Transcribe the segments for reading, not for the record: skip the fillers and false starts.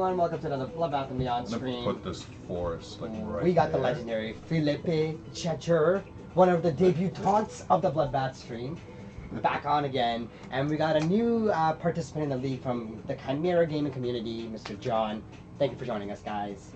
everyone, welcome to another Bloodbath and Beyond stream. Put this forest like right We got there. the legendary Felipe Checher, one of the debutantes of the Bloodbath stream, back on again. And we got a new participant in the league from the Chimera gaming community, Mr. John. Thank you for joining us, guys.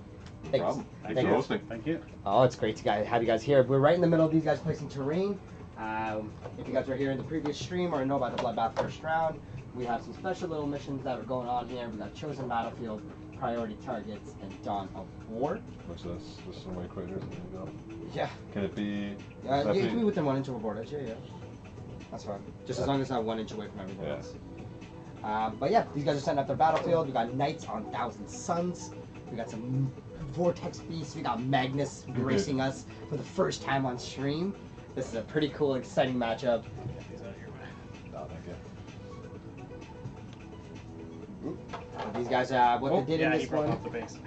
No problem. Thanks for hosting. Thank you. Oh, it's great to have you guys here. We're right in the middle of these guys placing terrain. If you guys were here in the previous stream or know about the Bloodbath first round, we have some special little missions that are going on here. We got Chosen Battlefield, Priority Targets, and Dawn of War. What's this? Just some white craters. There you go. Yeah. Can it be? Yeah, it can be within 1 inch of a board edge. Yeah. That's fine. Just as long as it's not 1 inch away from everything else. But yeah, these guys are setting up their battlefield. We got Knights on Thousand Suns. We got some Vortex Beasts. We got Magnus racing us for the first time on stream. This is a pretty cool, exciting matchup. These guys, what they did in this one. Off the base.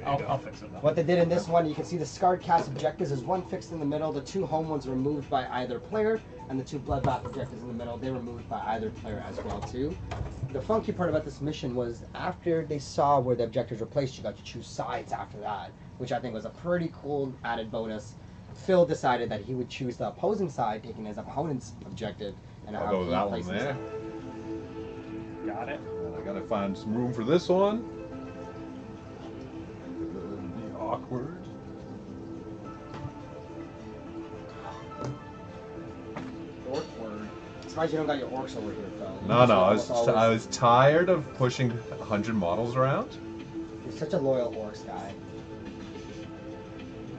I'll fix it. What they did in this one, you can see the Scarred Cast objectives is one fixed in the middle, the 2 home ones removed by either player, and the 2 Bloodbath objectives in the middle, they're removed by either player as well too. The funky part about this mission was after they saw where the objectives were placed, you got to choose sides after that, which I think was a pretty cool added bonus. Phil decided that he would choose the opposing side, taking his opponent's objective, and I'll go with that one there. Got it. And I gotta find some room for this one. It'll be awkward. Orc. Surprised you don't got your orcs over here, Phil. No. I was tired of pushing 100 models around. You're such a loyal orcs guy.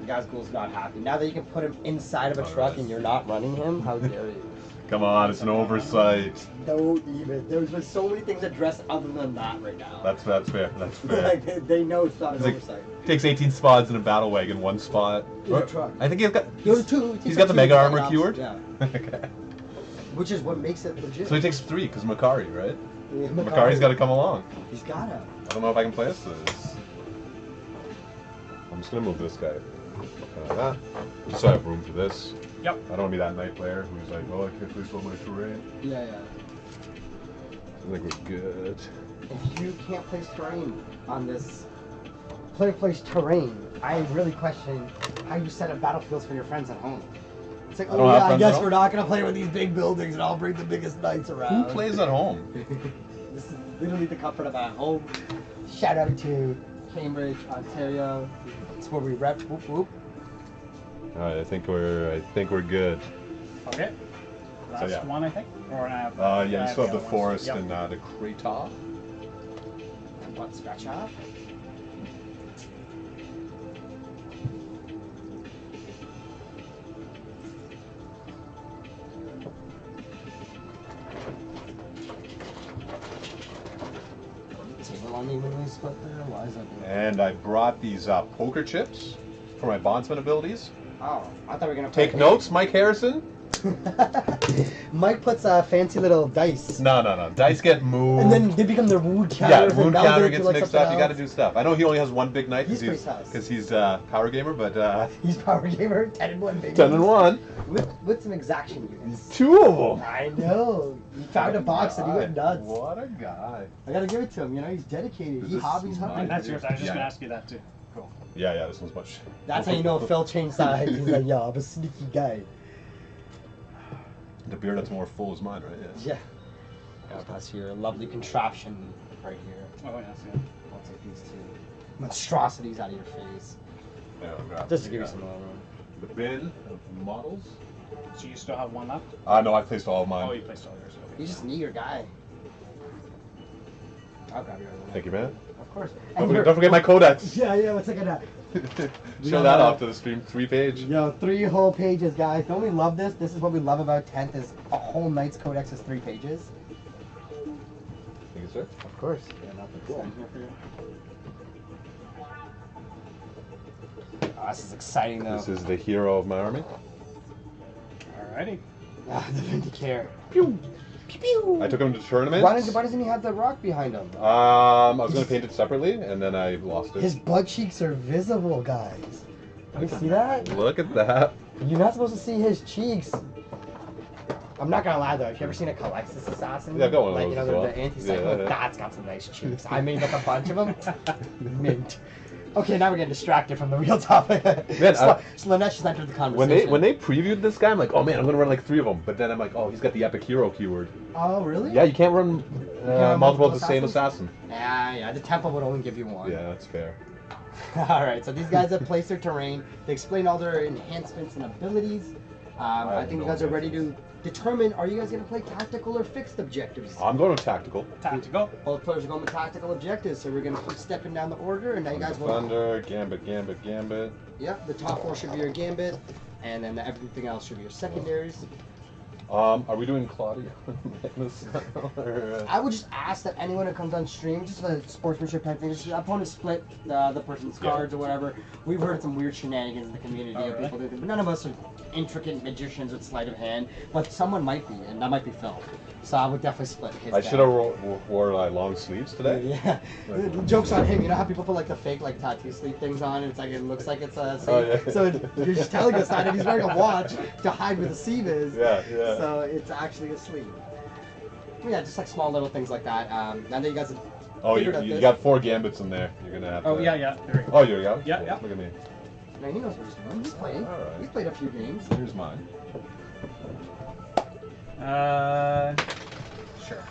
Gazgul's not happy. Now that you can put him inside of a truck and you're not running him, how dare you? Come on, it's an oversight. Don't even. There's been so many things addressed other than that right now. That's fair. That's fair. Like, they know it's not an Like, oversight. takes 18 spots in a battle wagon, 1 spot. In a truck. I think he's got. He's got the mega armor cured. Yeah. Okay. Which is what makes it legit. So he takes 3 because Makari, right? Yeah, Makari's got to come along. He's gotta. I don't know if I can play this. I'm just gonna move this guy. Like that. Just so I have room for this. Yep. I don't want to be that knight player who's like, oh, I can't place all my terrain. Yeah. I think we're good. If you can't place terrain on this player plays terrain, I really question how you set up battlefields for your friends at home. It's like, oh yeah, I guess we're not gonna play with these big buildings, and I'll bring the biggest knights around. Who plays at home? This is literally the comfort of at home. Shout out to Cambridge, Ontario. It's where we rep. Whoop whoop. All right, I think we're good. Okay. Last yeah. one, I think. Or yeah, you still have the forest Yep. and the crater. And what scratch off? Table unevenly split there. Why is that doing that? And I brought these poker chips for my bondsman abilities. Oh, I thought we were gonna Take notes, Mike Harrison. Mike puts fancy little dice. No. Dice get moved. And then they become the wound counters. Yeah, wound and counter elevate gets to, like, mixed up. something You got to else. do stuff. I know he only has 1 big knight He's because he's power gamer, but he's power gamer, 10 and 1, baby. 10 and 1. With some exaction units. 2 of them. I know. He found a box and he went nuts. What a guy. I gotta give it to him. You know, he's dedicated. He hobbies And hunting. that's yours. I was just gonna ask you that too. Cool. Yeah, this one's much. That's how you know Phil changed sides. He's like, yo, I'm a sneaky guy. The beard that's more full is mine, right? Yeah. That's your lovely contraption right here. Oh, yes, yeah. I'll take these 2 monstrosities out of your face. Yeah, I'll grab Just to give you some more room. the bin of models. So you still have one left? No, I placed all of mine. Oh, you placed all yours. Okay. You just need your guy. I'll grab your other one. Thank you, man. Of course. Don't forget my codex. Yeah, what's like that? Show that off to the stream. 3-page. Yo, 3 whole pages, guys. Don't we love this? This is what we love about 10th is a whole Knight's Codex is 3 pages. Thank you, sir. Of course. Yeah, nothing Cool. here for you. Oh, this is exciting, though. This is the hero of my army. Alrighty. Ah, the Vindicare. Pew! Pew! Pew! I took him to tournaments. Why doesn't he have the rock behind him? I was going to paint it separately, and then I lost it. His butt cheeks are visible, guys. You see that? Look at that. You're not supposed to see his cheeks. I'm not gonna lie though, have you ever seen a Calexis assassin? Yeah, I've got one of like, those you know, as well. the anti-cyclone? Yeah. That's got some nice cheeks. I made like a bunch of them. Mint. Okay, now we're getting distracted from the real topic. Man, Slanesh has entered the conversation. When they previewed this guy, I'm like, oh man, I'm gonna run like 3 of them. But then I'm like, oh, he's got the epic hero keyword. Oh, really? Yeah, you can't run run multiple of multiple the same assassins? assassin. Yeah, the temple would only give you one. Yeah, that's fair. Alright, so these guys have placed their terrain. They explain all their enhancements and abilities. I think you guys are ready to determine, are you guys going to play tactical or fixed objectives? I'm going with tactical. Tactical. Both players are going with tactical objectives, so we're going to keep stepping down the order, and now you guys will... Thunder, Gambit, Gambit, Gambit. Yep, the top 4 should be your gambit, and then everything else should be your secondaries. Are we doing Claudia? I would just ask that anyone who comes on stream, just a sportsmanship type thing, just opponent split the person's cards or whatever. We've heard some weird shenanigans in the community of people doing, but none of us are intricate magicians with sleight of hand, but someone might be, and that might be Phil. So I would definitely split his. I should have wore long sleeves today. Yeah, the joke's on him. You know how people put like the fake like tattoo sleeve things on, and it's like it looks like it's a. So you're just telling us that, and he's wearing a watch to hide where the sleeve is. Yeah. So it's actually a sleeve. Yeah, just like small little things like that. Now that you guys have figured out you this- got 4 gambits in there. You're gonna have. Oh to... yeah. There we go. Oh, you got. Yeah. Look at me. Now he knows what he's doing. He's playing. All right. He's played a few games. Here's mine. Sure.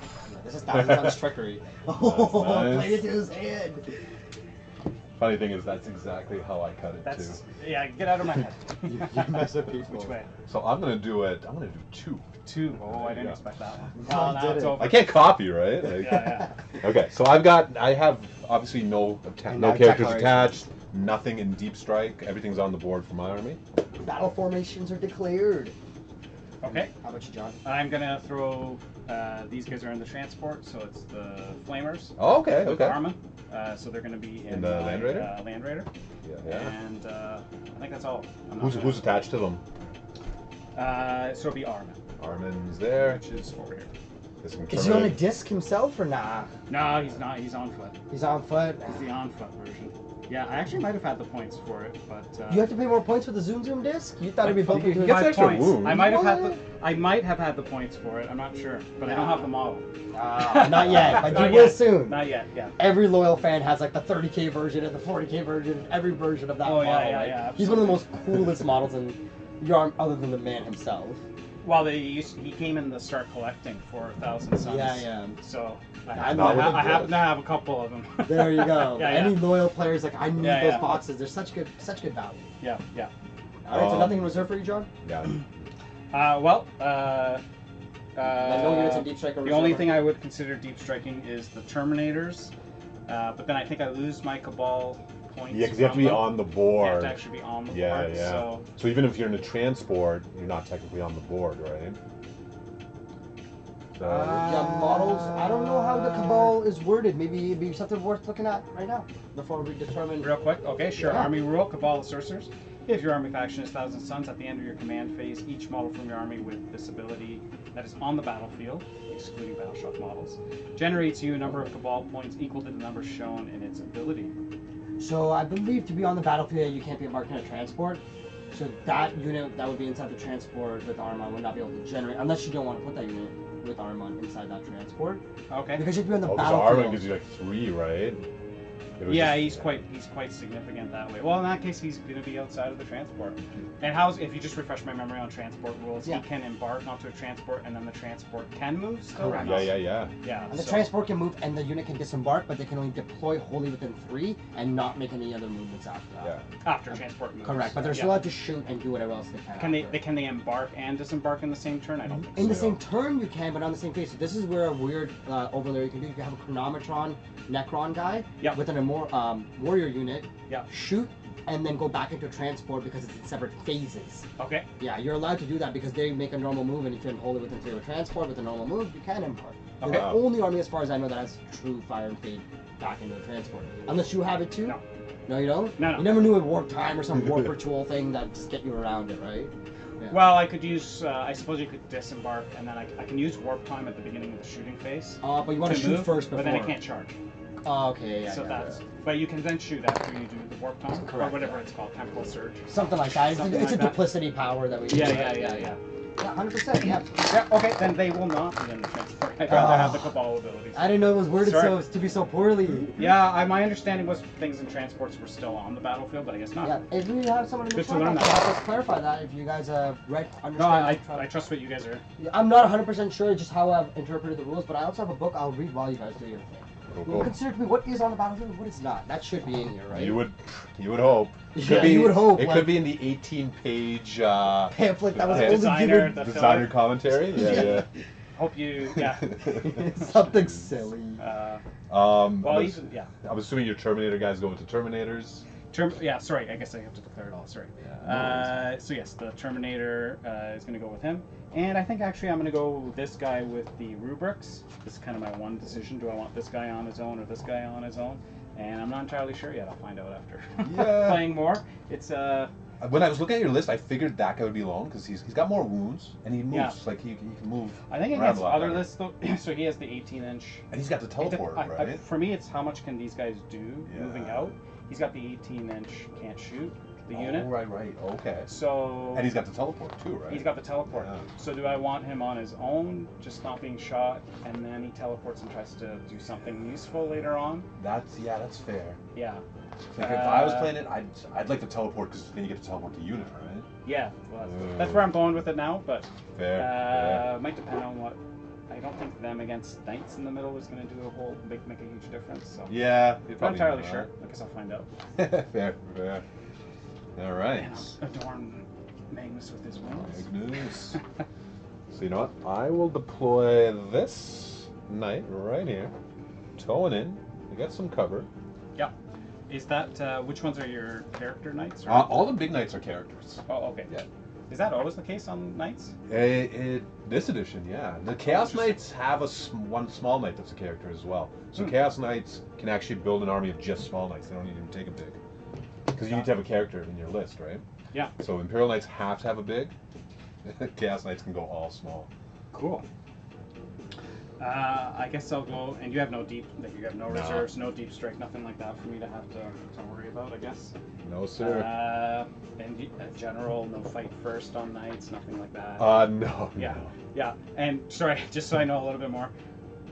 This is Thousand Tons trickery. Oh, nice. played it to his head. Funny thing is, that's exactly how I cut it That's too. yeah. Get out of my head. You mess with people. Which way? So I'm gonna do it. I'm gonna do 2. 2. Oh, I didn't Yeah. expect that one. No, Oh, you now did it's it. over. I can't copy, right? Like, Yeah. Okay, so I have obviously no No characters declarations. attached, nothing in deep strike. Everything's on the board for my army. Battle formations are declared. Okay. How about you, John? I'm gonna throw. These guys are in the transport, so it's the Flamers. Oh, okay, With okay. Arma. So they're gonna be in And the my, Land Raider? Land Raider. Yeah. And I think that's all. I'm not Who's gonna- who's attached to them? So it'll be Arma, Armin's there. which is over here. There's some Is he on a terminate- disc himself or nah? No, he's not. He's on foot. He's on foot. He's the on foot version. Yeah, I actually might have had the points for it, but You have to pay more points for the Zoom disc? You thought it'd be bumped into He gets Five extra points. wounds. I might have had What? I might have had the points for it. I'm not sure, but I don't have the model. Not yet, but Not you will yet. soon. Not yet. Yeah. Every loyal fan has like the 30K version and the 40K version, every version of that Oh, model. yeah, yeah, right? yeah, He's one of the most coolest models in Yarn, other than the man himself. Well, he came in to start collecting for 1,000 Suns. Yeah. So I I know. happen to have a couple of them. There you go. Yeah, Any yeah. loyal players like I need Yeah, those yeah. boxes. They're such good value. Yeah. All right, so Um, nothing in reserve for you, John. Yeah. No units in deep strike or The only reserve? thing I would consider deep striking is the Terminators, but then I think I lose my Cabal points. Yeah, because you have to from be them. on the You have board. to actually be on the Yeah, board. yeah. So even if you're in a transport, you're not technically on the board, right? So Yeah, models. I don't know how the Cabal is worded. Maybe it'd be something worth looking at right now before we determine. Real quick, okay, sure. Yeah. Army rule, Cabal of Sorcerers. If your army faction is 1,000 Suns, at the end of your command phase, each model from your army with this ability that is on the battlefield, excluding Battleshock models, generates you a number of Cabal points equal to the number shown in its ability. So I believe to be on the battlefield, you can't be embarked in a transport. So that unit that would be inside the transport with Armon would not be able to generate, unless you don't want to put that unit with Armon inside that transport. Okay. Because you have to be on the because battlefield. Armin gives you like 3, right? It was Yeah, just- he's quite significant that way. Well, in that case, he's going to be outside of the transport. And if you just refresh my memory on transport rules, Yeah. he can embark onto a transport, and then the transport can move still. or Correct. not? Yeah. Yeah. And the so- transport can move, and the unit can disembark, but they can only deploy wholly within 3 and not make any other movements after that. Yeah. After transport moves. Correct, but they're still allowed to shoot and do whatever else they can. Can after. they embark and disembark in the same turn? I don't think In the so. same turn you can, but on the same phase. So this is where a weird overlay you can do. You can have a Chronometron Necron guy Yep. within a more warrior unit, Yeah. shoot, and then go back into transport because it's in separate phases. Okay. Yeah, you're allowed to do that because they make a normal move, and if you're wholly within 3 of a transport with a normal move, you can embark. They're Okay. the only army, as far as I know, that has true fire and fade back into a transport. Unless you have it too. No. No, you don't? No. You never knew a warp time or some warp ritual thing that just get you around it, right? Yeah. Well, I could use. I suppose you could disembark, and then I can use warp time at the beginning of the shooting phase. But you want to shoot move, first before. but then it can't charge. Oh, okay, yeah. so yeah, that's. yeah. But you can then shoot after you do the warp time, or Correct, whatever yeah. it's called, temporal surge. Something like that. Something It's a like that. duplicity power that we Yeah, use. yeah. Yeah, 100%. Yeah. Yeah, okay, then they will not be in the transport. I'd rather have the Cabal abilities. I didn't know it was worded Sorry. to be so poorly. Yeah, my understanding was things in transports were still on the battlefield, but I guess not. Yeah, if we have someone in the Good to chat learn that can that. help us clarify that, if you guys understand. No, I trust what you guys are. I'm not 100% sure just how I've interpreted the rules, but I also have a book I'll read while you guys do your thing. Cool. Consider to me what is on the battlefield and what is not. That should be in here, right? You would hope. Yeah, you would hope. It like, could be in the 18-page pamphlet that was yeah. only Designer, given. the designer commentary. Yeah, Hope you, yeah. Something silly. Well, I'm even, yeah. I'm assuming your Terminator guys go with the Terminators. Yeah, sorry, I guess I have to declare it all, sorry. Yeah, So yes, the Terminator is going to go with him. And I think actually I'm going to go with this guy with the rubrics. This is kind of my one decision. Do I want this guy on his own or this guy on his own? And I'm not entirely sure yet. I'll find out after Yeah. playing more. It's When I was looking at your list, I figured that guy would be alone because he's got more wounds and he moves Yeah. like he can move. I think around against a lot other better. lists though, so he has the 18-inch. And he's got the teleport, right? For me, it's how much can these guys do moving Yeah. out. He's got the 18-inch can't shoot the unit. Right. Okay. So And he's got the teleport too, right? He's got the teleport. Yeah. So do I want him on his own, just not being shot, and then he teleports and tries to do something useful later on? That's fair. Yeah. Like if I was playing it, I'd like to teleport because then you get to teleport the unit, right? Yeah. Well, that's where I'm going with it now, but Fair. might depend on what. I don't think them against knights in the middle is going to do make a huge difference. So Yeah. not entirely sure. I guess I'll find out. Fair. All right. And I'll adorn Magnus with his wings. Magnus. So you know what? I will deploy this knight right here, towing in. We got some cover. Yeah. Is that which ones are your character knights? Or? All the big knights are characters. Oh, okay. Yeah. Is that always the case on knights? This edition, yeah. The Chaos Knights have one small knight that's a character as well. So Chaos Knights can actually build an army of just small knights. They don't even take a big. Because you need to have a character in your list, right? Yeah. So Imperial Knights have to have a big. Chaos Knights can go all small. Cool. I guess I'll go, and you have no deep, you have no reserves, no deep strike, nothing like that for me to have to worry about, I guess. No, sir. And general, no fight first on knights, nothing like that. No. Yeah, No. yeah. And sorry, just so I know a little bit more,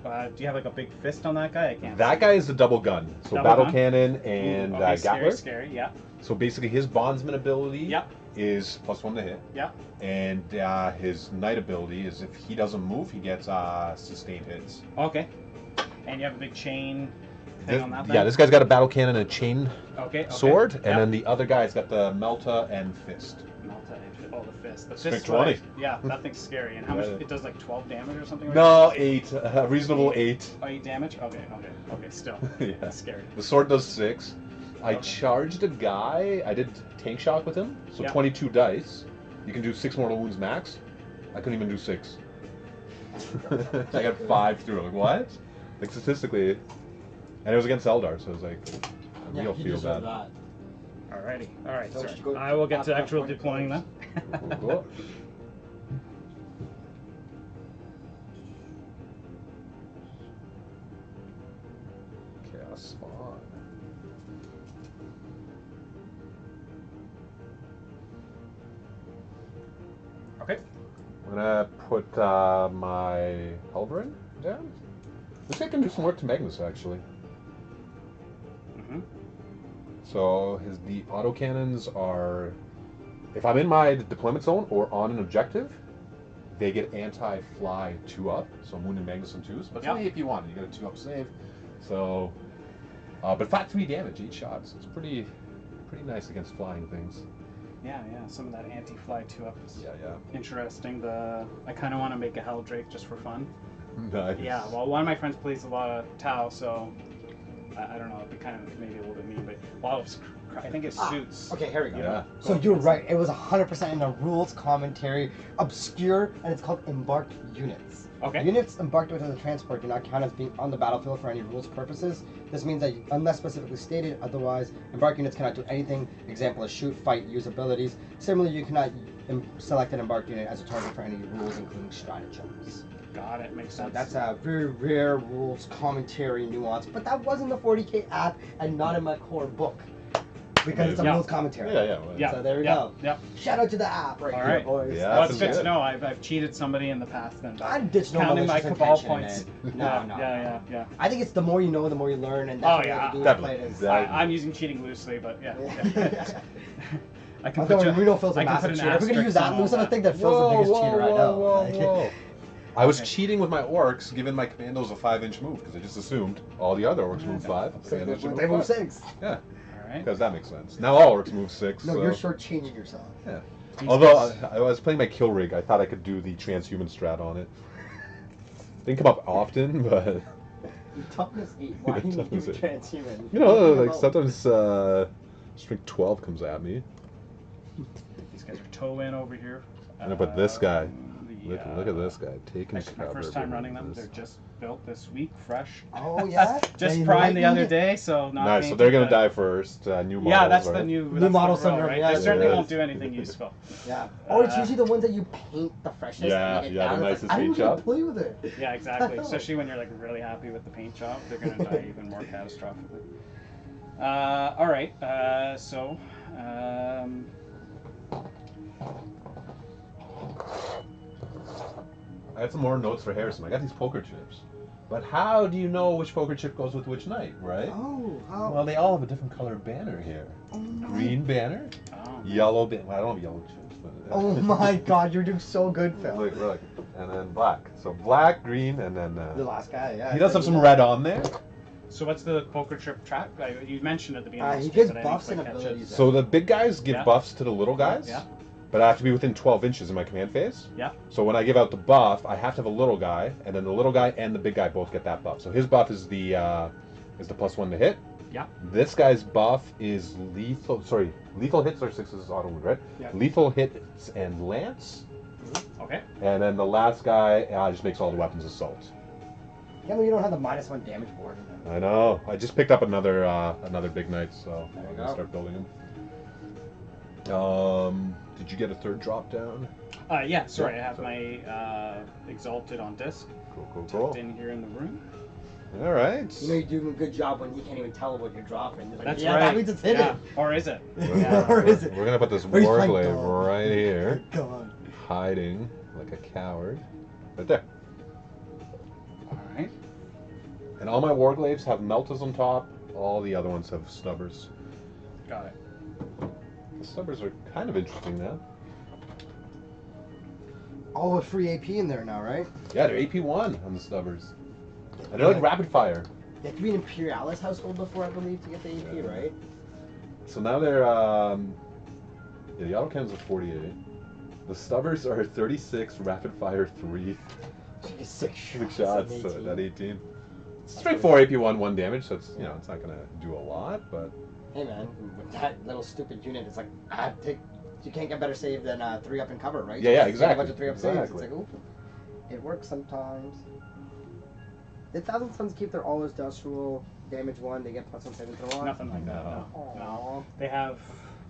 do you have like a big fist on that guy? I can't. That guy is the double gun. So Double battle gun? cannon and okay, Gatler. scary, yeah. So basically his bondsman ability Yep. is +1 to hit. Yeah. And his knight ability is if he doesn't move, he gets sustained hits. Okay. And you have a big chain thing on that thing? Yeah, this guy's got a battle cannon and a chain sword, and Yep. then the other guy's got the Melta and fist. Melta and the fist. The Strength fist 20. Yeah, that thing's scary. And how much? Yeah. It does like 12 damage or something? Right? No, 8. Reasonable 8. Oh, 8 damage? Okay, still. Yeah. That's scary. The sword does 6. I Okay. charged a guy. I did tank shock with him, so Yeah. 22 dice. You can do 6 mortal wounds max. I couldn't even do 6. I got 5 through. Like, what? Like, statistically. And it was against Eldar, so it was like, Yeah, you'll he feel deserved bad. that. Alrighty. Alright, So sorry. just go I will get to after actual that point. deploying then. Cool. Chaos Spawn. Okay. I'm gonna put my Halberin down. This guy can do some work to Magnus, actually. Mm-hmm. So the autocannons are, if I'm in my deployment zone or on an objective, they get anti-fly 2-up, so Moon and Magnus on 2s. But it's Yep. only if you want. You get a 2-up save. So, but flat 3 damage each shot. So it's pretty nice against flying things. Yeah, some of that anti-fly 2-up is Yeah. interesting. I kind of want to make a Helldrake just for fun. Nice. Yeah, well, one of my friends plays a lot of Tau, so I don't know, it'd be kind of maybe a little bit mean, but I think it suits. Okay, here we go. Yeah. So you're right. It was 100% in the rules commentary, obscure, and it's called embarked units. Okay. Units embarked into the transport do not count as being on the battlefield for any rules purposes. This means that, unless specifically stated otherwise, embarked units cannot do anything. Example is shoot, fight, use abilities. Similarly, you cannot select an embarked unit as a target for any rules, including stratagems. Got it, makes So sense. that's a very rare rules commentary nuance, but that was in the 40k app and not in my core book. because it's a Yeah. rules commentary. Yeah, yeah. Well, Yeah. So there we yeah, go. Yeah. Shout out to the app right All here, right. boys. Yeah, Well, that's it's good to good. know. I've cheated somebody in the past and I ditched no counting my malicious cabal intention points. in it. yeah, No. yeah. I think it's the more you know, the more you learn, and that's Oh, what you yeah. have to do Definitely. to play it as. That- I'm using cheating loosely, but yeah. I can Although put you. Reno feels a I can put massive an cheater. If we're gonna use asterisk that on loose, all I think that Phil's Whoa, the biggest whoa, cheater I whoa, know. whoa, Like- whoa. I was Okay. cheating with my orcs, giving my commandos a 5-inch move because I just assumed all the other orcs move 5. So commandos should they move five. 6. Yeah, All right. because that makes sense. Now all orcs move 6. No, so. you're shortchanging yourself. Yeah. These Although guys- I was playing my kill rig, I thought I could do the transhuman strat on it. Didn't come up often, but Your toughness 8. Why do you Toughness need 8. transhuman? you know, like sometimes strength 12 comes at me. These guys are toe in over here. And but this guy, The, look at this guy taking Actually, my cover. first time running them. behind They're this. just built this week, fresh. Oh yeah. Just They primed the lightened other it. day, so not. Nice. So painted, they're gonna but- die first. New models. Yeah, that's right? the new New model rule, syndrome, right? yeah. They certainly Yeah. won't do anything useful. Yeah. Or it's Uh, usually the ones that you paint the freshest. Yeah, and you get yeah, down, the it's nicest like, I paint don't job. get to play with it. Yeah, exactly. Especially when you're like really happy with the paint job, they're gonna die even more catastrophically. All right. I had some more notes for Harrison. I got these poker chips. But how do you know which poker chip goes with which knight, right? Oh, how? Well, they all have a different colored banner here. Oh my. Green banner, Oh. yellow banner. Well, I don't have yellow chips, but. Oh my God, you're doing so good, Phil. Look, and then black. So black, green, and then. The last guy, yeah. He does have some red on there. So what's the poker trip track? You mentioned at the beginning. of He the gives stream, but I buffs didn't and quite catch it. abilities. So the big guys give Yeah. buffs to the little guys. Yeah. But I have to be within 12 inches in my command phase. Yeah. So when I give out the buff, I have to have a little guy, and then the little guy and the big guy both get that buff. So his buff is the +1 to hit. Yeah. This guy's buff is lethal. Sorry, lethal hits are 6's auto wound, right? Yeah. Lethal hits and lance. Okay. And then the last guy just makes all the weapons assault. Yeah, well, you don't have the -1 damage board. I know. I just picked up another big knight, so There you I'm go. gonna start building him. Did you get a third drop down? Yeah. Sorry, Yeah, I have so- my Exalted on disc Cool. tucked in here in the room. All right. You know you're doing a good job when you can't even tell what you're dropping. You're like, That's yeah, right. that means it's hidden. Yeah. Or is it? Or is it? We're gonna put this Or he's playing warglaive dumb. right here, God. hiding like a coward, right there. All right. And all my warglaives have meltas on top. All the other ones have stubbers. Got it. The stubbers are kind of interesting now. All with free AP in there now, right? Yeah, they're AP1 on the stubbers. And they're like rapid fire. You have to be an Imperialis household before, I believe, to get the AP, Yeah. right? So now they're the autocannons are 48. The stubbers are 36, rapid fire 3. Six Six shots. shots and so 18. at 18. Straight 4 AP1, 1 damage, so it's it's not gonna do a lot, but Hey man, with that little stupid unit, it's like, you can't get better save than 3 up and cover, right? Yeah, yeah, You take exactly. A bunch of 3 up saves. Exactly. It's like, ooh, it works sometimes. Did Thousand Suns keep their all industrial damage 1? They get +1 saving throw on? Nothing like that. No. Aw. No. They have.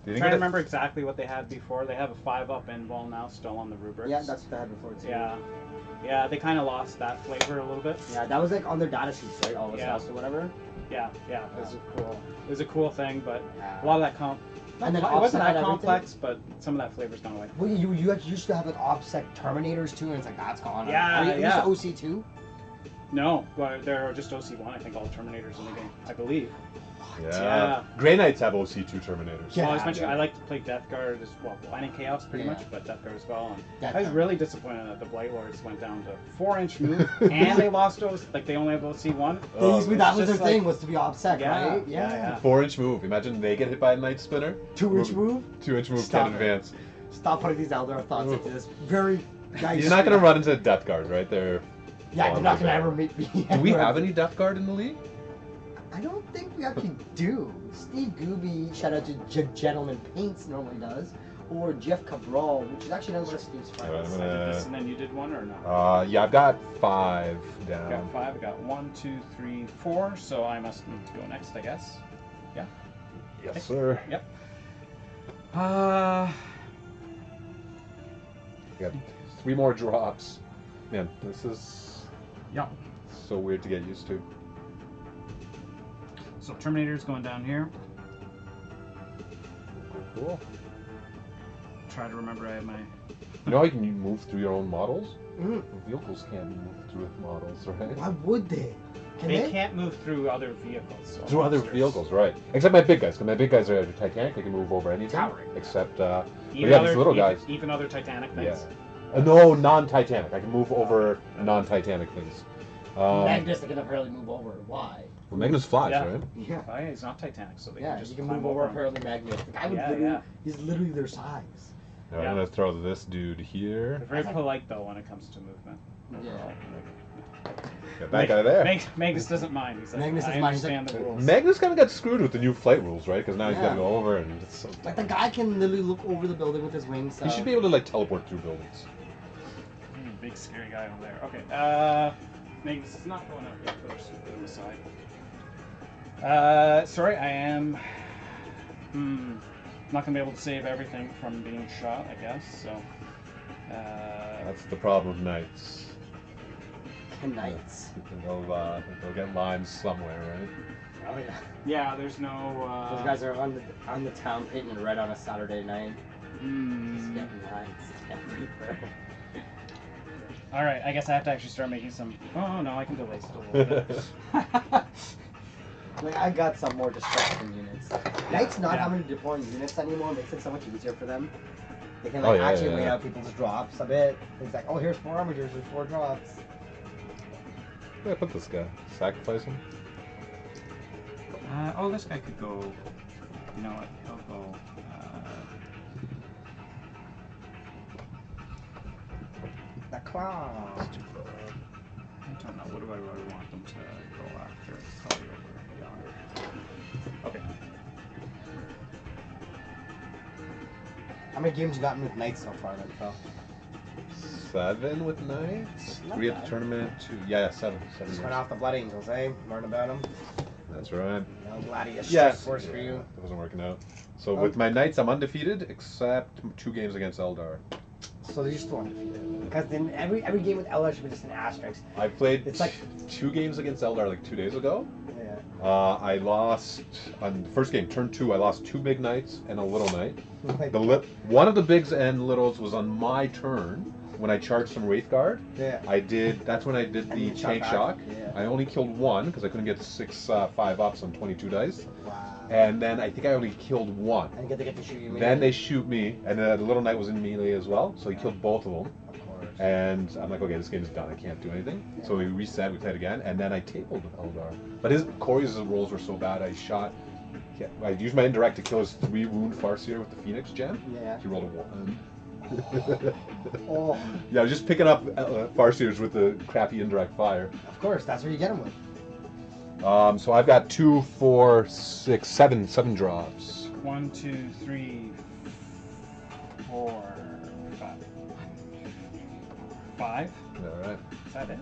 do you I'm think trying to it- remember exactly what they had before. They have a 5-up end ball now, still on the rubrics. Yeah, that's what they had before too. Yeah. Yeah, they kind of lost that flavor a little bit. Yeah, that was like on their data sheets, right? All this Yeah. house or whatever. Yeah. It was cool. It was a cool thing, but Yeah. a lot of that And then it wasn't that offset complex, but some of that flavor's gone away. Well, you used to have like OPSEC Terminators too, and it's like that's gone. Yeah, Are you yeah. used to OC2? No, but there are just OC1, I think, all Terminators in the game, I believe. Yeah. Grey Knights have OC2 Terminators. Yeah. Well, I was mentioning I like to play Death Guard as well, Blind and Chaos pretty Yeah. much, but Death Guard as well. And Death I was Guard. really disappointed that the Blight Lords went down to 4-inch move, and they lost those, like they only have OC1. They used to be, that it's was their just like- thing, was to be OPSEC, Yeah, right? yeah. 4-inch move. Imagine they get hit by a Night Spinner. 2-inch move? 2-inch move, Stop can't it. advance. Stop putting these Elder thoughts into this very nice. You're not gonna run into Death Guard, right? They're. Yeah, you're not gonna ever meet me. Do we have any Death Guard in the league? I don't think we actually do. Steve Gooby, shout out to Gentleman Paints, normally does. Or Jeff Cabral, which is actually another one of Steve's friends. Alright, I'm I gonna- did this, and then you did one or no? Yeah, I've got 5 I down. got 5. I got 1, 2, 3, 4. So I must need to go next, I guess. Yeah. Yes, sir. Yep. I got 3 more drops. Man, this is Yeah. so weird to get used to. So Terminator's going down here. Cool. Try to remember I have my. You know how you can move through your own models? Mm. Vehicles can't be moved through models, right? Why would they? Can They can't move through other vehicles. So Through other monsters. vehicles, right? Except my big guys, because my big guys are Titanic. They can move over anything. Towering. Except, Even yeah, other, these little even, guys. Even other Titanic Yeah. things. No, non-Titanic. I can move over non-Titanic things. Magnus, they can apparently move over. Why? Well, Magnus flies, Yeah. right? Yeah. Oh, yeah, he's not Titanic, so they Yeah, can just you can climb move over him. apparently Magnus. The guy would Yeah, literally, yeah. he's literally their size. Now, Yeah. I'm gonna throw this dude They're here. very polite though when it comes to movement. Yeah. Get that guy there. Magnus doesn't mind. He's like, Magnus I doesn't mind. He's understand like, the rules. Magnus kind of got screwed with the new flight rules, right? Because now he's got to Yeah. go over and it's so Like the guy can literally look over the building with his wings. So. He should be able to like teleport through buildings. Big scary guy over there. Okay. Magnus is not going up yet first. Put him aside. Sorry, I am. Not gonna be able to save everything from being shot, I guess. So. That's the problem with knights. Knights. They'll get limes somewhere, right? Oh yeah. Yeah, there's no. Those guys are on the town painting red on a Saturday night. Just Hmm. getting nights. All right, I guess I have to actually start making some. Oh no, I can delay still a little bit. Like I got some more destruction units. Knights not Yeah. having to deploy units anymore makes it so much easier for them. They can Oh, like yeah, actually yeah, wait yeah. out people's drops a bit. It's like, oh, here's 4 armigers, there's 4 drops. Where did I put this guy? Sacrifice him? Oh, this guy could go. You know what? He'll go. The claw. I don't know. What do I really want them to go after? Probably over yonder. Okay. How many games you gotten with knights so far then, Phil? 7 with knights. Not 3 at bad. the tournament. 2. Yeah, 7. 7 Just years. went off the Blood Angels, eh? Learn about them. That's right. No Gladius Yeah. strike force for you. It wasn't working out. So Oh. with my knights, I'm undefeated except 2 games against Eldar. So you're still undefeated. Because then every game with Eldar should be just an asterisk. I played It's like- 2 games against Eldar like 2 days ago. Yeah. I lost on the first game, turn 2. I lost 2 big knights and a little knight. Like, One of the bigs and littles was on my turn when I charged some Wraith Guard. yeah. That's when I did And the you shot tank back? shock. Yeah. I only killed 1 because I couldn't get 6 5-ups on 22 dice. Wow. And then I think I only killed 1. And they get to shoot you. Then they shoot me, and then the little knight was in melee as well, so he killed both of them. Of course. And I'm like, okay, this game's done. I can't do anything. So we reset, we played again, and then I tabled Eldar. But Corey's rolls were so bad, I used my indirect to kill his 3 wound Farseer with the Phoenix gem. Yeah. He rolled a 1. Oh, Yeah, I was just picking up Farseers with the crappy indirect fire. of course. That's where you get them with. So I've got 2, 4, 6, 7 drops. 1, 2, 3, 4, 5. 5? All right. Is that it?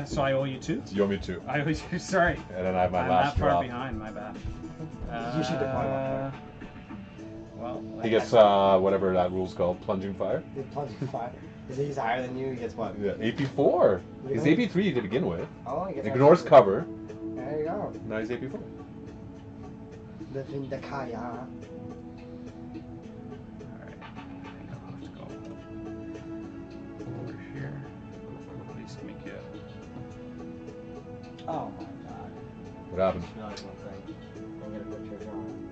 So I owe you 2. You owe me 2. I owe you 2. Sorry. And then I have my I'm last that far drop. behind. My bad. You should deploy one Well, He gets whatever that rule's called, plunging fire. They plunge you 5. If he's higher than you, he gets what? Yeah, AP4. He's Yeah. AP3 to begin with. Oh, he gets Ignores cover. There you go. Now he's AP4. Living the Kaya. Alright. I'll have to go over here. At least make it. Oh my god. What happened? No, it's one thing. I'll get a picture going.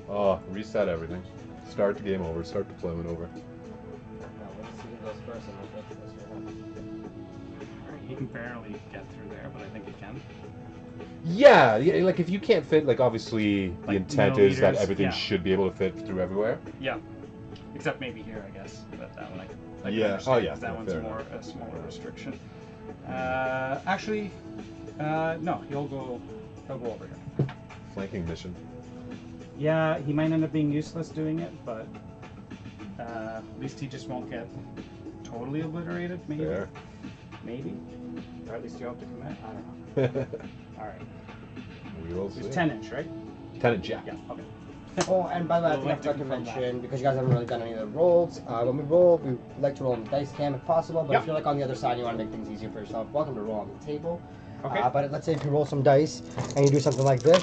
Oh, reset everything. Start the game over. Start deployment over. No, let's see who goes first and we'll fix this for him. Alright, he can barely get through there, but I think he can. Yeah, like if you can't fit, like obviously the Like intent is that milliliters, everything yeah. should be able to fit through everywhere. Yeah. Except maybe here, I guess. But that one I can Yeah. understand, Oh, yeah. 'cause that Yeah, one's fair more enough. a smaller restriction. Actually, no, he'll go over here. Flanking mission. Yeah, he might end up being useless doing it, but at least he just won't get totally obliterated, maybe. There. Maybe. Or at least you hope to commit. I don't know. Alright. We will see. It's 10-inch, right? 10-inch, yeah. Yeah, okay. Oh, and by the way, I We'll think I forgot to confirm that. mention, because you guys haven't really done any of the rolls, when we roll, we like to roll in the dice cam if possible, but Yep. if you're like on the other side and you want to make things easier for yourself, welcome to roll on the table. Okay. But let's say if you roll some dice and you do something like this,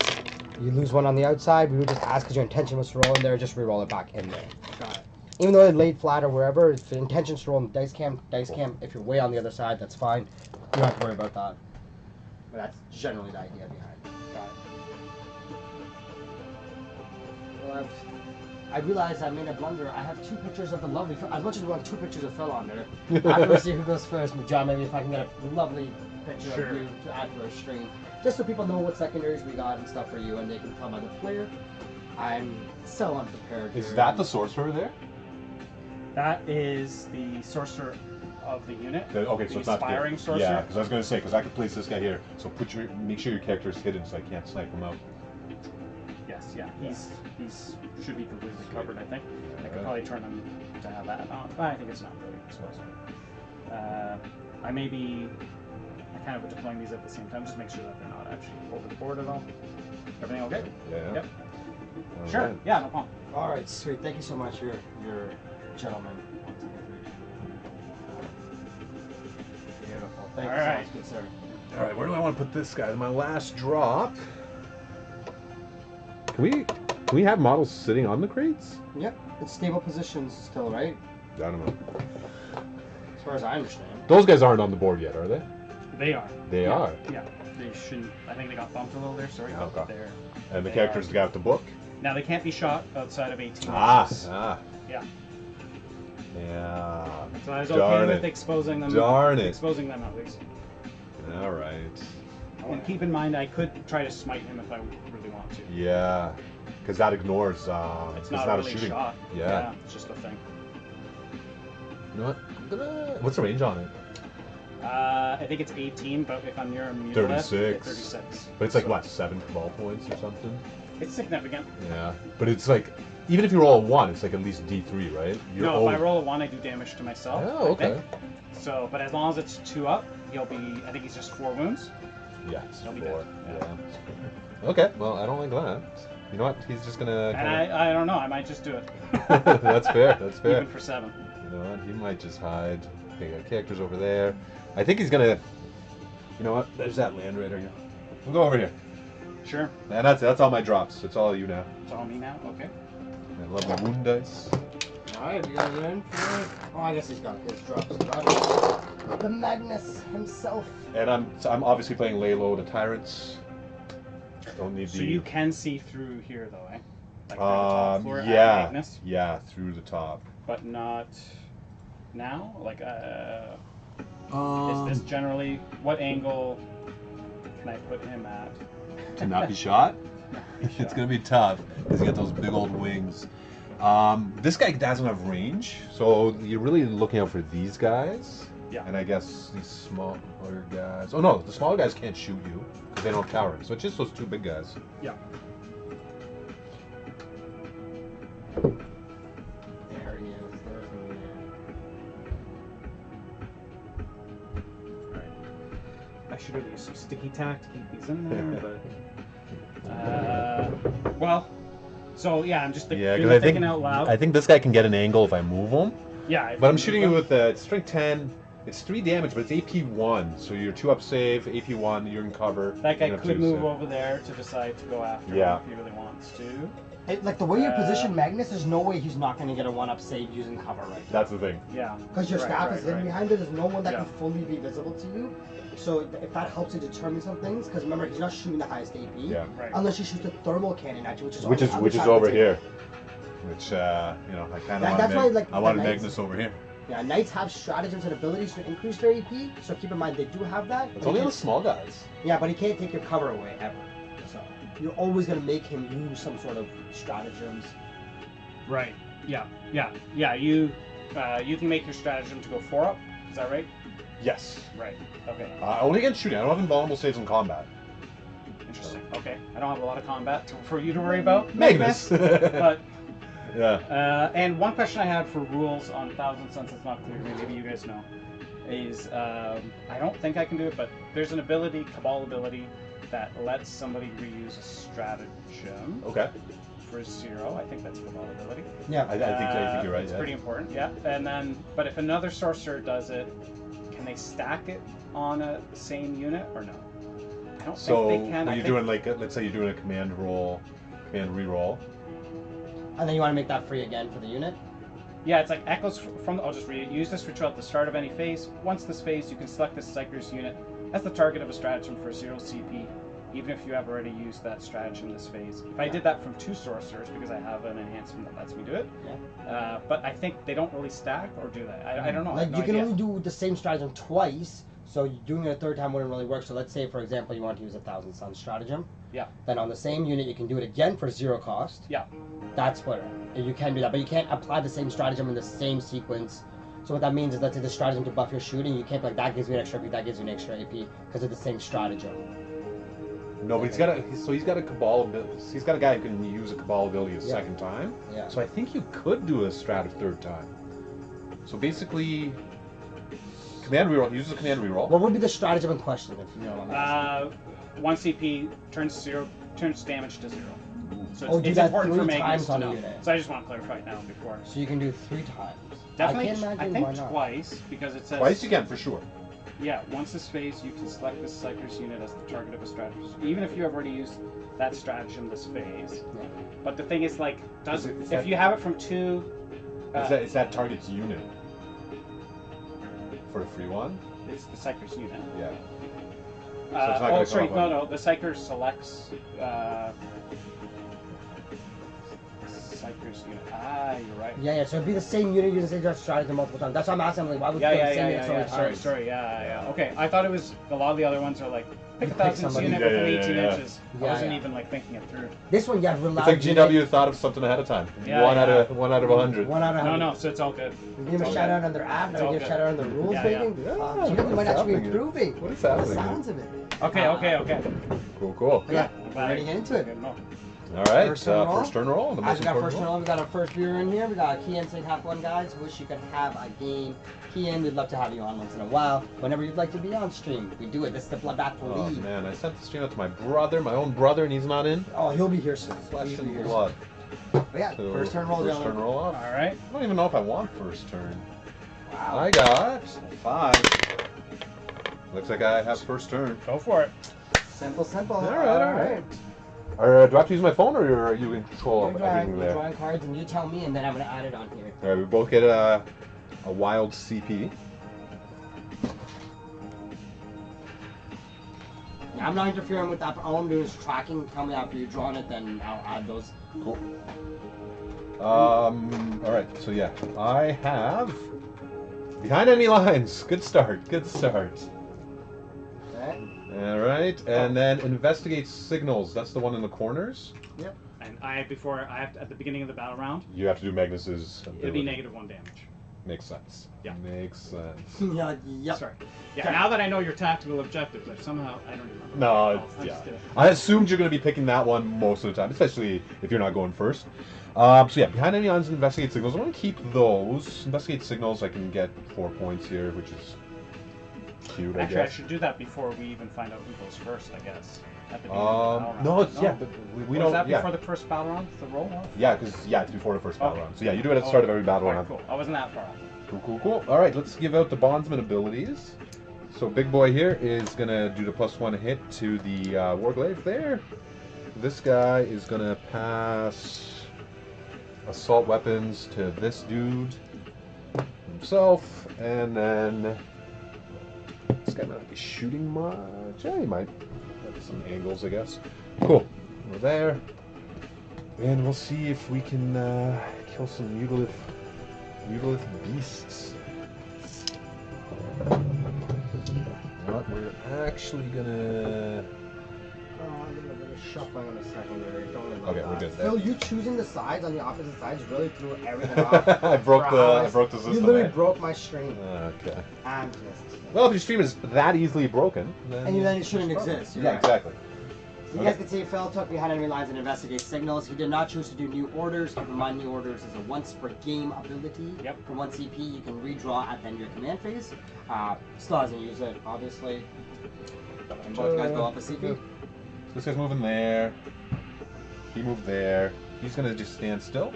You lose one on the outside, we would just ask because your intention was to roll in there, just re-roll it back in there. Got it. Even though it laid flat or wherever, if the intention's to roll in the dice cam, if you're way on the other side, that's fine. You don't have to worry about that. But that's generally the idea behind it. Got it. Well, I realized I made a blunder. I have 2 pictures of the lovely Phil. As much as we want 2 pictures of Phil on there, after we see who goes first, John, maybe if I can get a lovely picture Sure. of you to add to our stream. Just so people know what secondaries we got and stuff for you, and they can tell by the player. I'm so unprepared. Is here. that the sorcerer there? That is the sorcerer of the unit. Okay, so the it's not aspiring sorcerer. Yeah, because I was going to say, because I could place this guy here. So make sure your character is hidden so I can't snipe him out. Yes, yeah. He's should be completely covered, I think. I could Alright. probably turn him to have that on, but I think it's not really exposed. I may be kind of deploying these at the same time, just make sure that they're not actually over the board at all. Everything okay? Yeah. Yep. All Sure. right. Yeah, no problem. All right, sweet. Thank you so much. You're gentleman. Beautiful. Thank All you so right. much, good sir. All right, where do I want to put this guy? My last drop. Can we have models sitting on the crates? Yep, it's stable positions still, right? I don't know. As far as I understand. Those guys aren't on the board yet, are they? They are. They Yeah. are. Yeah. They shouldn't. I think they got bumped a little there. Sorry, but Okay. they're. And the They characters are. got the book. Now they can't be shot outside of 18 Ah. inches. Yeah. Yeah. So I was Darn okay with it. exposing them. Darn it. Exposing them at least. All right. And keep in mind, I could try to smite him if I really want to. Yeah. Because that ignores. It's not a really shooting. shot. Yeah. It's just a thing. You know what? What's the range on it? I think it's 18, but if I'm near a mutalisk, 36. 36. But it's like So what, 7 ball points or something? It's significant. Yeah. But it's like, even if you roll a 1, it's like at least D3, right? You're No, over- if I roll a 1, I do damage to myself. Oh, I okay. think. So, but as long as it's 2 up, he'll be. I think he's just 4 wounds. Yeah, it's He'll be 4. dead. Yeah. Okay, well, I don't like that. You know what? He's just gonna. And I don't know. I might just do it. That's fair. That's fair. Even for 7. You know what? He might just hide. Okay, got characters over there. I think he's gonna. You know what? There's that land raider here. We'll go over here. Sure. And that's all my drops. It's all you now. It's all me now. Okay. I love my wound dice. Alright, you guys in for it? Oh, I guess he's got his drops. The Magnus himself. And I'm obviously playing lay low to tyrants. Don't need So the. you can see through here, though, eh? Like through the top floor at yeah, Magnus, yeah, through the top. but not now. Like, Um, is this generally what angle can I put him at? to not be shot? It's Shot. gonna be tough because you got those big old wings. This guy doesn't have range, so you're really looking out for these guys. Yeah. And I guess these smaller guys. Oh no, the smaller guys can't shoot you because they don't have cowering. So it's just those 2 big guys. Yeah. There he is. There's the man. Right. I should have used some sticky tack to keep these in there, but well. So yeah, I'm just Yeah, doing because the thinking out loud. I think this guy can get an angle if I move him. Yeah. But I'm shooting you with it's strength 10. It's 3 damage, but it's AP 1. So you're 2 up save, AP 1. You're in cover. That guy you have could 2, move so- over there to decide to go after Yeah. him if he really wants to. Hey, like the way you position Magnus, there's no way he's not going to get a 1-up save using cover right now. That's the thing. Yeah. Because your staff is hidden behind it, there's no one that Yeah. can fully be visible to you. So if that helps you determine some things, because remember he's not shooting the highest AP, Yeah. Right. unless you shoot the thermal cannon at you, which is Which on is the other which is side of over the table. here. Which you know, I kind of That's why, like, I wanted the knights- Magnus over here. Yeah, knights have stratagems and abilities to increase their AP, so keep in mind they do have that. It's but only he the can't- small guys. Yeah, but he can't take your cover away ever. So you're always going to make him use some sort of stratagems. Right. Yeah. You can make your stratagem to go 4 up. Is that right? Yes. Right. Okay. Only against shooting. I don't have invulnerable saves in combat. Interesting. Okay. I don't have a lot of combat for you to worry about. Magnus. But Yeah. and one question I had for rules on 1,000 Suns that's not clear to me, maybe you guys know, is I don't think I can do it, but there's an ability, Cabal ability, that lets somebody reuse a stratagem Okay. for 0. I think that's a Cabal ability. Yeah. I think you're right. It's Yeah. pretty important, yeah. And then, but if another sorcerer does it, can they stack it on a same unit or no? I don't So think they can. when you're doing like, let's say you're doing a command reroll. And then you want to make that free again for the unit. Yeah, it's like echoes from. I'll just read it. Use this ritual at the start of any phase. Once this phase, you can select this Psyker's unit as the target of a stratagem for 0 CP, even if you have already used that stratagem this phase. If I did that from 2 sorcerers, because I have an enhancement that lets me do it. Yeah. But I think they don't really stack, or do they? I don't know. I Like have no you can idea. only do the same stratagem twice, so doing it a third time wouldn't really work. So let's say, for example, you want to use a 1,000 Sun stratagem. Yeah. Then on the same unit, you can do it again for 0 cost. Yeah. That's what you can do that, but you can't apply the same stratagem in the same sequence. So what that means is, let's say the stratagem to buff your shooting, you can't be like that gives you an extra AP, that gives you an extra AP because it's the same stratagem. No, but he's got a Cabal ability. He's got a guy who can use a Cabal ability a second time. Yeah. So I think you could do a strat a third time. So basically, command reroll. Uses a command reroll. What would be the stratagem in question, if you know what I'm asking? 1 CP turns damage to 0. So Oh, it's, do it's that important for 3 Magnus times to on a know. unit. So I just want to clarify it now before. So you can do 3 times. Definitely, I can't imagine think why not. twice, because it says... Twice you can, for sure. Yeah, once this phase, you can select this Psyker's unit as the target of a stratagem. Even if you have already used that stratagem this phase. Yeah. But the thing is, like, Is if you have it from 2... It's that target's unit. For the free one? It's the Psyker's unit. Yeah. So it's not gonna sorry, come up no, the Psyker selects... Psyker's unit. Ah, you're right. Yeah, so it'd be the same unit using the same stratagem multiple times. That's why I'm asking, like, why would you do the same unit so many times? Sorry, yeah. Okay, I thought it was, a lot of the other ones are like, pick You a pick 1,000 somebody. unit Yeah, within yeah, 18 yeah. inches. I Yeah, wasn't yeah. even, like, thinking it through. This one, yeah, It's reliable. like GW thought of something ahead of time. Yeah, one yeah. out of 100. 1 out of 100. No, so it's all good. You give a shout out on their app, It's now all you give a good. shout out on the rules, Yeah, maybe? yeah. GW might What's actually be happening here? improving. What is The happening here? sounds of it. Okay. Cool. Yeah, I'm we're ready to get into it. Good enough. All right, First turn roll? first turn roll. The As most we got important first one. roll, we got our first viewer in here. We got Kian saying half one, guys. Wish you could have a game. Kian, we'd love to have you on once in a while. Whenever you'd like to be on stream, we do it. This is the Bloodbath Oh League. man, I sent the stream out to my brother, my own brother, and he's not in. Oh, he'll be here soon. Flesh He'll be and here blood. soon. But yeah, So, first turn roll, First turn gentlemen. roll off. All right. I don't even know if I want first turn. Wow. I got 5. Looks like I have first turn. Go for it. Simple. All right. Or do I have to use my phone, or are you in control You're of everything drawing, there? drawing cards, and you tell me, and then I'm going to add it on here. All right, we both get a wild CP. Yeah, I'm not interfering with that. All I'm doing is tracking. Tell me after you've drawn it, then I'll add those. Cool. All right. So yeah, I have behind enemy lines. Good start. Okay. All right, and then investigate signals. That's the one in the corners. Yep. And I have to, at the beginning of the battle round, You have to do Magnus's ability. it'll be -1 damage. Makes sense. Yeah. Makes sense. Yeah, yep. Sorry. Yeah, Okay. now that I know your tactical objectives, I somehow, I don't even remember. No, what it's, they're yeah. called. I'm just I assumed you're going to be picking that one most of the time, especially if you're not going first. So yeah, behind enemy lines, investigate signals. I want to keep those. Investigate signals. I can get 4 points here, which is cute, I Actually, I guess. should do that before we even find out who goes first, I guess. At the beginning of the battle round. No, it's yeah, but we Was don't. that Yeah, before the first battle round? The roll? yeah, because it's before the first battle Okay. round. So yeah, you do it at the start of every battle Alright, round. cool. I wasn't that far off. Cool. All right, let's give out the bondsman abilities. So big boy here is gonna do the +1 hit to the warglaive there. This guy is gonna pass assault weapons to this dude himself, and then this guy might not be shooting much. Yeah, he might. Have some angles, I guess. Cool. We're there, and we'll see if we can kill some mutilative beasts. What we're actually gonna. Oh, I'm gonna shuffle in a second. Don't worry about Okay, that. we're good Phil, there. you choosing the sides on the opposite sides really threw everything off. I broke for the hours. system. You literally eh? broke my stream. Okay. I'm just. Well, if your stream is that easily broken, then And then it shouldn't exist. You're Yeah, right. exactly. So you guys can see Phil took behind enemy lines and investigate signals. He did not choose to do new orders. Keep in mind, new orders is a once per game ability. Yep. For 1 CP, you can redraw at the end of your command phase. Still hasn't used it, obviously. And both guys go off a CP. This guy's moving there. He moved there. He's gonna just stand still.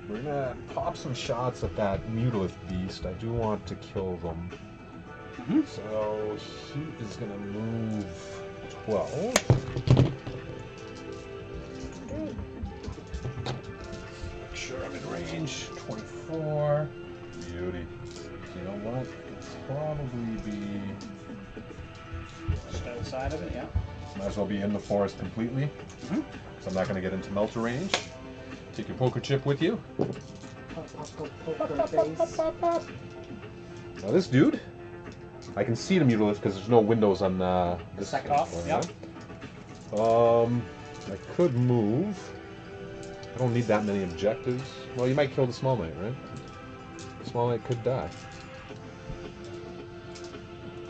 We're gonna pop some shots at that mutilative beast. I do want to kill them. Mhm. So he is gonna move 12. Make sure I'm in range. 24. Beauty. You know what? It'll probably be. Just outside of it, yeah. Might as well be in the forest completely. Mm-hmm. So I'm not going to get into melter range. Take your poker chip with you. Poker face. Now this dude, I can see the mutalisks because there's no windows on this second one, top, yep. right? I could move. I don't need that many objectives. Well, you might kill the small knight, right? The small knight could die.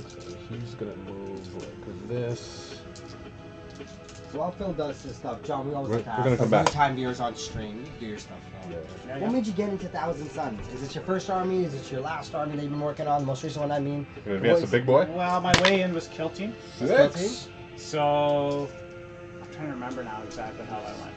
So he's gonna move like this. So while Phil does his stuff, John, we always We're like to gonna ask, come like, back. time viewers on stream, do your stuff, Phil. Yeah, What made you get into Thousand Suns? Is it your first army? Is it your last army that you've been working on? The most recent one, I mean. Gonna advance the big boy. Well, my way in was kill team. 6. So I'm trying to remember now exactly how that went.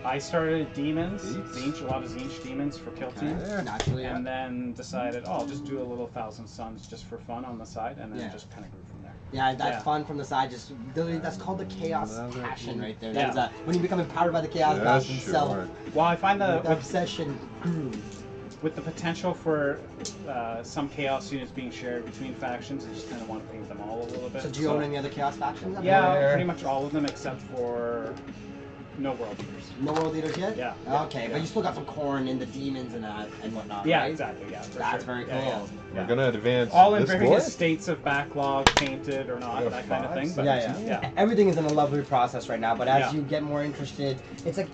I started demons, Zinch, a lot of Zinch demons for kill team. Naturally, And then decided, oh, I'll just do a little Thousand Suns just for fun on the side, and then Yeah. just kind of grew from there. yeah, that's Yeah. fun from the side. Just that's called the chaos Another passion one. right there. Yeah. That is when you become empowered by the chaos Yeah, gods sure. himself. Well, I find The that obsession grew. with the potential for some chaos units being shared between factions, I just kind of want to paint them all a little bit. So do you own any other chaos factions? Yeah, There. pretty much all of them except for no world leaders. No world leaders yet? Yeah. Okay, Yeah. but you still got some corn in the demons and that and whatnot, Yeah, right? exactly. Yeah, for That's sure. very cool. Yeah, We're yeah. gonna advance All in this various boy. states of backlog, painted or not, Yeah, that kind of 5, thing. But Yeah. Everything is in a lovely process right now, but as Yeah. you get more interested, it's like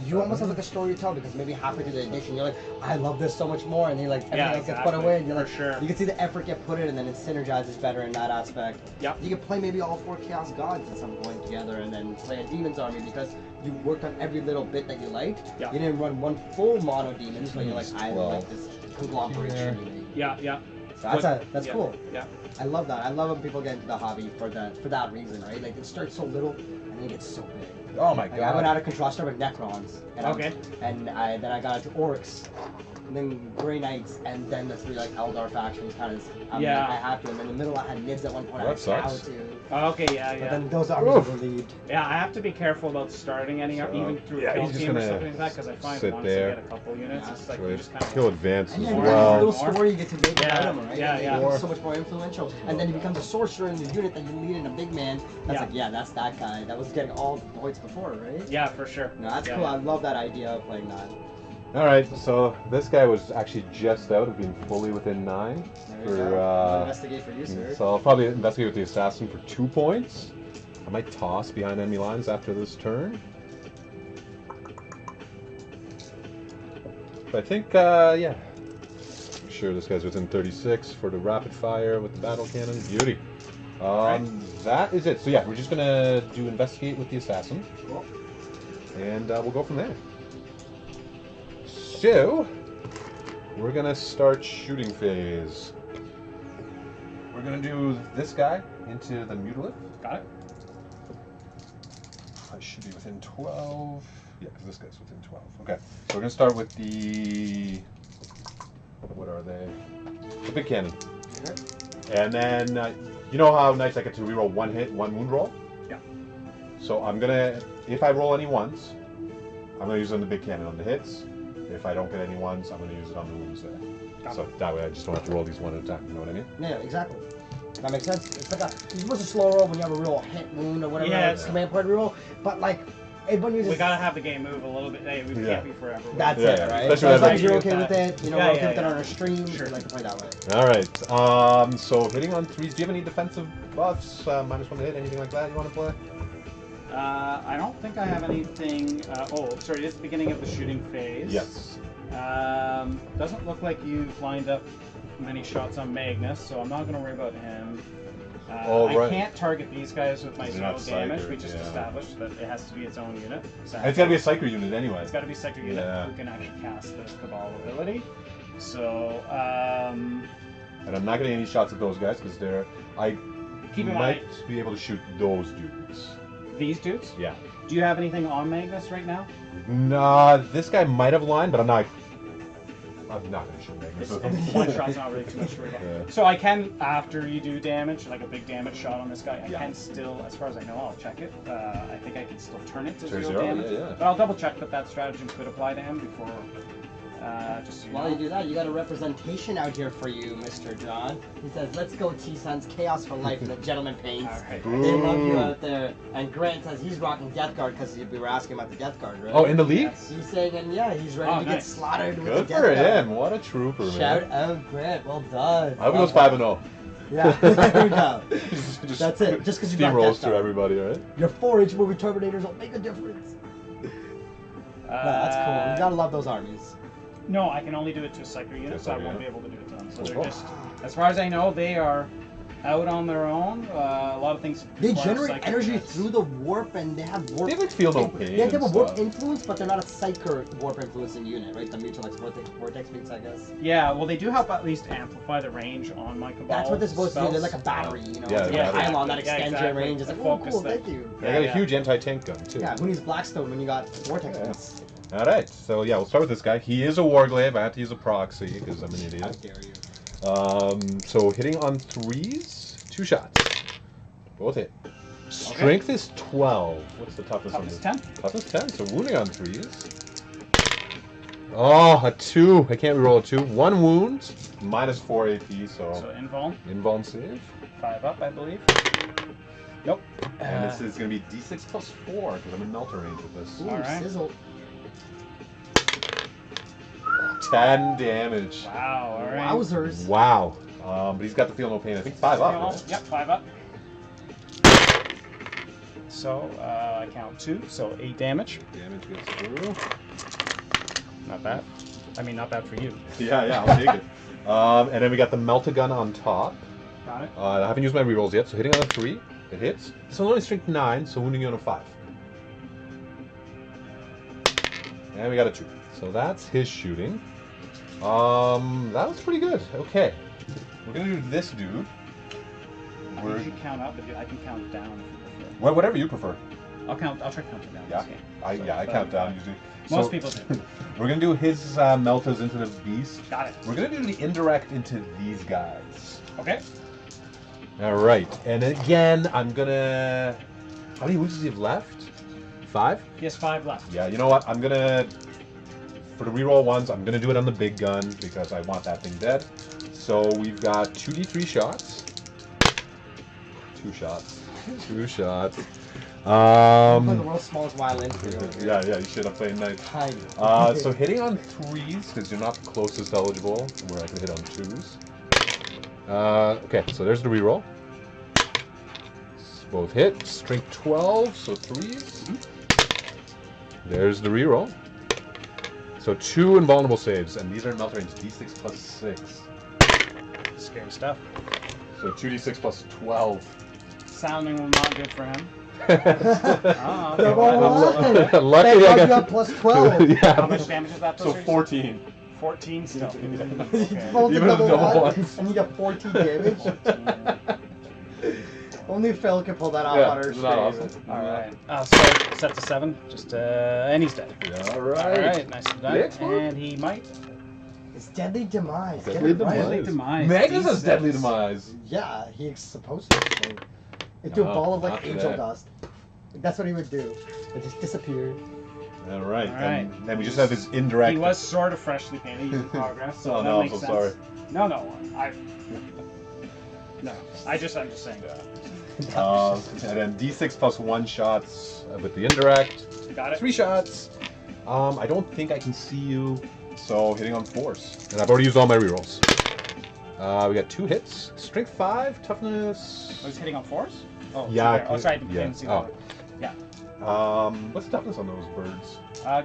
you almost have like a story to tell because maybe halfway through the edition you're like, I love this so much more, and you're like everything Yeah, else gets exactly. put away, and you're For like, sure. you can see the effort get put in, and then it synergizes better in that aspect. Yep. You can play maybe all 4 Chaos Gods at some point together, and then play a Demon's Army because you worked on every little bit that you liked. Yeah. You didn't run one full mono demons, but you're like, I Well, like this conglomeration. you made. Yeah. So that's Yeah, cool. Yeah. I love that. I love when people get into the hobby for that reason, right? Like it starts so little and then it gets so big. Oh my Like, I went god. out of control. I started with Necrons. And Okay. then I got into Orcs, and then Grey Knights, and then the 3 like Eldar factions. Kind of. Yeah. Like, I have to. And then in the middle I had Nibs at one point. That I had sucks. Cow too. Okay. Yeah. But Yeah. then those armies Oof. were relieved. Yeah. I have to be careful about starting any, So, even through yeah, a kill he's just team or gonna something like that, because I find sit once there. I get a couple units, Yeah. it's like So you just kind of. he'll advance And as yeah, you well. have a little story you get to make Yeah, about him, right? yeah, And yeah. It's so much more influential. And then he becomes a sorcerer in the unit that you lead in a big man. That's Yeah. like, yeah, that's that guy. That was getting all the points before, right? Yeah, for sure. No, that's Yeah, cool. yeah. I love that idea of playing that. Alright, so this guy was actually just out of being fully within 9. There you go. I'll investigate for you, sir. So I'll probably investigate with the assassin for 2 points. I might toss behind enemy lines after this turn. But I think, yeah. I'm sure this guy's within 36 for the rapid fire with the battle cannon. Beauty. That is it. So yeah, we're just gonna do investigate with the assassin. Cool. And we'll go from there. So, we're gonna start shooting phase. We're gonna do this guy into the mutilith. Got it. I should be within 12. Yeah, because this guy's within 12. Okay, so we're gonna start with the. What are they? The big cannon. And then, you know how knights I get to reroll 1 hit, 1 wound roll? Yeah. So I'm gonna, if I roll any ones, I'm gonna use it on the big cannon on the hits. If I don't get any ones, I'm gonna use it on the wounds there. Got So that way I just don't have to roll these one at a time, you know what I mean? Yeah, exactly. That makes sense. It's like you're supposed to slow roll when you have a real hit wound or whatever. Yeah, it's command point reroll. But like, when you just We gotta have the game move a little bit. Hey, we Yeah. can't be forever. that's Yeah, it, yeah. right? Especially So as when long I as you're agree okay with with that. it, you know, Yeah, we're yeah, okay with it yeah. on our stream. Sure. We like to play that way. Alright, so hitting on 3s, do you have any defensive buffs? -1 to hit, anything like that you want to play? I don't think I have anything. Oh, sorry. It's the beginning of the shooting phase. Yes. Doesn't look like you've lined up many shots on Magnus, so I'm not going to worry about him. Oh, I right. can't target these guys with my They're zero not damage. psykered, We just yeah. established that it has to be its own unit. And it's gotta be a psyker unit anyway. It's got to be sector unit Yeah. who can actually cast the Cabal ability. So, And I'm not getting any shots at those guys because they're. I Keep in might mind- be able to shoot those dudes. these dudes. Yeah. Do you have anything on Magnus right now? Nah, this guy might have line, but I'm not. I'm not gonna shoot Magnus. One shot's not really too much to worry about. Yeah. So I can, after you do damage, like a big damage shot on this guy, I Yeah. can still, as far as I know, I'll check it. I think I can still turn it to Turn 0 0? damage. Yeah. But I'll double check that that stratagem could apply to him before. Just so you While know. you do that, you got a representation out here for you, Mr. John. He says, "Let's go, T-Sons, chaos for life." And the gentleman paints. All right. They love you out there. And Grant says he's rocking Death Guard because we were asking about the Death Guard, right? Oh, in the league? Yes. He's saying, and yeah, he's ready Oh, to get nice. slaughtered with Good the Death for Guard. him. What a trooper, man. Shout out, Grant. Well done. I hope he goes 5-0. Yeah, there we go. Just That's it. Just because you got steamrolls Death through Guard. everybody, right? Your 4-inch movie Terminators will make a difference. No, that's cool. You gotta love those armies. No, I can only do it to a Psyker unit, so I Psyker won't unit. be able to do it to them. So Cool. they're just, as far as I know, they are out on their own. A lot of things. They require generate Psyker energy units. through the warp, and they have warp. They like feel no pain. Yeah, they have a and warp stuff. influence, but they're not a psyker warp influencing unit, right? The mutual like vortex means, I guess. Yeah, well, they do help at least amplify the range on my Cabal. That's what they're supposed to do. They're spells. like a battery, you know? Yeah, it's like yeah, a pylon that exactly. extends Yeah, your range. It's exactly. like, oh, Focus cool, thing. thank you. They got a Yeah. huge anti-tank gun, too. Yeah, who needs Blackstone when you got vortex Yeah. guns? All right, so yeah, we'll start with this guy. He is a Warglaive. I have to use a proxy because I'm an How idiot. dare you? So hitting on 3s, 2 shots. Both hit. Strength is 12. What's the toughness on Toughness this? 10. Toughness 10, so wounding on 3s. Oh, a 2. I can't reroll a 2. 1 wound, minus 4 AP, So so invuln, invuln save. 5 up, I believe. Nope. And this is going to be D6 plus 4 because I'm in melter range with this. Ooh, Alright. sizzle. 10 damage. Wow, alright. Wowzers. Wow. But he's got the feel no pain. I think 5 up. Right? Yep, 5 up. So I count 2, so 8 damage. Damage gets through. Not bad. I mean, not bad for you. Yeah, I'll take it. And then we got the Melt-A-Gun on top. Got it. I haven't used my rerolls yet, so hitting on a 3, it hits. This one's only strength 9, so wounding you on a 5. And we got a 2. So that's his shooting. That was pretty good. Okay. We're gonna do this dude. I think you should count up, but I can count down if you prefer. Well, whatever you prefer. I'll try counting down Yeah. this game. I count down usually. Most So, people do. We're gonna do his meltas into the beast. Got it. We're gonna do the indirect into these guys. Okay. All right, and again, I'm gonna. How many wounds does he have left? 5? He has 5 left. Yeah. You know what? I'm gonna. For the reroll ones, I'm gonna do it on the big gun because I want that thing dead. So we've got 2d3 shots. 2 shots. 2 shots. I'm playing the world's smallest violin for you. Yeah, you should have played knight. Tiny. So hitting on 3s because you're not the closest eligible, where I can hit on 2s. Okay, so there's the reroll. Both hit. Strength 12, so 3s. There's the reroll. So 2 invulnerable saves, and these are melt range d6 plus 6. Scary stuff. So 2d6 plus 12. Sounding not good for him. Ah, Come okay. on. Luckily, I Hey, you got got plus 12. How yeah. much damage is that? So 14. 14 still. You Okay. rolled a Even a double double one, one. and you got 14 damage. Only Phil can pull that off Yeah, on our isn't that stream. awesome? Alright. So set to 7. Just and he's dead. Yeah, all right. Alright, nicely done. Next one. And he might. It's deadly demise. Get Deadly it right. demise. Deadly demise. Magnus has D6. deadly demise. Yeah, he's supposed to. So. Into a No, ball of like not angel today. dust. That's what he would do. It just disappeared. All right. All And right. then we just have his indirect. He was sort of freshly painted in progress, so Oh, that no, I'm makes so sense. sorry. No, I'm just saying. And then d6 plus 1 shots with the indirect. You got it? 3 shots. I don't think I can see you, so hitting on force. And I've already used all my rerolls. We got 2 hits. Strength 5, toughness. I was hitting on force? Oh, Yeah, okay. Oh, sorry, I yeah. didn't see that. Oh. Yeah. What's the toughness on those birds?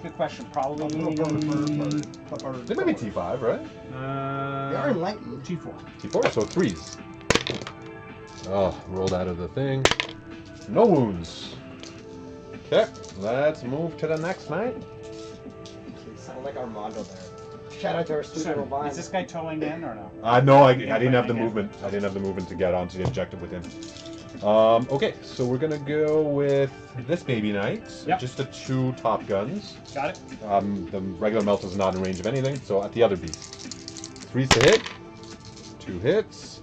Good question. Probably. They might be T5, right? They are enlightened. T4. T4, so 3s. Oh, rolled out of the thing. No wounds. Okay, let's move to the next night. You sound like Armando there. Shout out to our sweet little vine. Is this guy towing in or no? No, I didn't have the movement. I didn't have the movement to get onto the objective with him. Okay, so we're gonna go with this baby knight. Yep. Just the 2 top guns. Got it. The regular melt is not in range of anything, so at the other beast. 3's to hit, 2 hits,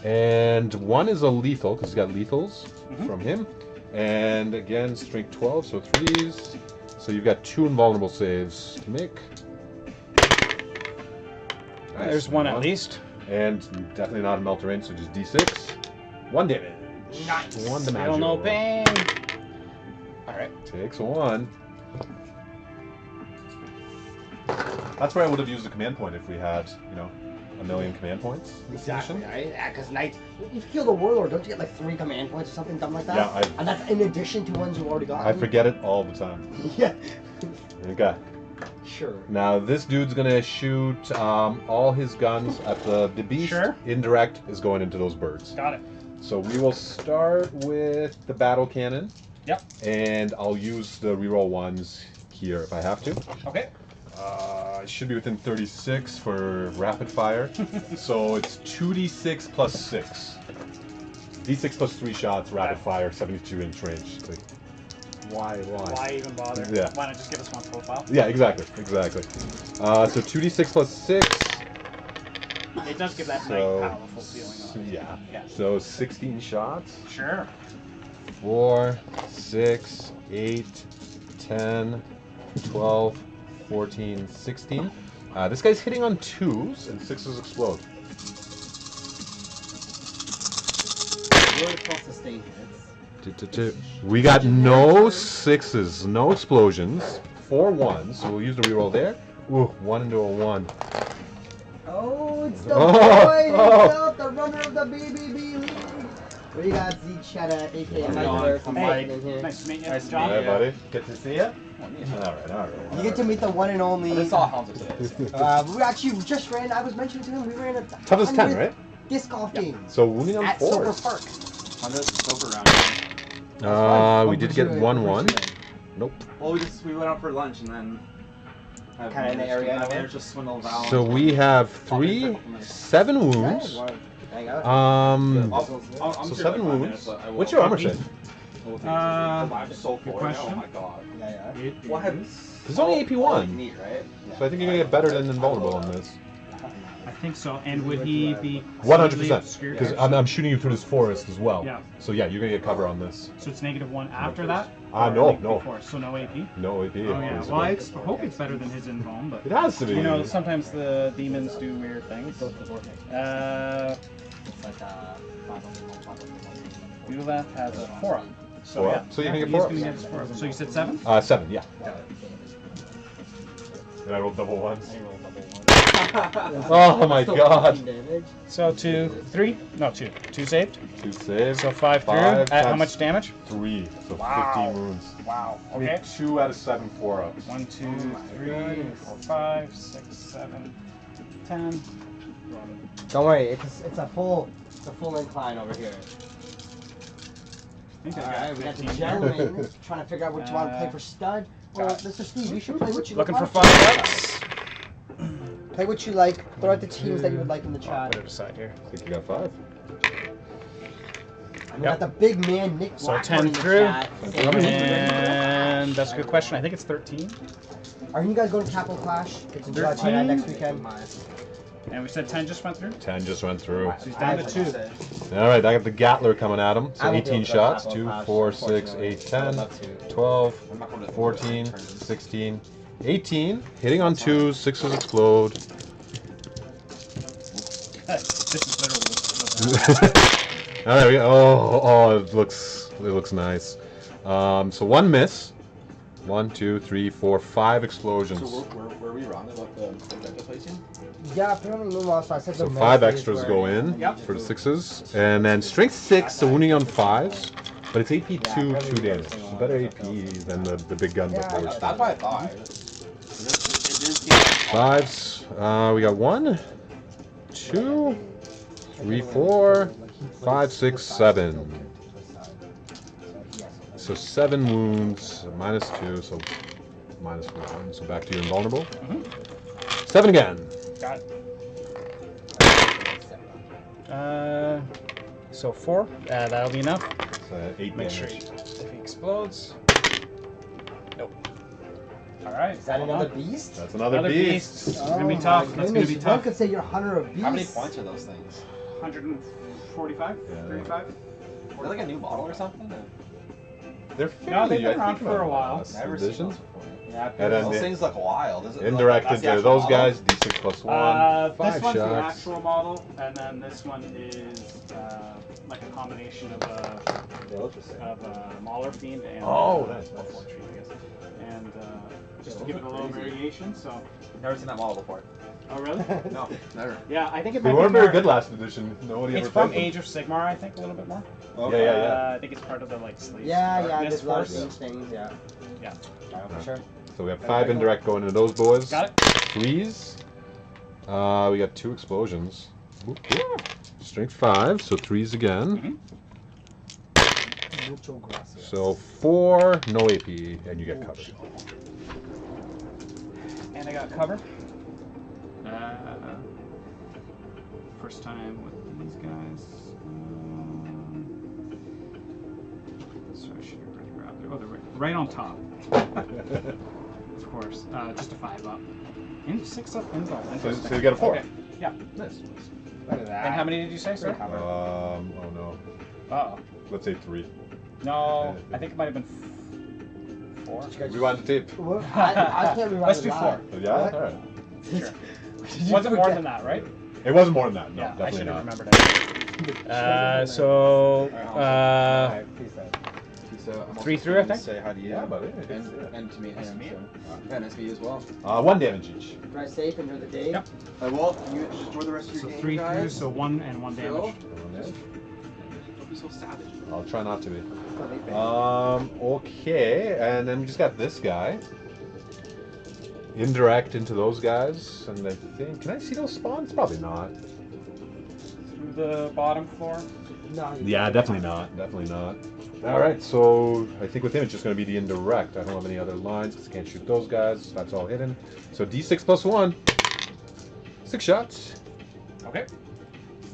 and 1 is a lethal, because he's got lethals from him. And again, strength 12, so 3's. So you've got 2 invulnerable saves to make. Nice. There's one at least. And definitely not a melter range, so just d6. 1 damage. Nice. 1 damage. Still no pain. Alright. Takes 1. That's where I would have used the command point if we had, you know, a million command points. Exactly, right? Yeah, because Knight, if you kill the Warlord, don't you get like 3 command points or something dumb like that? Yeah, and that's in addition to ones you already got. I forget it all the time. Yeah. Okay. Sure. Now this dude's gonna shoot all his guns at the beast. Sure. Indirect is going into those birds. Got it. So we will start with the battle cannon. Yep. And I'll use the reroll ones here if I have to. Okay. It should be within 36 for rapid fire. So it's 2d6 plus 6. d6 plus 3 shots, rapid fire, 72-inch range. Like, why? Why even bother? Yeah. Why not just give us one profile? Yeah, exactly. So 2d6 plus 6. It does give that So, nice powerful feeling on it. Yeah. So 16 shots. Sure. 4, 6, 8, 10, 12, 14, 16. This guy's hitting on 2s, and 6s explode. Really close to staying hits. We got no 6s, no explosions, 4 1s, so we'll use the reroll there. Ooh, 1 into a 1. Oh, it's the Oh, boy oh. himself, the runner of the BBB league. What do you got, Z Cheddar, aka How's it Mike going? Burke, I'm Mike Mike. in here. Nice to meet you, Nice to John. meet Hi, you. buddy. Good to see you. You get to meet the one and only. I just saw Hanzo today. We actually just ran. I was mentioning to him we ran a Toughest 10, right? disc golf game So wounding on at Silver 4s. Park. Hanzo's the sober round. We did get 1-1. Nope. Well, we went out for lunch and then. Kinda in the area, I anyway? managed to swindle Val. So we have 7 wounds. Hang out. I'm So sure 7 like 5 wounds. minutes, but I will. What's your armor say? I'm so good full right now. question. Oh my god. Yeah. What have? It's only AP 1. Neat, right? So I think you're gonna get better than invulnerable on this. I think so. And would he be 100%. Because I'm shooting you through this forest as well. Yeah. So yeah, you're gonna get cover on this. So it's -1 after that? No, Or no. before? So no AP? No AP. Oh yeah. Well, I hope it's better than his invuln, but It has to be. you know, sometimes the demons do weird things. Ulaf has a 4 up. So 4 yeah. up. So you can get he's 4 gonna up. get his 4 up. So you said 7? 7, yeah. And I rolled double 1s. Oh Oh my god. So 2, 3? No, 2. 2 saved. 2 saves. So 5 through. 5 At how times much damage? 3. So Wow. 15 wounds. Wow. I mean, Okay. 2 out of 7 4-ups. 1, 2, 3, 4, 5, 6, 7, 10. Don't worry, it's a full incline over here. I think All I right, we got the 15 here. gentleman trying to figure out what you want to play for stud. Well, got it. Mr. Steve, you should play what you Looking for want. 5 bucks. Play what you like. Throw out the teams that you would like in the Put chat. it aside here. I think you got 5. And we got the big man Nick So Blackburn 10 in the through. chat. And that's a good question. I think it's 13. Are you guys going to Capital Clash? It's in July 13. next weekend. And we said 10 just went through. 10 just went through. So he's down to 2. Alright, I got the Gatler coming at him. I So won't be 18 able to go shots. Capital 2, Clash, 4, 6, unfortunately. 8, 10, I'd love to. 12, 14, 16, 18. Hitting on 2s, 6s explode. This is literally Oh, there we go. Oh, it looks nice. So 1 miss. 1, 2, 3, 4, 5 explosions. So were we wrong about the objective placing? Yeah, apparently Moonwall, so I said So the 5 military is extras where- go in Yep. for the 6s. And then strength 6, so wounding on 5s. But it's AP 2, 2 damage. So better AP than the big gun before. That's what I thought. It didn't seem like 5s. We got 1, 2, 3, 4, 5, 6, 7. So 7 wounds, minus 2, so minus 1. So back to your invulnerable. 7 again. Got it. So 4. That'll be enough. It's 8 Make sure damage. if he explodes. Nope. All right. Is that hold another on. beast? That's another beast. This is gonna be Oh tough. my That's gonna be goodness, One tough. could say you're hunter of beasts. How many points are those things? 145, Yeah. 35. Is that like a new model or something? They're No, they've fairly, been I think, around for a while. last Never seen edition. those before. Yeah. And then Those the things look wild. Is it indirect like, that's the into actual those model? guys, D6 plus 1. This 5 one's the shots. actual model, and then this one is like a combination of a Mauler Fiend and Oh, nice, a nice. Forge Fiend, I guess. And just to those give it a are little crazy. variation. So, Never seen that model before. oh really? No, never. Yeah, I think it We might weren't be very more, good last edition. Nobody It's ever from played them. Age of Sigmar, I think, a little bit more. Okay. Yeah. I think it's part of the like Slaves Yeah, to yeah, Darkness there's a lot of Force. these things, yeah. Yeah. For sure. So we have 5 indirect going into those boys. Got it. 3s. We got 2 explosions. Whoop, whoop. Strength 5, so 3s again. Mucho gracias. So 4, no AP, and you get covered. And I got cover. First time with these guys. So I should have already grabbed it. Oh, they're right on top. Of course. Just a 5 up. And 6 up and all. So you get a 4. Okay. Yeah. Nice. Look at that. And how many did you say, sir? Oh no. Uh-oh. Let's say 3. No, I think it might have been 4. Rewind the tape. What? I can't remember. Let's do 4. Oh, yeah? What? Alright. Sure. Wasn't more than that, right? It wasn't more than that. No, Yeah, I definitely should have not. remembered it. So, Alright, peace out. So I'm 3 also through, I gonna think? Say hi to you. Yeah, buddy. And to meet Nice to him. meet you. So, yeah, nice to meet you as well. 1 damage each. Drive safe, enjoy the day. Yep. Well, you just enjoy the rest of your So game, 3 through, guys. so 1 and 1 damage. Don't be so savage. I'll try not to be. Oh, they bang. Okay, and then we just got this guy. Indirect into those guys, and I think, can I see those spawns? Probably not. Through the bottom floor. No, you Yeah, can't. definitely not. Definitely not. Alright, so I think with him it's just going to be the indirect. I don't have any other lines because I can't shoot those guys. That's all hidden. So D6 plus 1. 6 shots. Okay.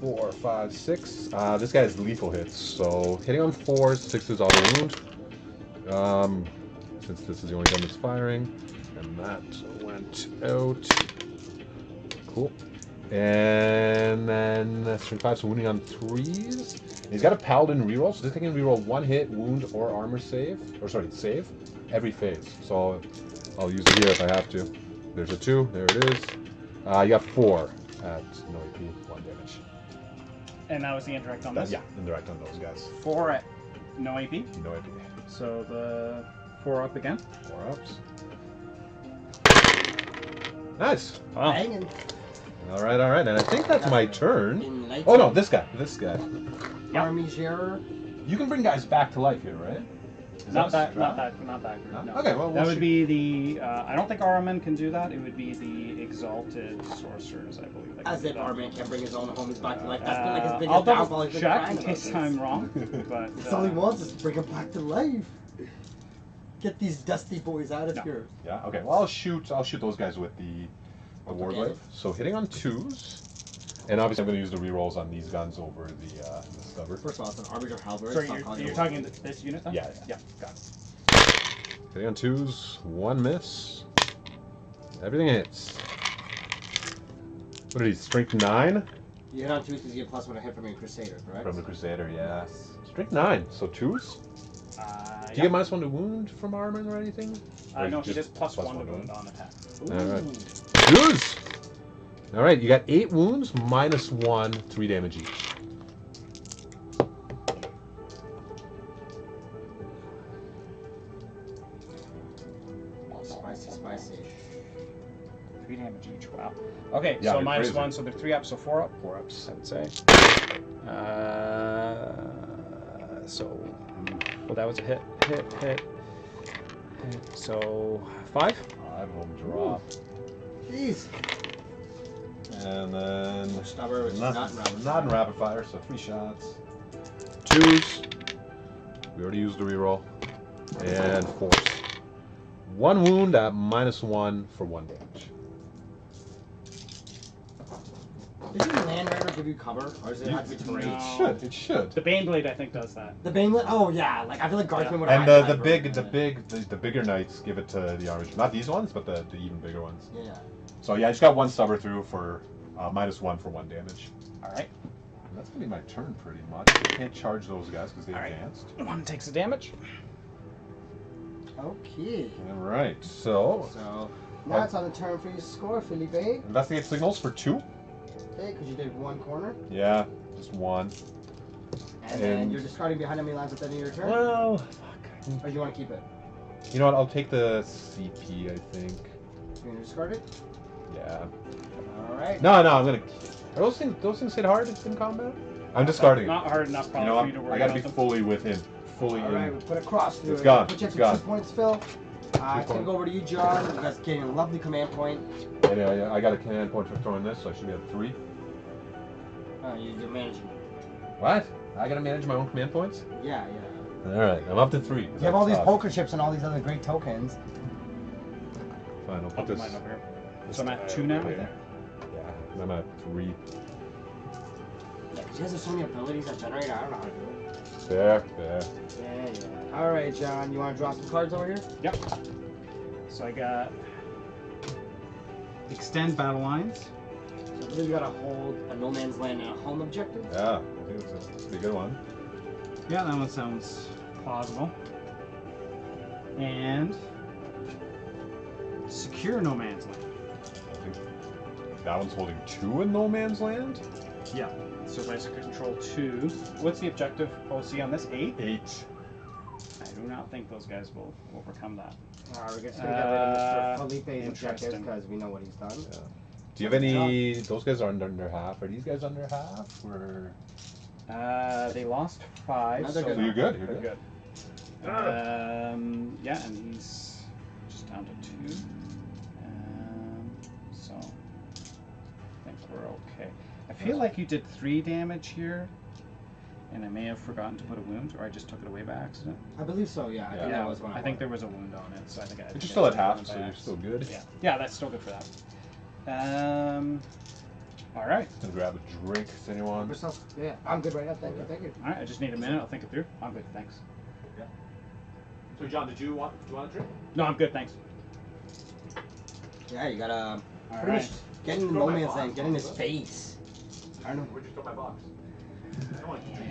4, 5, 6. This guy has lethal hits, so hitting on 4s, 6s auto wound. Since this is the only gun that's firing, and that went out. Cool. And then strength 5, so wounding on 3s. And he's got a paladin reroll, so this thing can reroll 1 hit, wound, or armor save, or sorry, save every phase. So I'll use it here if I have to. There's a 2. There it is. You got 4 at no AP, 1 damage. And that was the indirect on this? Yeah, indirect on those guys. 4 at no AP. No AP. So the 4 up again. 4 ups. Nice. Wow. Banging. All right. And I think that's my turn. Enlighten. Oh no, this guy. Yeah. Army Jailer. You can bring guys back to life here, right? Is Not that that group. No? No. Okay, well, we'll that would shoot. be the. I don't think Aramen can do that. It would be the Exalted Sorcerers, I believe. that can As do if that. Armin can bring his own homies back to life. That's been like his biggest I'll downfall. double He's been check crying in about case this. I'm wrong. But That's all he wants is to bring him back to life. Get these dusty boys out of No. here. Yeah. Okay. Well, I'll shoot those guys with the warglaive. Okay. So hitting on 2s, and obviously I'm going to use the rerolls on these guns over the stubber. First of all, it's an Army Halberd. So Stop calling you're it talking this unit then? Yeah. Yeah. Got it. Hitting on 2s, 1 miss. Everything hits. What are these? Strength 9 You hit on 2 because you get +1 to hit from your Crusader, correct? from the Crusader. Yeah. Strength 9. So 2s. Do you Yeah. get -1 to wound from armor or anything? Or No, you he just does +1 +1 to wound on attack. Alright. 2s! Alright, you got 8 wounds, -1, 3 damage each. Spicy. 3 damage each. Wow. Okay, Yeah, so you're minus crazy. 1, so they're 3 up, so 4 up. 4 ups, I would say. So, well, that was a hit. So 5. 5 of them drop. Jeez. And then Stubber, which is not in rapid not in fire. rapid fire, so 3 shots. 2s. We already used the reroll. And 4s. 1 wound at -1 for 1 damage. Did your Land Raider give you cover, or does it have to be terrain? No. It should. The Baneblade, I think, does that. The Banelet? Oh yeah, like I feel like Guardsman would And have. the bigger knights give it to the armor. Not these ones, but the even bigger ones. Yeah. So yeah, I just got one stubber through for -1 for 1 damage. All right. And that's gonna be my turn pretty much. I can't charge those guys because they All right. advanced. One takes the damage. Okay. All right, so So now it's on the turn for you to score, Felipe. Okay, investigate signals for 2. because you did 1 corner, Yeah, just 1. and then And- you're discarding behind enemy lines at the end of your turn. Well, fuck. Or do you want to keep it? You know what? I'll take the CP. I think. You're gonna discard it. Yeah. All right. No, I'm gonna. Are those things hit hard in combat? I'm discarding it. Not hard enough You probably know for you to what? worry I gotta about be them. fully within. Fully All in. right, we put a cross through It's it. gone. Put you up It's to gone. 2 points, Phil. It's gonna go over to you, John. You guys getting a lovely command point. Yeah, I got a command point for throwing this, so I should be at 3. You're managing. What? I gotta manage my own command points? Yeah. Alright, I'm up to 3. You have all these poker chips and all these other great tokens. Fine, I'll I'll put put this. mine over here. So I'm at 2 now, I think. Yeah, I'm at 3. Yeah, 'cause you guys have so many abilities that generate. I don't know how to do it. There. Yeah. All right, John. You want to draw some cards over here? Yep. So I got extend battle lines. So I believe you gotta hold a no man's land and a home objective. Yeah, I think it's a pretty good one. Yeah, that one sounds plausible. And secure no man's land. I think that one's holding 2 in no man's land? Yeah. So if I control 2, what's the objective OC on this? 8? 8. I do not think those guys will overcome that. We're just gonna get rid of this for Felipe's objectives interesting. because we know what he's done. Yeah. Do you have any... Those guys are under half. Are these guys under half? Or... They lost 5. No, they're so good. So you're good. They're good. Yeah, and he's just down to 2. So I think we're okay. I feel like you did 3 damage here, and I may have forgotten to put a wound, or I just took it away by accident. I believe so. Yeah. I think that was one. I think there was a wound on it, so I think I. But you're still at half, so you're still good. Yeah, that's still good for that. All right. Gonna grab a drink. Does anyone? Yeah. I'm good right now. Thank you. All right. I just need a minute. I'll think it through. I'm good. Thanks. So John, do you want a drink? No, I'm good. Thanks. Yeah, you gotta All pretty right. much get in the no man's land, get in his face. I don't know. Where'd you throw my box? I don't want to drink.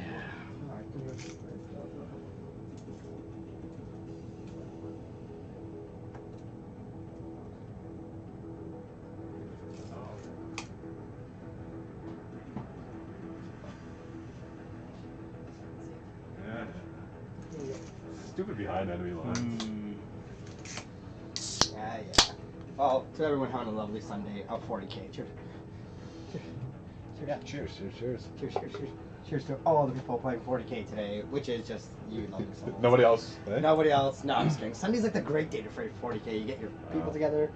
Stupid behind enemy lines. Yeah. Well, to everyone having a lovely Sunday of 40K. Cheers. Yeah. Cheers. Cheers to all the people playing 40K today, which is just you lovely souls. Nobody else. Eh? Nobody else. No, I'm just kidding. Sunday's like the great day to play 40K. You get your people together.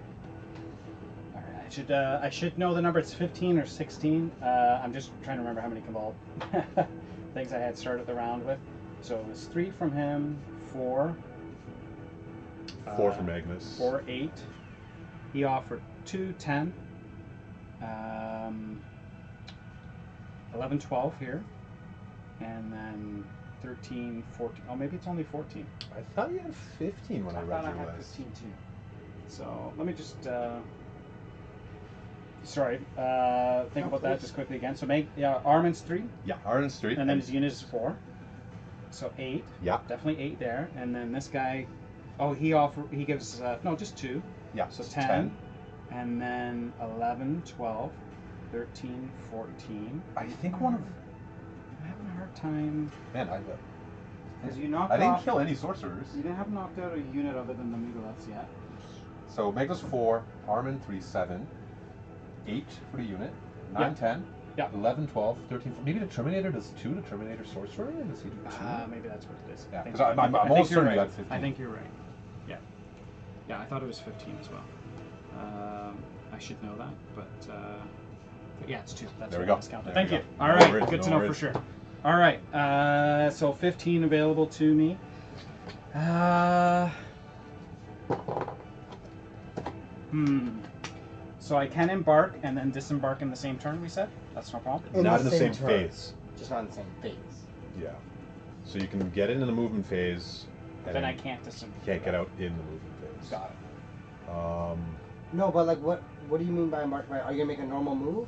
All right. I should know the number. It's 15 or 16. I'm just trying to remember how many Cabal things I had started the round with. So it was 3 from him, 4. 4 for Magnus. 4, 8. He offered 2, 10. 11, 12 here. And then 13, 14. Oh, maybe it's only 14. I thought you had 15 when I I read thought I your had list. 15 too. So let me just think about that just quickly again. So Armin's 3, Yeah, Arden's 3. and then his unit is 4. So 8. Yeah. Definitely 8 there. And then this guy, he gives just 2. Yeah. So 10. And then 11, 12, 13, 14. I think one of... I'm having a hard time. Man, Because you knocked I didn't off. kill any sorcerers. You didn't have knocked out a unit other than the Mugoleths yet. So Magnus 4, Armin 3, 7, 8 for the unit, 9, Yeah. 10, Yeah. 11, 12, 13, 14. Maybe the Terminator does 2, the Terminator Sorcerer? Or does he do 2? Maybe that's what it is. Yeah, I think 'cause I'm I think almost you're certain you right. got 15. I think you're right. Yeah. Yeah, I thought it was 15 as well. I should know that, but yeah, it's 2. That's There we what I go. miscounted. There Thank we you. go. All No right, worries, good to no know for worries. sure. All right, so 15 available to me. So I can embark and then disembark in the same turn, we said? That's no problem? Not in the same turn. phase. Just not in the same phase. Yeah. So you can get into the movement phase. And Then I can't disembark. You can't get out in the movement phase. Got it. No, but like, what do you mean by embark? Are you gonna make a normal move?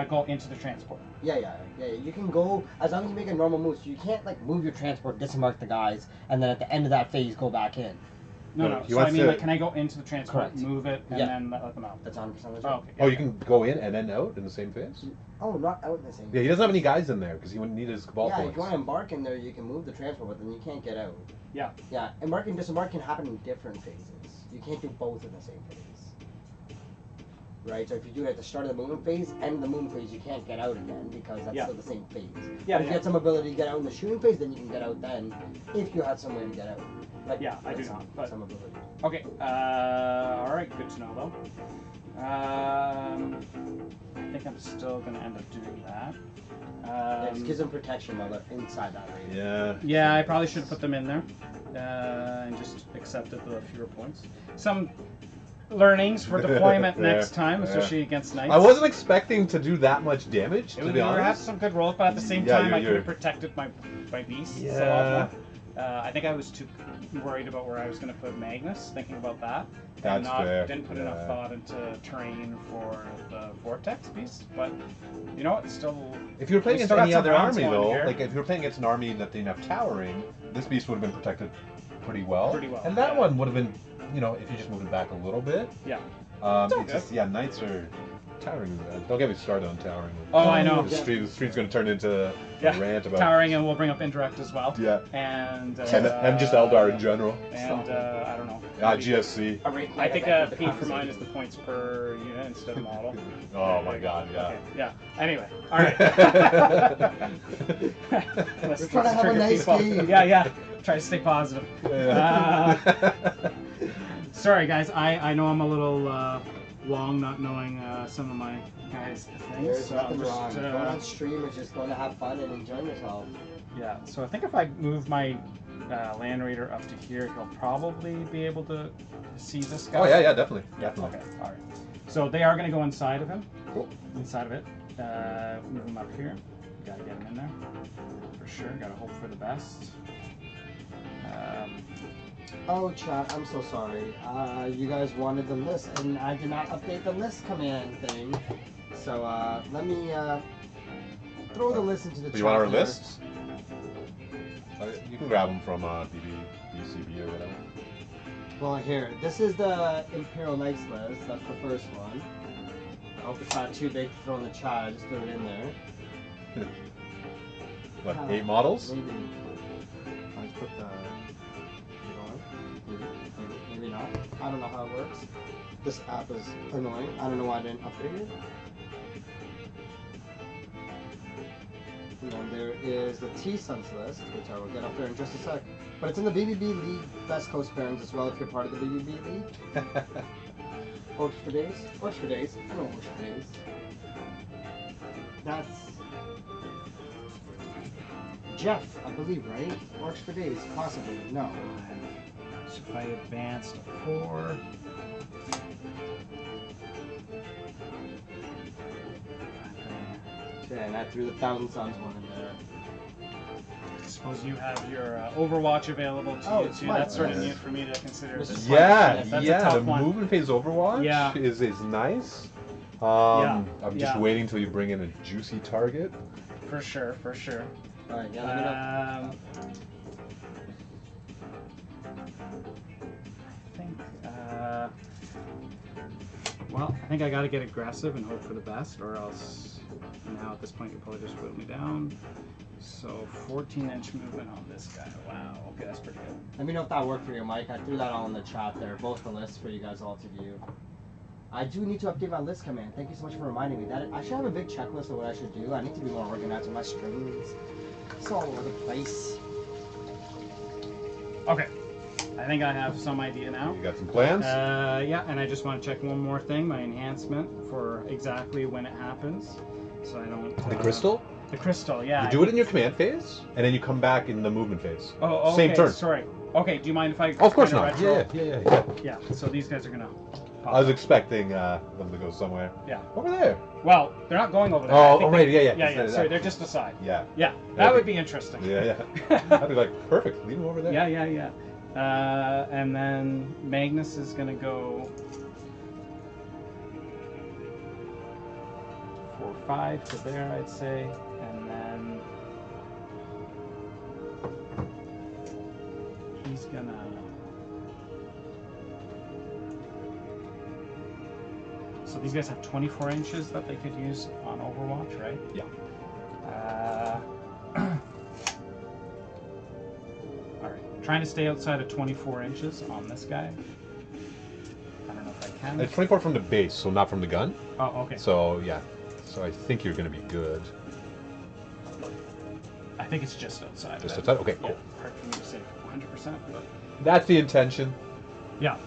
Go into the transport. Yeah. You can go as long as you make a normal move. So you can't like move your transport, disembark the guys, and then at the end of that phase go back in. No. he So I wants mean, to- like, can I go into the transport, Correct. move it, and Yeah. then let them out? That's 100% legit. Oh, okay. Oh, you can go in and then out in the same phase? Oh, not out in the same. Yeah, he doesn't have any guys in there because he wouldn't need his cabal Yeah, points. if you want to embark in there, you can move the transport, but then you can't get out. Yeah. Yeah, embark and disembark can happen in different phases. You can't do both in the same phase. Right, so if you do it at the start of the movement phase, end of the movement phase, you can't get out again because that's Yeah. still the same phase. Yeah, But if you had some ability to get out in the shooting phase, then you can get out then, if you had some way to get out. Like, Yeah, I do some- not, but- some ability. Okay. All right. Good to know, though. I think I'm still gonna end up doing that. Yeah, just gives them protection while they're inside that range. Yeah. Yeah, I probably should have put them in there and just accepted the fewer points. Some learnings for deployment Yeah, next time, yeah. especially against knights. I wasn't expecting to do that much damage, to be We had honest. some good rolls, but at the same Yeah, time, I could you're- have protected my beasts a lot Yeah. more. I think I was too worried about where I was going to put Magnus, thinking about that. That's and fair, didn't put enough yeah. thought into terrain for the Vortex beast, but you know what? Still. If you were playing We against still got any some other rounds army, going though, here. like if you were playing against an army that didn't have towering, this beast would have been protected pretty well. Pretty well, And that yeah. one would have been, you know, if you just moved it back a little bit. Yeah. It's all just, yeah, knights are towering. Don't get me started on towering. Oh, I know. The street's going to turn into Yeah. a rant about Towering, and we'll bring up indirect as well. Yeah. And and just Eldar in general. And I don't know. maybe- GSC. I think P for mine is the points per unit instead of model. Oh my God, yeah. Okay, yeah. Anyway, all right. Let's We're trying to have a trigger nice people. game. Yeah. Try to stay positive. Yeah. Sorry, guys. I know I'm a little long not knowing some of my guys' things. There's So nothing I'm wrong. just, Going on stream is just going to have fun and enjoy yourself. yeah. So I think if I move my Land Raider up to here, he'll probably be able to see this guy. Oh yeah, definitely. Yeah, Definitely. okay, alright. So they are going to go inside of him. Cool. Inside of it. Move him up here. Gotta get him in there. For sure. Gotta hope for the best. Oh, chat, I'm so sorry. You guys wanted the list, and I did not update the list command thing. So, let me throw the list into the chat. You want our here. lists? You can grab them from BCB or whatever. Well, here, this is the Imperial Knights list. That's the first one. I hope it's not too big to throw in the chat. I just threw it in there. What, 8 models? Maybe. I just put the. Maybe not. I don't know how it works. This app is annoying. I don't know why I didn't update it. And then there is the T-Suns list, which I will get up there in just a sec. But it's in the BBB League Best Coast pairings as well if you're part of the BBB League. Works for days? Works for days. I know it works for days. That's Jeff, I believe, right? Works for days, possibly. No. So if I advance to 4. Yeah, and I threw the Thousand Suns one in there. I suppose you have your Overwatch available to Oh, you too. my That's sort of goodness. neat for me to consider. This This is- Yeah, that's a yeah. tough The one. movement phase Overwatch Yeah. is nice. I'm just yeah. waiting until you bring in a juicy target. For sure, for sure. Alright, yeah, let me know. I think, well, I think I gotta get aggressive and hope for the best, or else now at this point you'll probably just whittle me down. So 14-inch movement on this guy. Wow, okay, that's pretty good. Let me know if that worked for you, Mike. I threw that all in the chat there, both the lists for you guys all to view. I do need to update my list command. Thank you so much for reminding me. That I should have a big checklist of what I should do. I need to be more organized with my strings. It's all over the place. Okay, I think I have some idea now. You got some plans? Yeah, and I just want to check one more thing, my enhancement for exactly when it happens, so I don't... The crystal? The crystal, yeah. You do it in your command phase, and then you come back in the movement phase. Oh, okay, Same turn. Sorry. Okay, do you mind if I... Oh, of course kinda not. retro? Yeah. Yeah, so these guys are gonna pop I was up. expecting them to go somewhere. Yeah. Over there. Well, they're not going over there. Oh, I think right, they- yeah. Yeah, sorry, they're just aside. Yeah. Yeah, that would be interesting. Yeah. I'd be like, perfect. Leave them over there. Yeah. And then Magnus is gonna go 4-5 to there, I'd say, and then he's gonna. So these guys have 24 inches that they could use on Overwatch, right? Yeah. Alright. Trying to stay outside of 24 inches on this guy. I don't know if I can. It's 24 from the base, so not from the gun. Oh, okay. So, yeah. So I think you're going to be good. I think it's just outside. Just of outside? that. Okay, cool. Yeah, hard for me to say 100%, but That's the intention. yeah.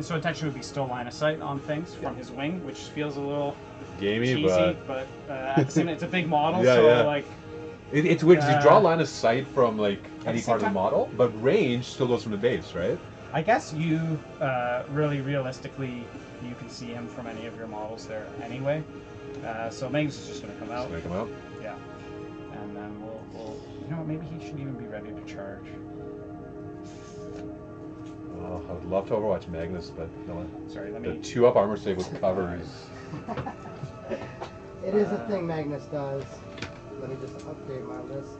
So intention would be still line of sight on things from his wing, which feels a little Gamey, cheesy, but at the same, it's a big model, Yeah, so yeah. like It's weird because you draw line of sight from, like, the any same part of the time- model, but range still goes from the base, right? I guess you really realistically you can see him from any of your models there anyway. So Magnus is just going to come It's out. going to come out. Yeah. And then we'll you know what, maybe he shouldn't even be ready to charge. Oh, I would love to Overwatch Magnus, but no. Sorry, let The me 2-up armor save with cover is... It is a thing Magnus does. Let me just update my list.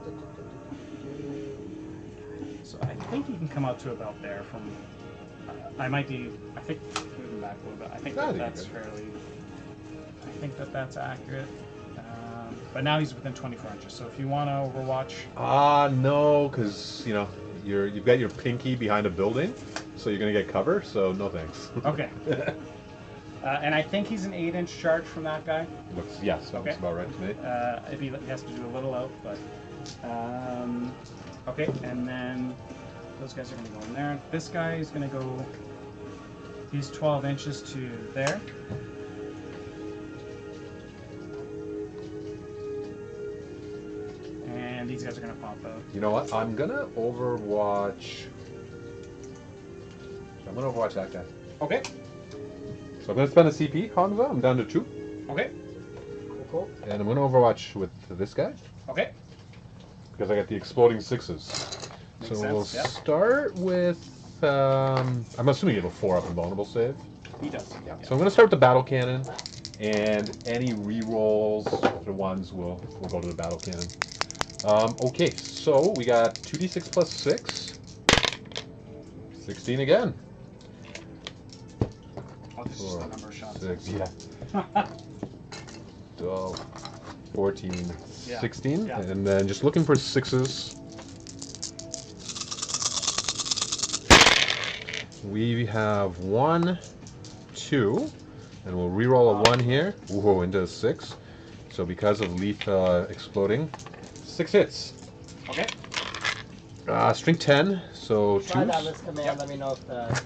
So I think he can come out to about there from I might be I think moving back a little bit. I think I think that's you're good. fairly that's accurate. But now he's within 24 inches. So if you want to Overwatch, No, because, you know, you've got your pinky behind a building, so you're going to get cover, so no thanks. okay. And I think he's an 8-inch charge from that guy. Yes, that Okay. looks about right to me. If he has to do a little out, but okay. And then those guys are going to go in there. This guy is going to go. He's 12 inches to there. And these guys are going to pop out. You know what? I'm going to Overwatch... that guy. Okay. So I'm going to spend a CP, Hansa. I'm down to 2. Okay. Cool. And I'm going to Overwatch with this guy, Okay. because I got the exploding 6s. Makes So we'll sense, yep. start with... I'm assuming you have a 4-up invulnerable save. He does. Yeah. So I'm going to start with the battle cannon, and any re-rolls, the ones will go to the battle cannon. Okay, so we got 2d6 plus 6. 16 again. Oh, this is just the number of shots. 6, yeah. 12, 14, Yeah. 16, Yeah. and then just looking for 6s. We have 1, 2, and we'll re-roll a 1 here. Whoa, into a 6. So because of Leaf exploding, 6 hits. Okay. Strength 10, so Try 2. that list command. Let me know if the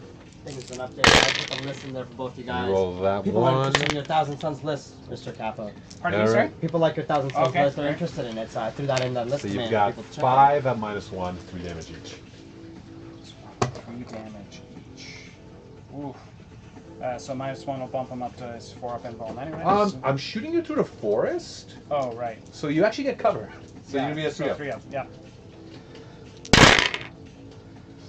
thing's been updated. I put the list in there for both you guys. Roll that People one. are interested in your Thousand Suns list, Mr. Capo. Pardon me, All sorry? right. People like your Thousand Suns Okay, list. They're right. interested in it, so I threw that in the list So you've command. got for people to check 5 at -1, 3 damage each. 3 damage each. Oof. So -1 will bump him up to his 4-up invuln anyway. I'm shooting you through the forest, Oh, right. so you actually get cover. So Yeah, you're gonna be a 3 so up. 3-up, yeah.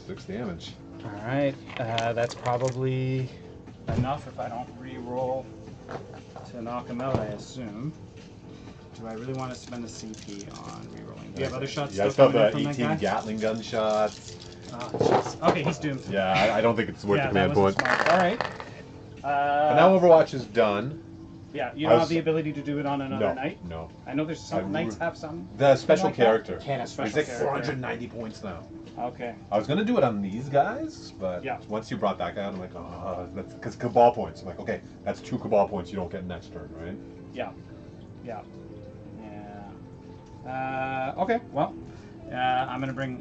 6 damage. Alright, that's probably enough if I don't re-roll to knock him out, I assume. Do I really want to spend a CP on re-rolling? Do you have other shots Yeah, I still still coming in have from the that 18 guy? Gatling gun shots. Oh, jeez. Okay, he's doomed. Yeah, I don't think it's worth Yeah, the command that was point. smart. Alright. But now Overwatch is done. Yeah, you I don't was- have the ability to do it on another No, night? no. I know there's some I nights have some. The special like that? character. Can It's special like character. 490 points now. Okay. I was gonna do it on these guys, but Yeah. once you brought that guy out, I'm like, oh, that's because Cabal points. I'm like, okay, that's 2 Cabal points you don't get next turn, right? Yeah. Yeah. Okay, well, I'm going to bring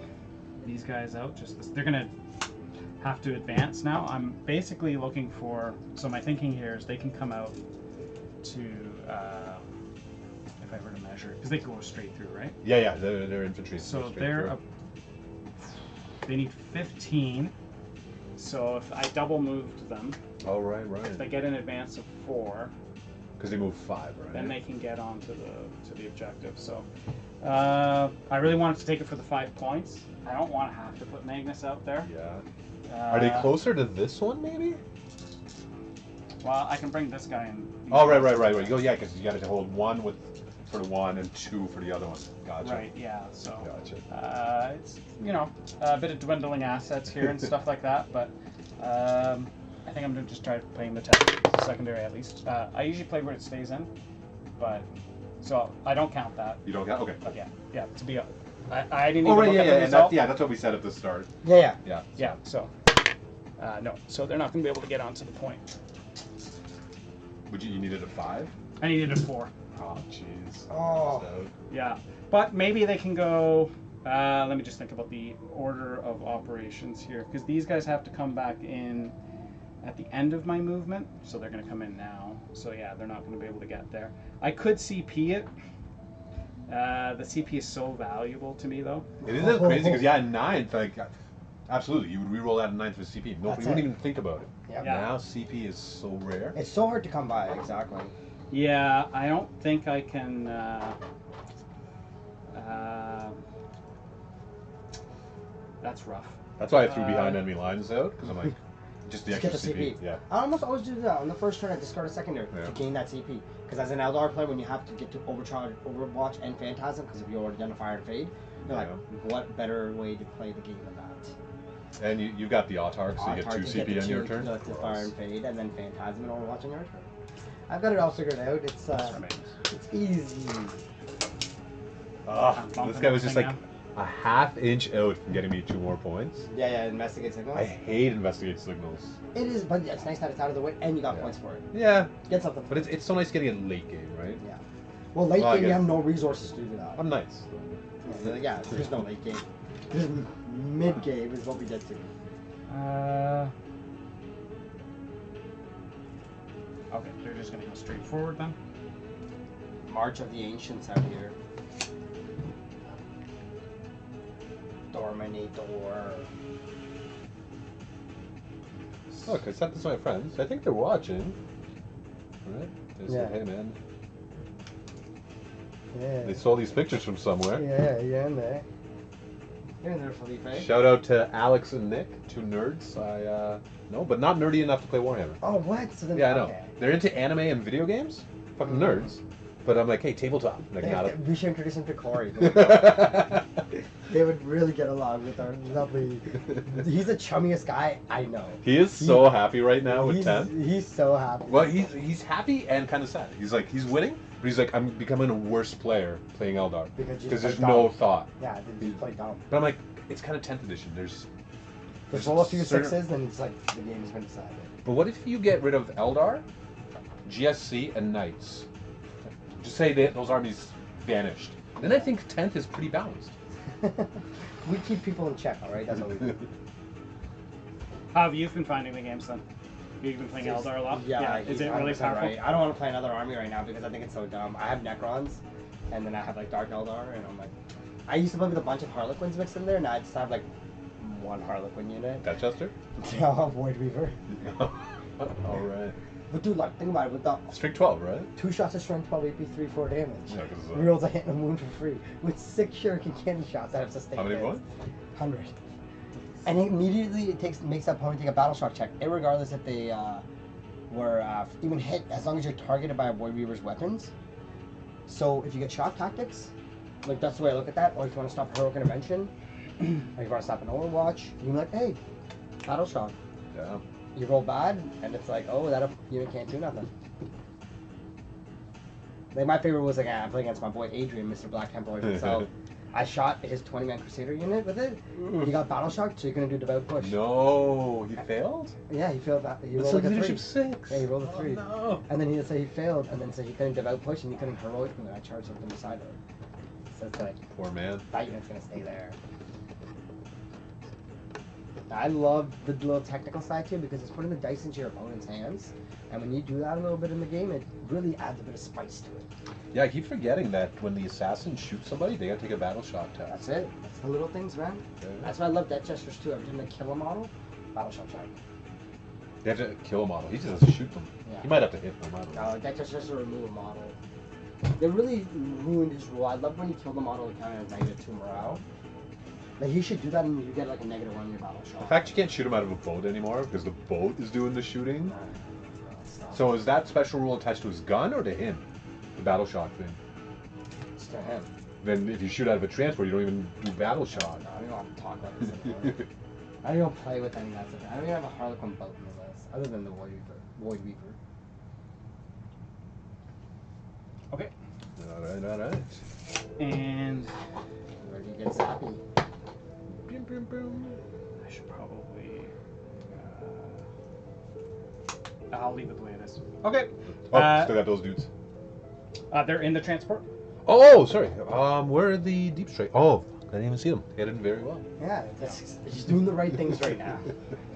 these guys out. They're going to have to advance now. I'm basically looking for, so my thinking here is they can come out to, if I were to measure, because they go straight through, right? Yeah, they're infantry. So straight they're, through. they need 15 So if I double moved them, Oh, right, if they right. get an advance of 4, Because they move 5, right? then they can get on to the objective. So I really wanted to take it for the 5 points. I don't want to have to put Magnus out there. Yeah. Are they closer to this one, maybe? Well, I can bring this guy in. Oh, right. You go, yeah, because you got to hold 1 for the one and 2 for the other one. Gotcha. Right, yeah. So Gotcha. it's, a bit of dwindling assets here and stuff like that, but I think I'm going to just try playing the secondary at least. I usually play where it stays in, but so I don't count that. You don't got? Okay. But yeah, to be I didn't Oh, even right, look yeah, at yeah, the and result. that's what we said at the start. Yeah. Yeah. Yeah, so no, so they're not going to be able to get onto the point. You needed a 5? I needed a 4. Oh, jeez. Oh. Yeah, but maybe they can go. Let me just think about the order of operations here, because these guys have to come back in at the end of my movement, so they're going to come in now. So yeah, they're not going to be able to get there. I could CP it. The CP is so valuable to me, though. It is crazy because in 9th, like, absolutely, you would re-roll that in 9th with CP. No, you That's wouldn't it. even think about it. Yep. Yeah. Now CP is so rare. It's so hard to come by, exactly. Yeah, I don't think I can. That's rough. That's why I threw behind enemy lines out, because I'm like, just the Just extra get the CP. Yeah. I almost always do that. On the first turn, I discard a secondary Yeah. to gain that CP. Because as an Eldar player, when you have to get to Overwatch and Phantasm, because if you already done a Fire and Fade, you're like, what better way to play the game than that? And you've got the Autark, so you get 2 Autark, CP the on your two, turn. The Fire and Fade, and then Phantasm and Overwatch on your turn. I've got it all figured out. It's easy. This guy was just like a half-inch out from getting me 2 more points. Yeah, investigate signals. I hate investigate signals. It is, but it's nice that it's out of the way, and you got Yeah. points for it. Yeah, Get something. but it's so nice getting it late game, right? Yeah. Well, late Well, I game, you guess- have no resources to do that. I'm nice. Yeah, there's no late game. Just mid game is what we get to. Okay, they're just gonna go straight forward then. March of the Ancients out here. Dominator. Look, I sent this to my friends. I think they're watching. Right? They said, Yeah. hey man, Yeah. they saw these pictures from somewhere. Yeah, in there. You're in there, Felipe. Shout out to Alex and Nick, 2 nerds. No, but not nerdy enough to play Warhammer. Oh, what? So then, Yeah, I know. okay. They're into anime and video games. Fucking nerds. But I'm like, hey, tabletop. Like, not We should introduce him to Corey. a... They would really get along with our lovely. He's the chummiest guy I know. He is so happy right now with he's, 10. He's so happy. Well, he's happy and kind of sad. He's like, he's winning, but he's like, I'm becoming a worse player playing Eldar. Because you Because just there's play no dumb. thought. Yeah, they just play dumb. But I'm like, it's kind of 10th edition. There's Roll a few certain- sixes, then it's like the game's been decided. But what if you get rid of Eldar, GSC, and Knights? Just say that those armies vanished. Then I think 10th is pretty balanced. We keep people in check, alright? That's what we do. How have you been finding the games then? You've been playing Eldar a lot? Yeah, Is it really 100% powerful? right. I don't want to play another army right now because I think it's so dumb. I have Necrons, and then I have like Dark Eldar, and I'm like, I used to play with a bunch of Harlequins mixed in there, now I just have like one Harlequin unit. Chester? Yeah, I'll have Void Weaver. All right. But dude, like, think about it, with the Strength 12, right? 2 shots of strength 12 AP, 3/4 damage. Yeah, 'cause, Rerolls a hit and a wound for free. With 6 shuriken cannon shots that have sustained How many hits. points? 100. And immediately it makes that opponent take a battle shock check, irregardless if they were even hit, as long as you're targeted by a Void Weaver's weapons. So if you get shock tactics, like that's the way I look at that, or if you want to stop heroic intervention, or if you want to stop an Overwatch, you can be like, hey, battle shock. Yeah. You roll bad, and it's like, oh, that unit can't do nothing. Like my favorite was like, I'm playing against my boy Adrian, Mr. Black Temple himself. I shot his 20-man Crusader unit with it. He got battle shocked, so he couldn't do devout push. No, he failed? Yeah, he failed that. He That's rolled like like a 3. leadership 6. Yeah, he rolled a 3. No. And then he said he failed, and then said he couldn't devout push, and he couldn't heroic, and then I charged him from the side of it. So it's like, Poor man. that unit's gonna stay there. I love the little technical side too, because it's putting the dice into your opponent's hands, and when you do that a little bit in the game, it really adds a bit of spice to it. Yeah, I keep forgetting that when the assassins shoot somebody, they gotta take a battle shot test. That's it. That's the little things, man. Yeah. That's why I love Death Jesters too. Every time they kill a model, Battle Shot Shark. They have to kill a model. He just has to shoot them. Yeah. He might have to hit them. I don't know. No, that just has to remove a model. They really ruined his rule. I love when he killed a model and counted as -2 morale. Like, he should do that and you get like a -1 in your battle shot. The fact you can't shoot him out of a boat anymore because the boat is doing the shooting. So is that special rule attached to his gun or to him? The battle shot thing. It's to him. Then if you shoot out of a transport, you don't even do battle shot. No, I don't want to talk about this anymore. I don't even play with any of that stuff. I don't even have a Harlequin boat in the list, other than the Void Weaver. Okay. Alright. And Where do you get zappy? I should probably. I'll leave it the way it is. Okay. Oh, still got those dudes. They're in the transport. Oh, sorry. Where are the deep strike? Oh, I didn't even see them. Hidden very well. Yeah, he's doing the right things right now.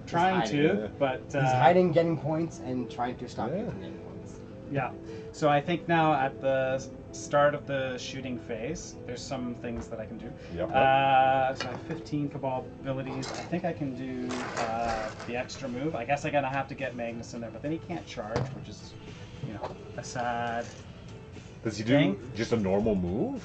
Trying hiding. to, but He's hiding, getting points, and trying to stop you Yeah. from getting points. yeah. So I think now at the start of the shooting phase, there's some things that I can do. Yep. So I have 15 Cabal abilities. I think I can do the extra move. I guess I'm gonna have to get Magnus in there, but then he can't charge, which is, a sad. Does he do thing. just a normal move?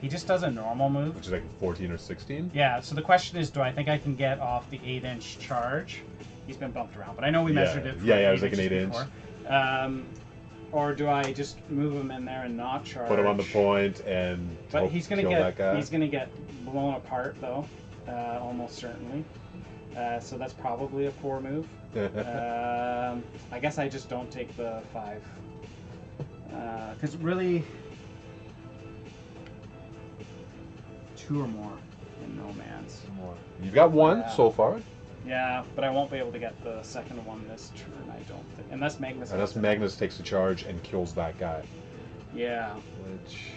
He just does a normal move. Which is like 14 or 16? Yeah. So the question is, do I think I can get off the 8-inch charge? He's been bumped around, but I know we measured it. For Yeah, it was like an 8 8-inch. before. Or do I just move him in there and not charge? Put him on the point and But hope he's to gonna kill that guy. get blown apart though, almost certainly. So that's probably a poor move. I guess I just don't take the 5. Because really, 2 or more in no man's. You've got one Yeah. so far. Yeah, but I won't be able to get the second one this turn, I don't think. Unless Magnus. Unless Magnus takes the charge and kills that guy. Yeah, Which...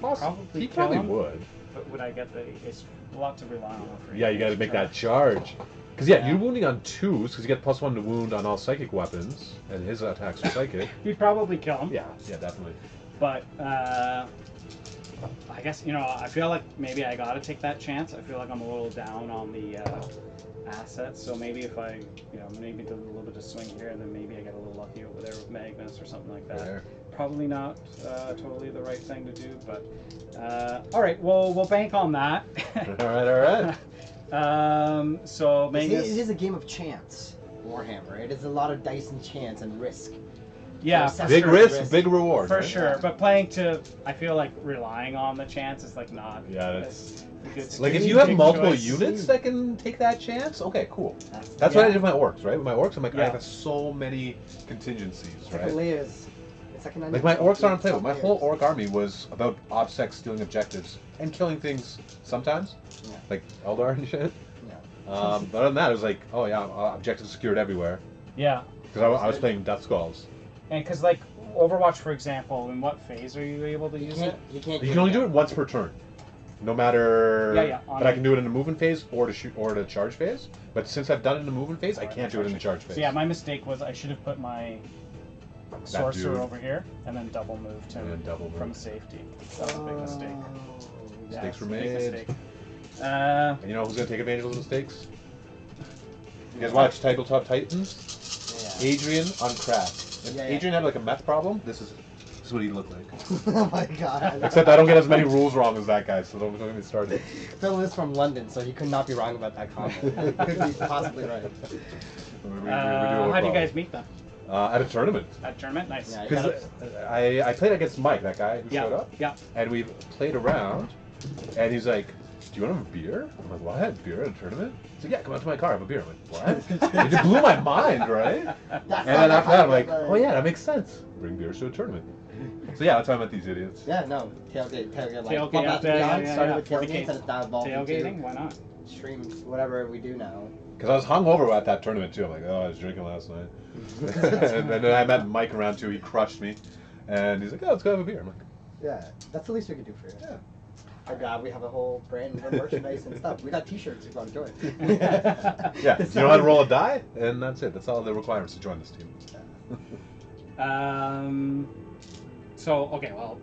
Probably he kill probably him. would. but would I get the? It's a lot to rely on. For Yeah, you gotta each make that charge. charge. Because yeah, Yeah. you're wounding on 2s, because you get +1 to wound on all psychic weapons, and his attacks are psychic. You'd probably kill him. Yeah, definitely. But I guess I feel like maybe I gotta take that chance. I feel like I'm a little down on the assets, so maybe if I maybe do a little bit of swing here, and then maybe I get a little lucky over there with Magnus or something like that. Fair. Probably not totally the right thing to do, but all right. Well, we'll bank on that. All right. So It Magnus. is a game of chance, Warhammer. It is a lot of dice and chance and risk. Yeah, For for Big sure. risk, big reward. For right? sure, but playing to, I feel like relying on the chance is like not. Yeah, that's... a good. Like, if Big you have multiple choice. units that can take that chance, okay, cool. That's Yeah. what I did with my orcs, right? With my orcs, I'm like, I Yeah. have so many contingencies, It's like right? layers. It's like an Like, my orcs aren't playable. playable. My whole orc army was about OBSEC stealing objectives and killing things sometimes, Yeah. like Eldar and shit. Yeah. But other than that, it was like, oh yeah, objectives secured everywhere. Yeah, Because I was playing Death Skulls. and because like Overwatch, for example, in what phase are you able to use it? You can't. You can only do it once per turn. No matter... Yeah. But I can do it in the movement phase or to shoot or the charge phase. But since I've done it in the movement phase, I can't do it in the charge phase. So yeah, my mistake was I should have put my sorcerer dude. over here and then double moved him And then double from moved. safety. That was a big mistake. Yeah, Mistakes were it's a big made. mistake. And you know who's going to take advantage of those mistakes? You guys watch Tabletop Titans? Yeah. Adrian on crack. If Yeah. Adrian had like a meth problem, this is what he'd look like. Oh my god. Except I don't get as many rules wrong as that guy, so don't get me started. Phil is from London, so he could not be wrong about that comment. Could be possibly right. How do you guys meet then? At a tournament. At a tournament? Nice. Yeah. Because I played against Mike, that guy who showed up, Yeah. and we played around, and he's like, do you want to have a beer? I'm like, what? Beer at a tournament? He's like, yeah, come out to my car, have a beer. I'm like, what? It just blew my mind, right? And then after that, I'm like, oh yeah, that makes sense. Bring beers to a tournament. So yeah, that's how I met these idiots. Yeah, no. Tailgate, like, Tailgate, Pub After yeah, Beyond yeah, started yeah. with tailgates and it's now evolved Tailgating? into Why not? stream, whatever we do now. Because I was hungover at that tournament too. I'm like, oh, I was drinking last night. And then I met Mike around too. He crushed me. And he's like, oh, let's go have a beer. I'm like, Yeah, that's the least we could do for you. yeah. I'm glad we have a whole brand of merchandise and stuff. We got t-shirts if you want to join. Yeah, you know how to roll a die? And that's it. That's all the requirements to join this team. So, okay, well,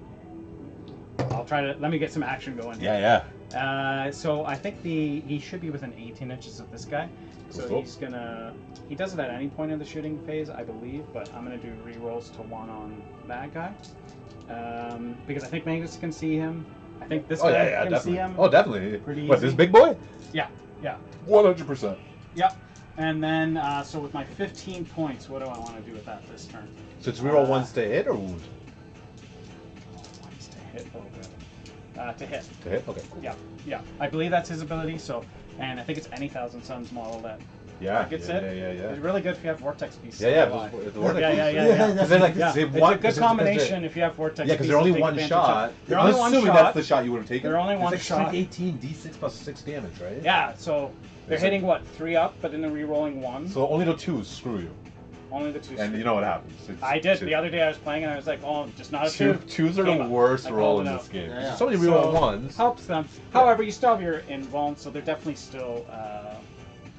I'll try to, let me get some action going here. Yeah. So I think he should be within 18 inches of this guy. So Cool. he's gonna. He does it at any point in the shooting phase, I believe, but I'm gonna do rerolls to 1 on that guy. Because I think Magus can see him. I think this guy can definitely. see him. Oh, definitely. Pretty What, easy. this big boy? Yeah. 100%. Yep. And then, so with my 15 points, what do I want to do with that this turn? So it's reroll ones to hit or wound? Ones to hit. Oh, good. To hit. To hit? Okay, cool. Yeah. I believe that's his ability. So, and I think it's any Thousand Suns model that Yeah, gets yeah, it. yeah. It's really good if you have Vortex pieces. Yeah, alive. the Vortex Yeah. Because they're like, Yeah, they it's want, a good combination if you have Vortex Yeah, pieces. because they're only take one advantage shot. of. They're only I'm one assuming shot. that's the shot you would have taken. They're only one it's shot. like 18 d6 plus 6 damage, right? Yeah, so they're Is it- hitting what, 3 up, but then they're re-rolling 1. So only the 2s screw you. Only the 2. And you know what happens. I did. The other day I was playing and I was like, oh, just not a 2. 2s are Came the up. worst I roll called in it this out. game. Yeah. There's so many reroll So, ones. Helps them. However, you still have your invuln, so they're definitely still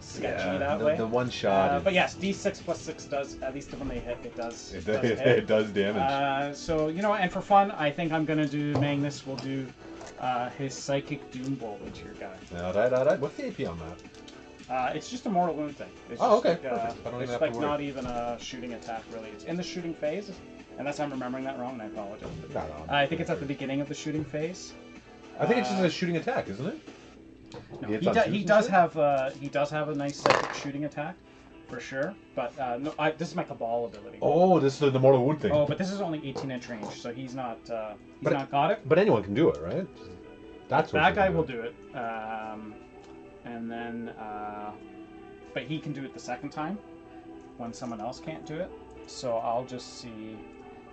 sketchy that way. the one shot. But yes, D6 plus 6 does, at least when they hit, it does. It does does, hit. it does damage. So, and for fun, I think I'm going to do, Magnus will do his Psychic Doom Bolt into your guy. Alright. What's the AP on that? It's just a mortal wound thing. It's Oh, just okay, like, perfect. I don't even it's have to like worry. not even a shooting attack, really. It's in the shooting phase, unless I'm remembering that wrong, and I apologize. No, I think it's at the beginning of the shooting phase. I think it's just a shooting attack, isn't it? No, He hits he, on do, twos he and does shit? have a nice psychic shooting attack, for sure. But no, this is my Cabal ability. Oh, this is the mortal wound thing. Oh, but this is only 18-inch range, so he's not But- not got it. But anyone can do it, right? That's what That you guy can will do it, and then but he can do it the second time when someone else can't do it. So I'll just see.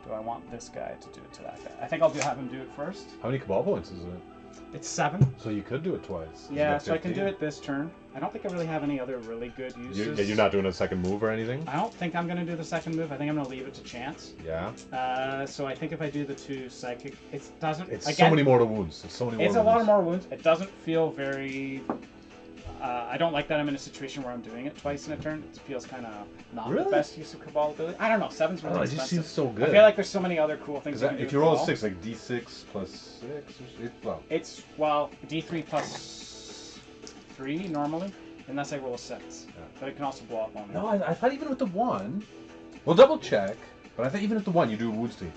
Do I want this guy to do it to that guy? I think I'll have him do it first. How many Cabal points is it? It's 7. So you could do it twice. Yeah, so I can do it this turn. I don't think I really have any other really good uses. You're not doing a second move or anything? I don't think I'm going to do the second move. I think I'm going to leave it to chance. Yeah. So I think if I do the 2 psychic, it doesn't. It's again, so many mortal wounds. It's so many It's mortal a lot wounds. of more wounds. It doesn't feel very. I don't like that I'm in a situation where I'm doing it twice in a turn. It feels kind of not the Really? best use of Cabal ability. I don't know. 7's really Oh, it expensive. just seems so good. I feel like there's so many other cool things. Because I can do if you with roll a Cabal. 6, like d6 plus 6, It's D3 plus 3 normally, unless I roll a 6. Yeah. But it can also blow up on me. No, I thought even with the 1, we'll double check, but I thought even with the 1 you do wounds to you.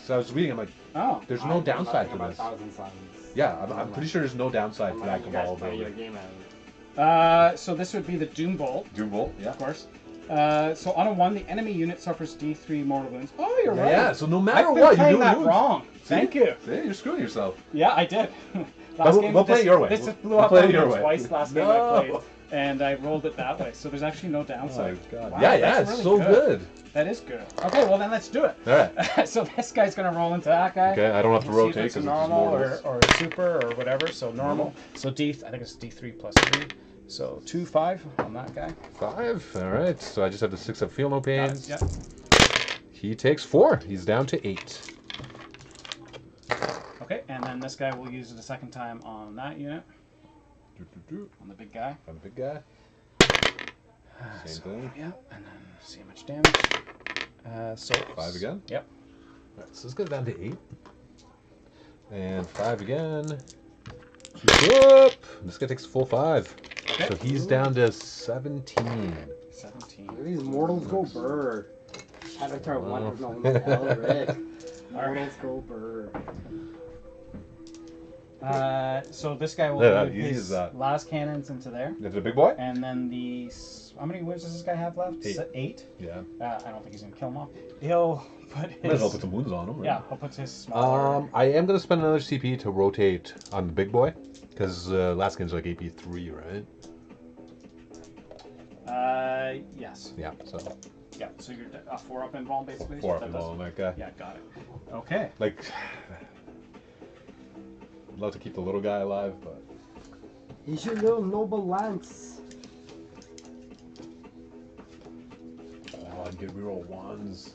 So I was reading, I'm like, Oh. there's no downside to about this. Thousand Suns. Yeah, I'm pretty sure there's no downside to that You guys Cabal play your ability. game out. So this would be the Doom Bolt, Doom Bolt, yeah. of course. So on a 1 the enemy unit suffers D3 mortal wounds. Oh, you're right. Yeah, so no matter I've been what, you're playing doing that wounds. wrong. Thank you. See, you're screwing yourself. Yeah, I did. we'll play it your way. This We'll- blew we'll up play on it me your way. twice last game No. I played, and I rolled it that way. So there's actually no downside. Oh, God. Wow, yeah, that's it's really so good. That is good. Okay, well then let's do it. All right. So this guy's gonna roll into that guy. Okay, I don't have to We'll see if rotate it's a because it's just normal mortals. or a super or whatever. So normal. So I think it's D3 plus 3. So 2, 5 on that guy. 5. All right. So I just have the 6 up. Feel no pain. Got it, yeah. He takes 4. He's down to 8. Okay, and then this guy will use it a second time on that unit, on the big guy. I'm the big guy. Same So, thing. yeah, and then see how much damage. So 5 again. Yep. All right, so this goes down to 8. And 5 again. Keep up. This guy takes full 5. Okay. So he's down to 17. 17. Look at these mortals go burr. Avatar Wow. 1 was no hell red. Mortals go burr. So this guy will Yeah, do easy his as that. last cannons into there, Is it a big boy? and then how many wounds does this guy have left? 8. 8. Yeah. I don't think he's gonna kill him off. He'll put Might as well his put some wounds on him. Right? yeah, he'll put his smaller. I am going to spend another CP to rotate on the big boy. Because last game's like AP 3, right? Yes. Yeah, so Yeah. So you're 4 up invuln basically. is 4 what up that and does? all on that guy. Yeah, got it. Okay. Like, I'd love to keep the little guy alive, but He's your little noble lance. I'd get reroll 1s.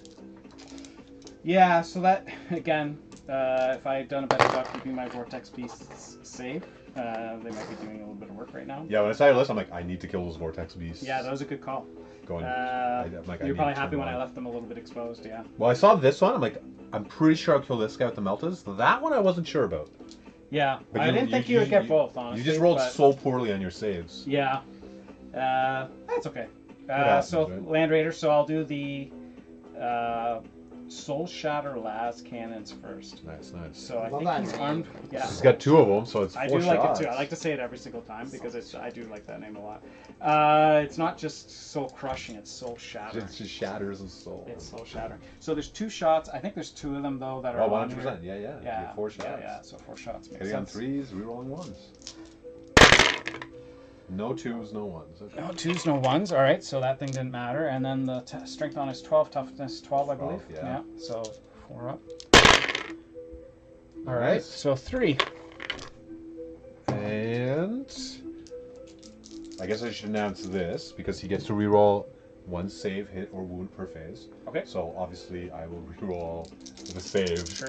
Yeah. So that again, if I had done a better job keeping my vortex beasts safe, they might be doing a little bit of work right now. Yeah, when I saw your list, I'm like, I need to kill those vortex beasts. Yeah, that was a good call. Going. You're I probably need to happy turn when I on. left them a little bit exposed. Yeah. Well, I saw this one. I'm like, I'm pretty sure I'll kill this guy with the meltas. That one I wasn't sure about. Yeah. But I didn't think you would get both, honestly. You just rolled but- so poorly on your saves. Yeah. That's okay. happens, So right? Land Raider. So I'll do the Soul Shatter las cannons first. Nice, nice. So I Love think that he's name. armed. Yeah. He's got 2 of them, so it's 4 I do shots. like it too. I like to say it every single time because I do like that name a lot. It's not just soul crushing; it's soul shattering. It just shatters the soul. It's soul shattering. So there's 2 shots. I think there's 2 of them though that are. Oh, on 100%. here. Yeah. You Yeah. get 4 shots. Yeah. So 4 shots. Makes Hitting on sense. 3s, rerolling 1s. No 2s, no 1s. Okay. No 2s, no 1s. All right, so that thing didn't matter. And then the strength on is 12, toughness 12, I believe. 12, yeah. So 4 up. All right, Nice. so 3. And I guess I should announce this because he gets to reroll 1 save, hit, or wound per phase. Okay. So obviously I will reroll the save Sure.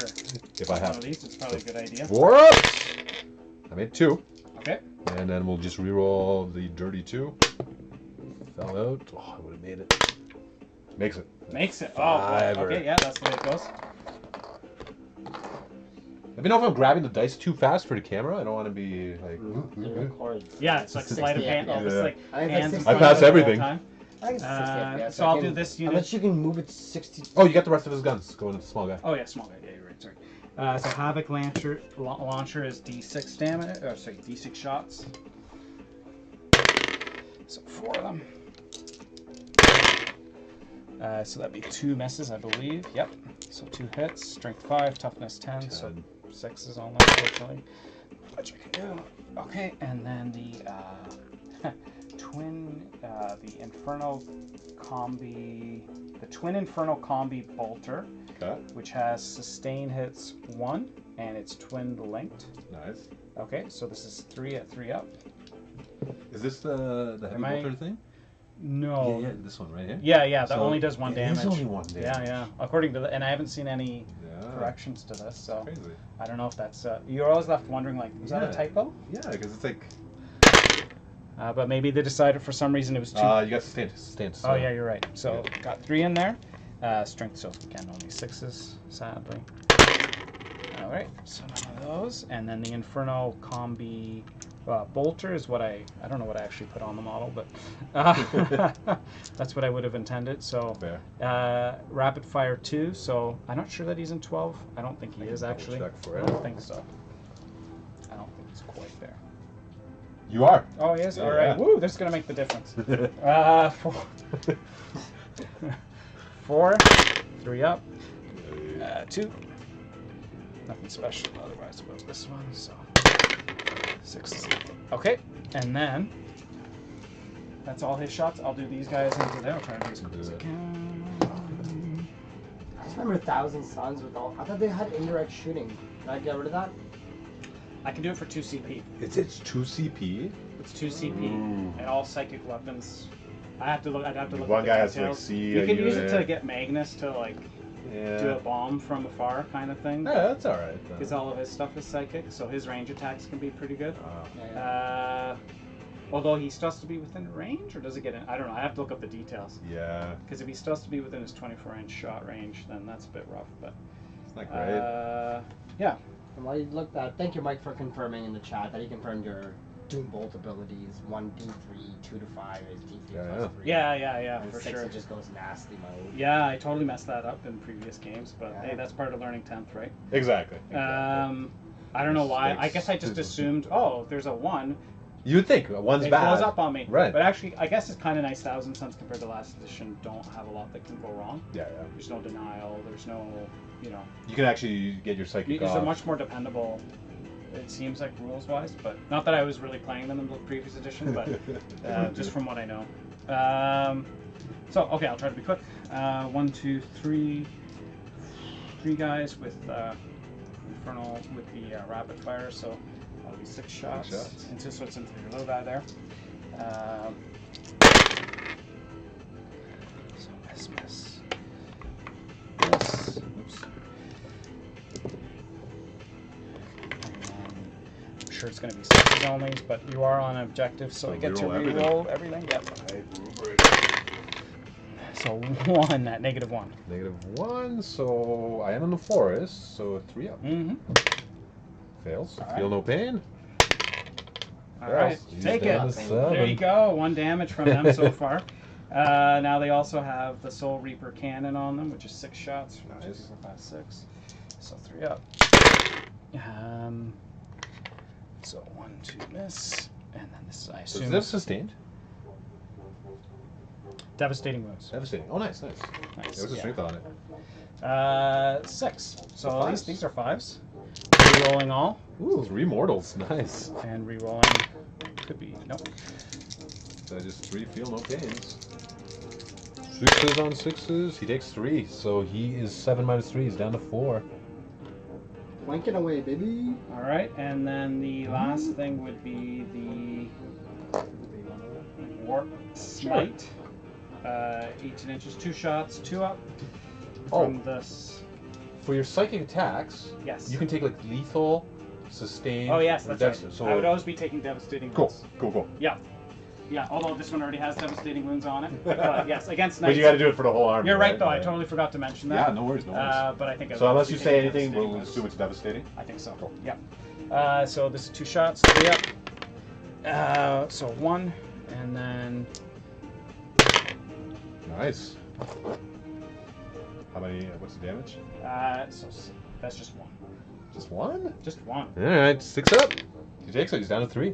if I One have of these, it's probably a good idea. 4 ups. I made 2. Okay. And then we'll just reroll the dirty 2. Fell out. Oh, I would have made it. Makes it. Makes it. Oh, Five boy. or- Okay, yeah, that's the way it goes. Let me know if I'm grabbing the dice too fast for the camera. I don't want to be like. It records. Yeah, it's like sleight of 60 hand. FPS. It's like I think hands that's in 60 front I pass of it the whole everything. time. I think it's 60 FPS. So I'll I do can- this unit. Unless you can move it to 60. Oh, you got the rest of his guns going to the small guy. Oh yeah, small guy. Yeah, you're right. Sorry. So Havoc launcher is D6 damage. Or sorry, D6 shots. So 4 of them. So that'd be 2 misses, I believe. Yep. So 2 hits. Strength 5, toughness 10. So 6s only, unfortunately. But you can do. Okay, and then the twin, the Infernal Combi, the Twin Infernal Combi Bolter, Okay. which has sustain hits 1 and it's twin linked. Nice. Okay, so this is 3 at 3 up. Is this the heavy Am I- bolter thing? No. Yeah, this one right here. Yeah, that So only does 1 it damage. is only 1 damage. Yeah. According to the, and I haven't seen any Yeah. corrections to this, so Crazy. I don't know if that's. You're always left wondering, like, was that a Yeah. typo? Yeah, because it's like. But maybe they decided for some reason it was too. You got stance. Oh yeah, you're right. So got 3 in there. Strength, so again only 6s, sadly. All right, so none of those, and then the Infernal Combi Bolter is what I don't know what I actually put on the model, but that's what I would have intended. So Fair. Rapid Fire 2. So I'm not sure that he's in 12. I don't think he is double actually. check for I it. don't think so. I don't think he's quite there. You are. Oh, he is. Yeah, All right. yeah. Woo! This is gonna make the difference. 4, 3 up, 2. Nothing special otherwise about this one. So 6. Okay, and then that's all his shots. I'll do these guys into there. I'll try to do as quick as I can. I just remember 1,000 Suns with all. I thought they had indirect shooting. Did I get rid of that? I can do it for 2 CP. It's 2 CP. It's 2 CP Ooh. and all psychic weapons. I'd have to look One at the guy has to, like, details. see You a can use it to unit. get Magnus to like Yeah. do a bomb from afar kind of thing. Yeah, that's all right. Because all of his stuff is psychic, so his range attacks can be pretty good. Although he still has to be within range, or does it get in? I don't know. I have to look up the details. Yeah, Because if he still has to be within his 24-inch shot range, then that's a bit rough. But it's not great. yeah. And while you looked at, thank you, Mike, for confirming in the chat that he confirmed your Doom Bolt abilities 1, 2, 3, 2 to 5 is D3 plus 3. Yeah, And for 6 sure. it just goes nasty mode. Yeah, I totally messed that up in previous games, but Yeah. hey, that's part of learning 10th, right? Exactly. I don't know why. I guess I just assumed, oh, there's a 1. You would think one's It bad. goes up on me. Right. But actually, I guess it's kind of nice. 1,000 Suns compared to last edition don't have a lot that can go wrong. Yeah. There's no denial. There's no, you know. You can actually get your psychic These off. are much more dependable, it seems like, rules-wise. But not that I was really playing them in the previous edition, but just from what I know. So, okay, I'll try to be quick. 1, 2, 3. 3 guys with Infernal with the rapid fire, so that'll be 6 shots. Into, so it's into your little guy there. So miss. Miss. Oops. And then I'm sure it's going to be 6s only, but you are on objective, so I get to reroll everything. Yep. So 1 at -1. -1, so I am in the forest, so 3 up. Mm-hmm. Fails. All Feel right. no pain. All right, He's take down it. to 7. There you go. 1 damage from them so far. Now they also have the Soul Reaper cannon on them, which is 6 shots. Nice. 4, 5, 6. So 3 up. So 1, 2 miss, and then this is, I Is assume, this sustained? devastating wounds. Devastating. Oh, nice, nice. Nice. There's a strength on it. 6. So So these are 5s. Re-rolling all. Ooh, 3 mortals. Nice. And re-rolling. Could be. Nope. So just 3 feel no pains. 6s on 6s. He takes 3, so he is 7 minus 3. He's down to 4. Flanking away, baby. All right, and then the last thing would be the Warp Smite. 18 inches, 2 shots, 2 up from this. For your psychic attacks, Yes. you can take like lethal, sustain. Oh yes, that's right. So I would always be taking devastating cool, wounds. cool. Yeah. Yeah, although this one already has devastating wounds on it. But yes, against knights. But you got to do it for the whole army. You're right, though. I Yeah. totally forgot to mention that. Yeah, no worries, no worries. But I think. So I would unless be you say taking anything, devastating we'll wounds. assume it's devastating. I think so. Cool. Yeah. So this is 2 shots, 3 up. So 1, and then Nice. How many? What's the damage? that's just 1. Just 1? Just 1. All right, 6 up. He takes it. He's down to 3.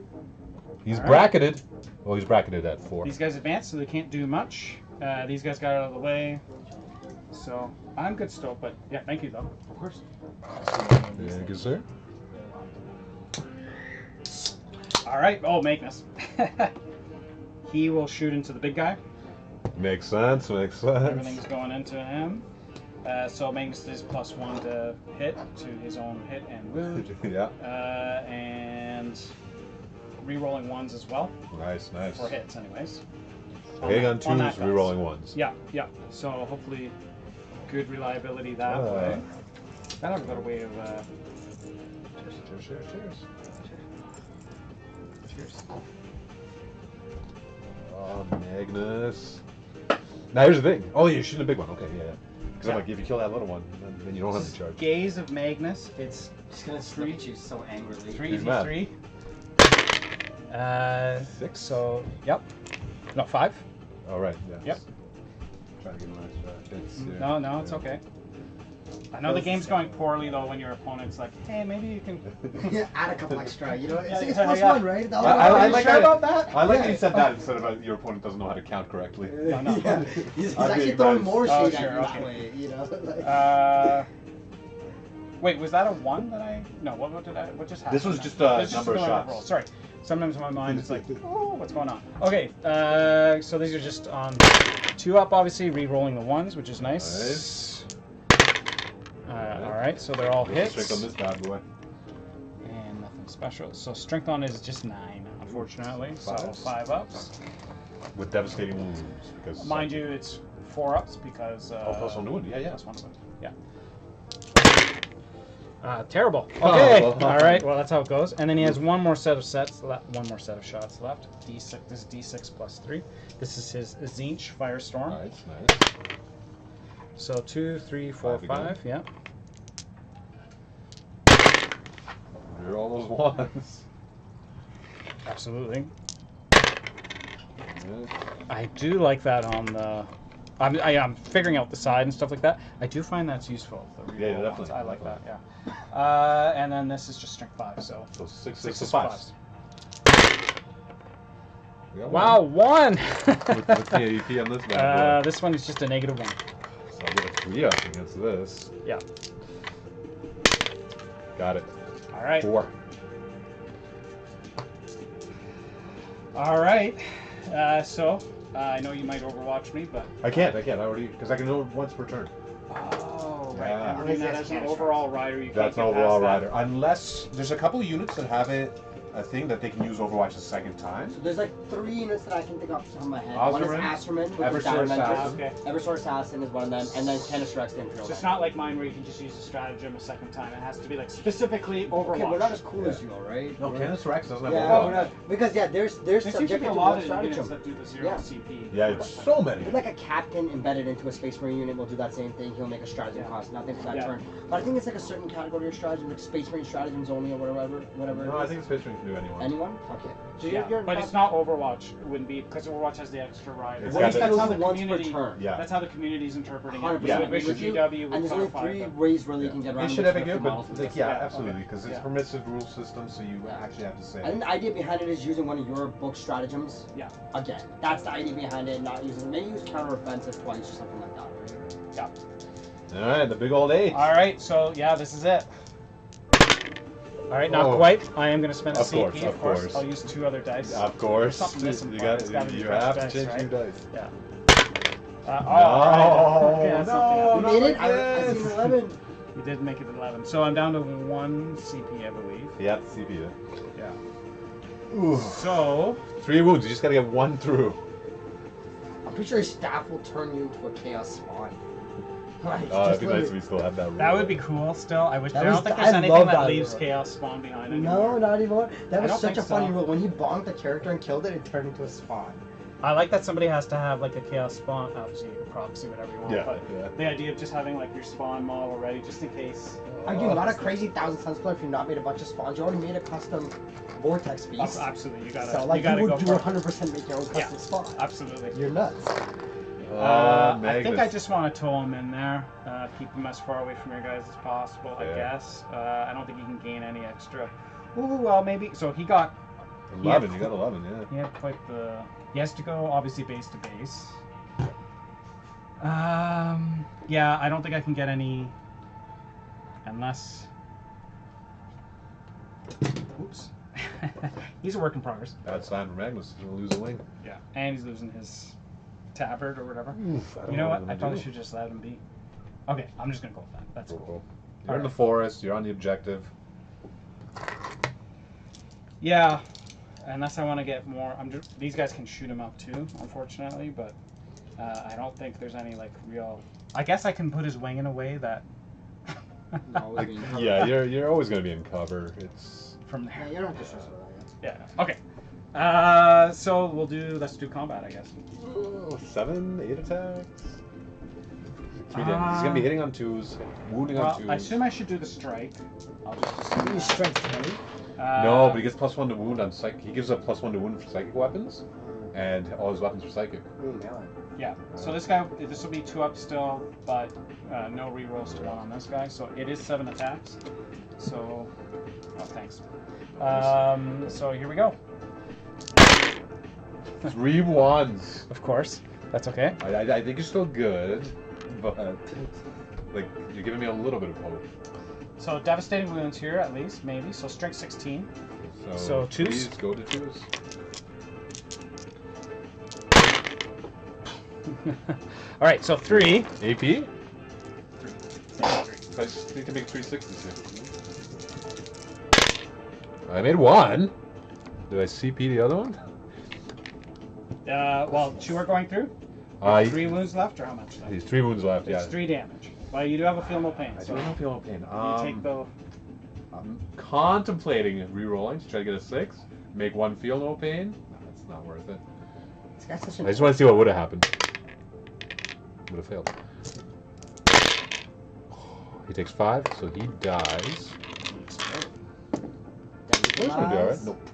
He's All right. bracketed. Well, he's bracketed at 4. These guys advanced, so they can't do much. These guys got out of the way, so I'm good still. But yeah, thank you though. Of course. Thank you, sir. All right. Oh, Magnus. He will shoot into the big guy. Makes sense. Makes sense. Everything's going into him. So Magnus is +1 to hit to his own hit and wound, Yeah. and re-rolling 1s as well Nice, nice. for hits, anyways. Big on On that 2s, dice. rerolling 1s. Yeah, yeah. So hopefully, good reliability that way. And I've got a way of. Cheers. Cheers. Oh, Magnus. Now here's the thing. Oh, you're shooting a big one. Okay, yeah. Because I'm Yeah. like, if you kill that little one, then you don't have to charge. Gaze of Magnus. It's Just gonna look at you so angrily. 3 He's mad. 3. 6. So yep. No 5. Oh, right. Yeah. Yep. Trying to get my hits here. No, it's okay. I know the game's going poorly though when your opponent's like, hey, maybe you can. Yeah, add a couple extra. You know, it's Yeah, plus yeah. 1, right? I You like sure that. about that? I like Yeah. that you said that instead of your opponent doesn't know how to count correctly. No. Yeah. He's I'm actually being throwing nice. more Oh, shade sure, at you okay. that way. You know, like, Wait, was that a 1 that I? No, what did I? What just happened? This was just a It's number of going shots. roll. Sorry. Sometimes my mind is like, oh, what's going on? Okay, so these are just on 2 up, obviously, re-rolling the 1s, which is nice. All right, so they're all What's the hits. strength on this bad boy? And nothing special. So strength on is just 9, unfortunately. So Fives. 5 ups. With devastating wounds. Because Mind you, it's 4 ups because. Oh, plus 1 wound. Yeah. Plus 1 wound. Yeah. Terrible. Oh, Okay. well. All right. Well, that's how it goes. And then he has one more set of shots left. D6. This is D6 plus 3. This is his Zinch Firestorm. Nice. So 2, 3, 4, 5 again. 5. Yeah. You're all those ones. Absolutely. Yeah. I do like that on the. I'm figuring out the side and stuff like that. I do find that's useful. The Yeah, reroll definitely, ones. I like definitely. that. Yeah. And then this is just strength 5. So. So 6 6 5s. Wow, 1. With the AP on this bad boy. This one is just a -1. So I'll get a 3 up against this. Yeah. Got it. All right. 4. All right. So I know you might overwatch me, but. I can't. I already, because I can do it once per turn. Oh, right. Yeah. I'm running that as an overall rider. You That's an can't get overall past that. rider. Unless there's a couple of units that have a thing that they can use Overwatch a second time. so there's like 3 units that I can think off the top of my head. Ozarin, One is Asperman, which is Eversor Down Assassin. Mentor. Okay. Eversor Assassin is one of them, and then Tennis Rex, the Imperial. So it's not like mine where you can just use a stratagem a second time. It has to be like specifically Overwatch. Okay, we're not as cool as you, alright? No, Canis Rex doesn't have Yeah, we're Overwatch. not, because there's There seems to subjected be a to lot one of units stratagem. that do the 0 Yeah. CP. Yeah, it's so many. Like a captain embedded into a Space Marine unit will do that same thing. He'll make a stratagem Yeah. cost nothing for that Yeah. turn. But I think it's like a certain category of stratagem, like Space Marine stratagems only or whatever. No, I think it's Space Marine do anyone. Anyone? Okay. So Yeah, you're but it's not Overwatch. It wouldn't be because Overwatch has the extra rider. It's What got if the- you That's how do the once per community. turn? Yeah. That's how the community's interpreting 100% it. Yeah. We wish with you. GW And would there's only clarify 3 that. ways where you can get around It should the have a good, models but with like, this. yeah, Yeah, absolutely, okay. because it's Yeah. permissive rule system, so you actually have to say. I think the idea behind it is using one of your book stratagems. Yeah. Again, that's the idea behind it. Not using, maybe use counter-offensive twice or something like that. Right? Yeah. All right, the big old 8. All right, so yeah, this is it. All right, not Oh. quite. I am going to spend a Of CP, course, of of course. course. I'll use 2 other dice. Of course, Something missing you part. got It's gotta be you fresh have to dice, change right? your dice. Yeah. No, Okay, that's something no, else. not You made it? like I this. seen 11. You did make it 11. So I'm down to 1 CP, I believe. Yeah, the CP. Yeah. Ooh. So 3 wounds. You just gotta get 1 through. I'm pretty sure his staff will turn you into a chaos spawn. Like, Oh, just it'd be nice if literally- we still had that rule. that would be cool. Still, I wish. That I was- don't think I there's anything love that that leaves rule. chaos spawn behind No, anymore. not even. That I was don't such a think funny so. rule. When he bonked the character and killed it, it turned into a spawn. I like that somebody has to have like a chaos spawn. Obviously, you can proxy whatever you want. Yeah, But yeah. the idea of just having like your spawn model ready, just in case. Are you not a crazy Thousand Suns player if you not made a bunch of spawns? You already made a custom vortex beast. Absolutely, you gotta. So like you gotta you go would do for it. 100% make your own custom Yeah. spawn. Absolutely. You're nuts. Oh, I think I Magnus. just want to tow him in there, keep him as far away from your guys as possible. I Yeah. guess. I don't think he can gain any extra. Ooh, well maybe. So he got. 11. You got 11. Yeah. He had quite the. He has to go obviously base to base. Yeah, I don't think I can get any. Unless. Oops. He's a work in progress. Bad sign for Magnus. He's gonna lose a wing. Yeah, and he's losing his tabard or whatever. Oof, I don't You know what what? I'm I gonna probably do. should just let him be. Okay, I'm just gonna go with that. That's cool. Cool. You're in the forest. You're on the objective. Yeah, unless I want to get more. These guys can shoot him up too, unfortunately, but I don't think there's any like real. I guess I can put his wing in a way that. No, I mean, Yeah, you're always gonna be in cover. It's From Yeah, there. you don't have to stress about that. Yeah. Okay. So let's do combat, I guess. 7, 8 attacks. 3 damage. He's gonna be hitting on 2s, wounding on Well, 2s. I assume I should do the strike. I'll just assume You that. strength 20. No, but he gets +1 to wound on psychic. He gives a +1 to wound for psychic weapons, and all his weapons are psychic. Ooh, melee. Yeah. So this guy, this will be 2 up still, but no rerolls to 1 on this guy. So it is 7 attacks. So, oh, thanks. So here we go. 3 1s. Of course. That's okay. I think you're still good, but like you're giving me a little bit of hope. So devastating wounds here at least, maybe. So strength 16. So 2s? Please go to 2s. All right. So 3. AP? 3. I just need to make 3 6s here. I made 1. Did I CP the other one? Well, 2 are going through. 3 wounds left, or how much? Left? He's 3 wounds left. It's Yeah. 3 damage. Well, you do have a feel no pain. I So do not feel no pain. you take the. I'm contemplating re-rolling to try to get a 6. Make 1 feel no pain. No, that's not worth it. This guy's such I a. just want to see what would have happened. Would have failed. He takes 5, so he dies. Deadly He's gonna be alright. demise. Nope.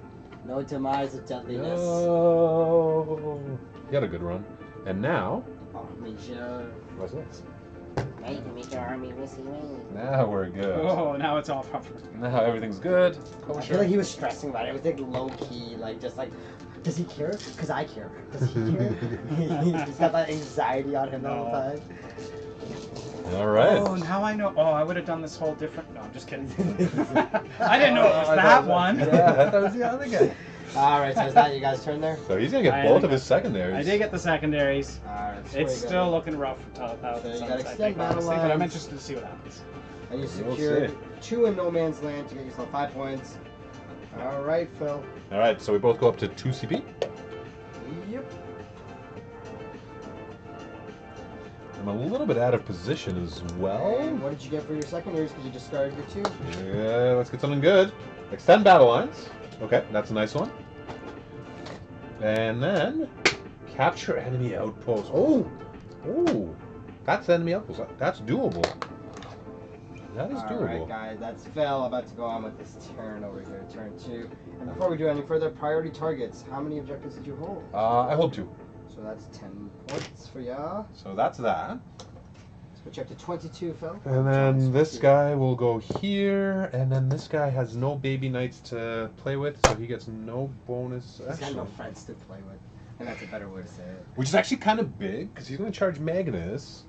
No demise of deadliness. No. He had a good run. And now, Oh, Major. what's this? Now you can make your army missing wings. Now we're good. Oh, now it's all proper. Now everything's good. I feel like he was stressing about it. It was like low key, like just like, does he care? Because I care. Does he care? He's got that anxiety on him the whole time. All right. Oh, now I know. Oh, I would have done this whole different. No, I'm just kidding. I didn't know it was that one. Yeah, I thought it was the other guy. Alright, so is that you guys' turn there? So he's gonna get I both think of his secondaries. I did get the secondaries. Alright, It's still looking rough for So you got I extend think, battle honestly, but I'm lines. interested to see what happens. And you We'll secured see. 2 in no man's land to get yourself 5 points. Alright, Phil. All right, so we both go up to 2 CP. Yep. I'm a little bit out of position as well. And what did you get for your secondaries? Because you discarded your 2. Yeah, let's get something good. Extend battle lines. Okay, that's a nice one. And then capture enemy outposts. Oh, that's enemy outposts. That's doable. That is All doable. right, guys, that's Phil about to go on with this turn over here, turn 2. And before we do any further, priority targets. How many objectives did you hold? I hold 2. So that's 10 points for ya. So that's that. Let's put you up to 22, Phil. And then this guy will go here, and then this guy has no baby knights to play with, so he gets no bonus. He's got no friends to play with. And that's a better way to say it. Which is actually kind of big, because he's going to charge Magnus,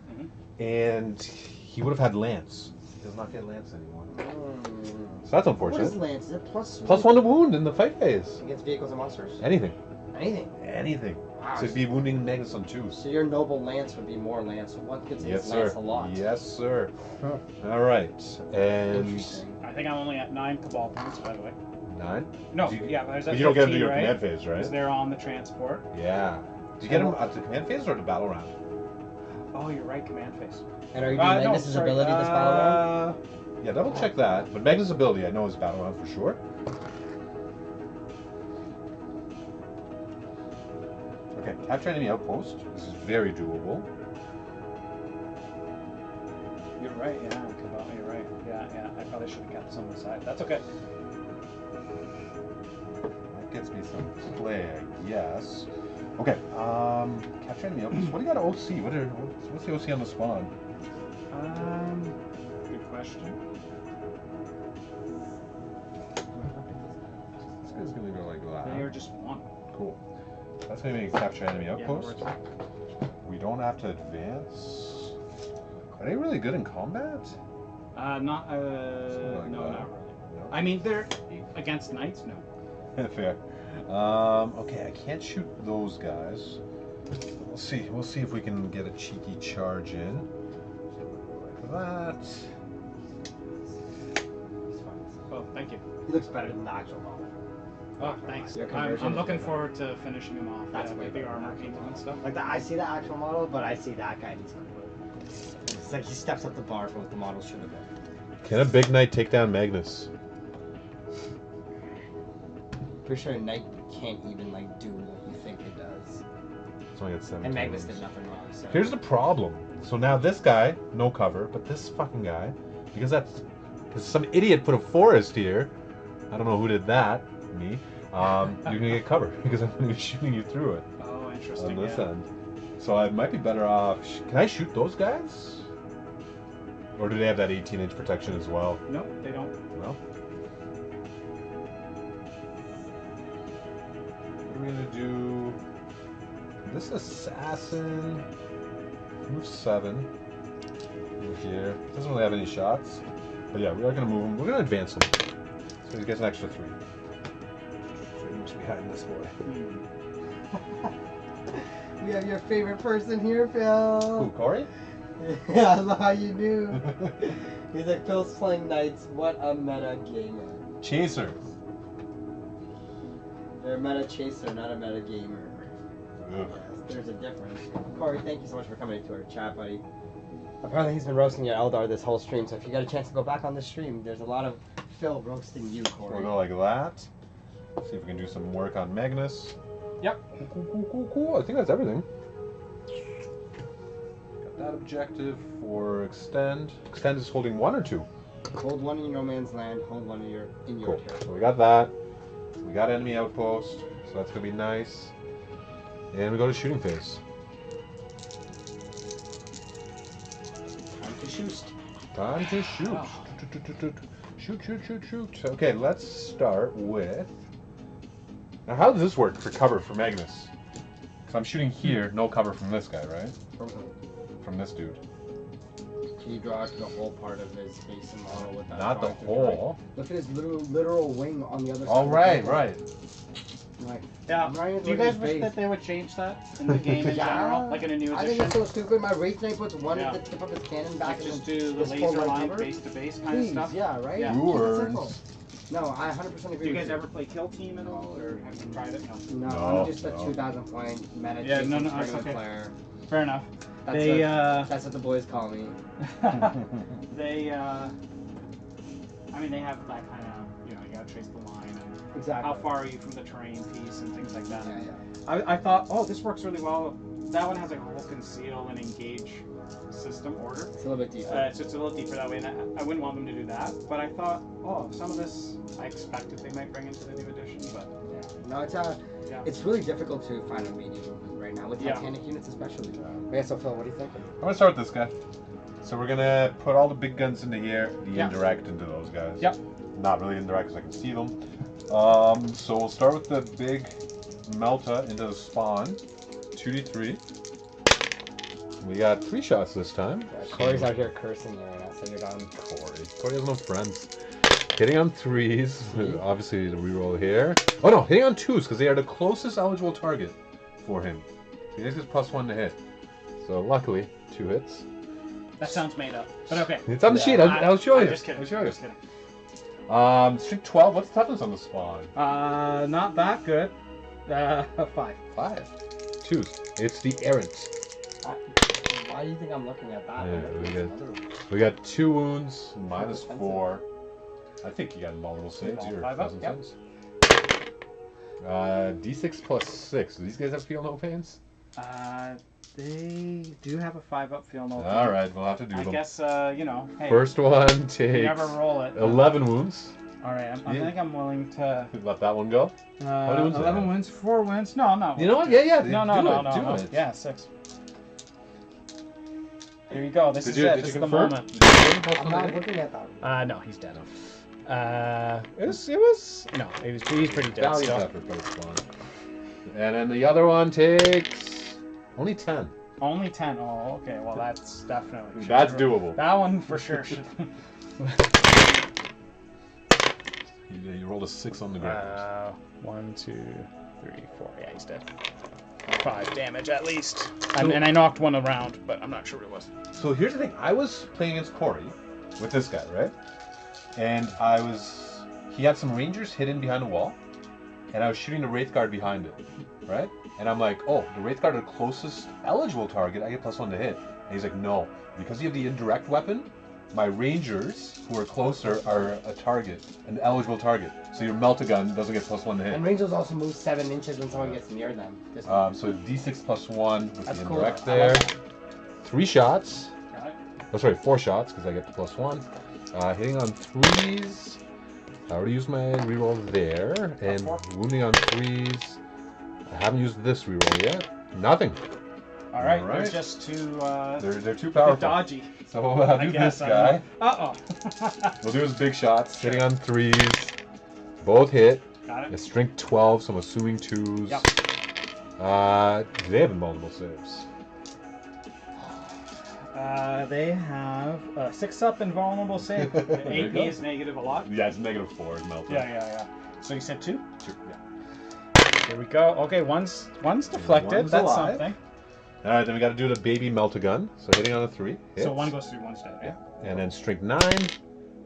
and he would have had Lance. He does not get Lance anymore. So that's unfortunate. What is Lance? Is it plus Plus 1 to wound in the fight phase. Against vehicles and monsters? Anything. Anything. Anything. Wow. So it'd be wounding Magnus on 2. So your noble Lance would be more Lance. So one gets Yes, Lance sir. a lot. Yes, sir. All right. And Interesting. I think I'm only at 9 Cabal points, by the way. 9? No, You- yeah, there's But at you don't get 15, into your right? command phase, right? Because they're on the transport. Yeah. Did you get him at the command phase or the battle round? Oh, you're right, command phase. And are you doing Magnus's ability this battle round? Yeah, double check that. But Magnus' ability, I know is battle round for sure. Okay, capture enemy outpost. This is very doable. You're right, yeah, Cabal, you're right. Yeah, I probably should have kept this on the side. That's okay. That gets me some play, I guess. Okay, capture enemy outpost. What do you got to OC? What's the OC on the spawn? Good question. This guy's gonna go like that. They are just 1. Cool. That's gonna be a capture enemy Yeah, outpost. We don't have to advance. Are they really good in combat? Not, Something like no, that. not really. No? I mean, they're against knights, no. Fair. Okay, I can't shoot those guys. We'll see. We'll see if we can get a cheeky charge in. Like that. Oh, thank you. He looks better than the actual model. Oh, thanks. Your conversion I'm is looking way forward to finishing him off. That's yeah, way with the better armor than painted and stuff. Like I see the actual model, but I see that guy and he's good. It's like he steps up the bar for what the model should have been. Can a big knight take down Magnus? Pretty sure a knight can't even like do what you think it does. It's only at 7. And Magnus did nothing wrong. So. Here's the problem. So now this guy, no cover, but this fucking guy, because some idiot put a forest here. I don't know who did that. Me. You're gonna get cover because I'm gonna be shooting you through it Oh, interesting. on this yeah. end. So I might be better off. Can I shoot those guys? Or do they have that 18-inch protection as well? No, they don't. No. What are we gonna do? This assassin. Move 7. Move here. Doesn't really have any shots. But yeah, we are gonna move him. We're gonna advance him. So he gets an extra 3. So he must be hiding this boy. We have your favorite person here, Phil. Who, Corey? Yeah, I love how you knew. He's like, Phil's playing knights. What a meta gamer. Chaser. You're a meta chaser, not a meta gamer. Ugh. Yes, there's a difference. Corey, thank you so much for coming to our chat, buddy. Apparently he's been roasting your Eldar this whole stream, so if you got a chance to go back on the stream, there's a lot of Phil roasting you, Corey. We'll go like that. See if we can do some work on Magnus. Yep. Cool. I think that's everything. Got that objective for extend. Extend is holding 1 or 2. Hold one in no man's land, hold one in your Cool. territory. So we got that. We got enemy outpost, so that's gonna be nice. And we go to shooting phase. Time to shoot. Time to shoot. Wow. Shoot. Okay, let's start with. Now, how does this work for cover for Magnus? Because I'm shooting here, no cover from this guy, right? From this dude. Can you draw to the whole part of his face and model with that? Not the drawing to whole. right? Look at his literal wing on the other side. Oh, of the right, table. right. Like, Yeah. Ryan's Do you looking guys at wish his that face. they would change that in the game in general, like in a new I think edition? it's so stupid. My Wraith Knight puts one Yeah. at the tip of his cannon back Like and just then do the this full laser right line cover? face to face kind Please, of stuff. yeah, right? Yeah. Keep it Yours. simple. No, I 100% agree Do you with guys ever play Kill Team at all, or have you tried it? No. No, No, I'm just a no. 2,000 point meta Yeah, chasing no, that's regular okay. player. Fair enough. That's, They that's what the boys call me. they I mean, they have that kind of, you know, you gotta trace the line and Exactly. how far are you from the terrain piece and things like that. Yeah, yeah. I thought, oh, this works really well. That one has like a whole conceal and engage system order. It's a little bit deeper. So it's a little deeper that way, and I wouldn't want them to do that. But I thought, oh, some of this I expected they might bring into the new edition, but No, yeah. it's really difficult to find a medium movement right now with Yeah. Titanic units especially. Okay, so Phil, what do you think? I'm gonna start with this guy. So we're gonna put all the big guns into here, the Yeah. indirect into those guys. Yep. Not really indirect because I can see them. So we'll start with the big Melta into the spawn. 2d3. We got 3 shots this time. Yeah, Corey's out here cursing you right now, so you're done. Corey has no friends. Hitting on 3s. Obviously the reroll here. Oh no, hitting on 2s because they are the closest eligible target for him. He gets +1 to hit. So luckily, 2 hits. That sounds made up, but okay. It's on the sheet. I'll show you. I'm just kidding. I'll show you. Just kidding. Streak 12. What's the toughness on the spawn? Not that good. 5. 5. 2s. It's the errant. Why do you think I'm looking at that? Yeah, we got 2 wounds, -4. I think you got multiple saves here. 5 up, yep. D6 +6. Do these guys have feel no pains? They do have a 5 up feel no. All right, we'll have to do I them. guess you know. Hey, First one you never takes roll it. 11 wounds. All right, I think I'm willing to. Let that one go. many wounds do they 11 have? wins, 4 wins. No, no. You know what? Yeah. No. Do it. Yeah, 6. Here you go. This Did is you, it. did This you is the confirm? moment. Did you confirm the I'm not +1? looking at that. No, he's dead. It was. No, he's pretty dead. Valiant Still. effort, but it's fine. And then the other one takes only 10. Only 10. Oh, okay. Well, that's definitely. That's doable. That one for sure should. You rolled a 6 on the ground. 1, 2, 3, 4. Yeah, he's dead. 5 damage at least. And I knocked one around, but I'm not sure what it was. So here's the thing. I was playing against Corey with this guy, right? And he had some rangers hidden behind a wall, and I was shooting the Wraith Guard behind it, right? And I'm like, oh, the Wraith Guard are the closest eligible target, I get +1 to hit. And he's like, no, because you have the indirect weapon, my rangers who are closer are a target, an eligible target. So your Melta-Gun doesn't get +1 to hit. And Rangers also move 7 inches when someone gets near them. So D6 +1 with That's the cool. indirect I there. like that. 3 shots. Got it? Oh, sorry, 4 shots because I get the +1. Hitting on 3s. I already used my reroll there, and wounding on 3s. I haven't used this reroll yet. Nothing. All right. All right. There's just too. They're too bit powerful. dodgy. So we'll do this guy. Uh-oh. We'll do his big shots. Hitting on 3s. Both hit. Got A it. strength 12, so I'm assuming 2s. Yep. They have multiple saves. They have 6 up and vulnerable save. The There you AP go. is negative a lot. Yeah, it's -4 is melted. Yeah. So you said 2? 2, yeah. Here we go. Okay, one's deflected. One's That's alive. something. Alright, then we gotta do the baby Melta-Gun. So hitting on a 3. Hits. So one goes through, one's dead. Yeah. And then strength 9.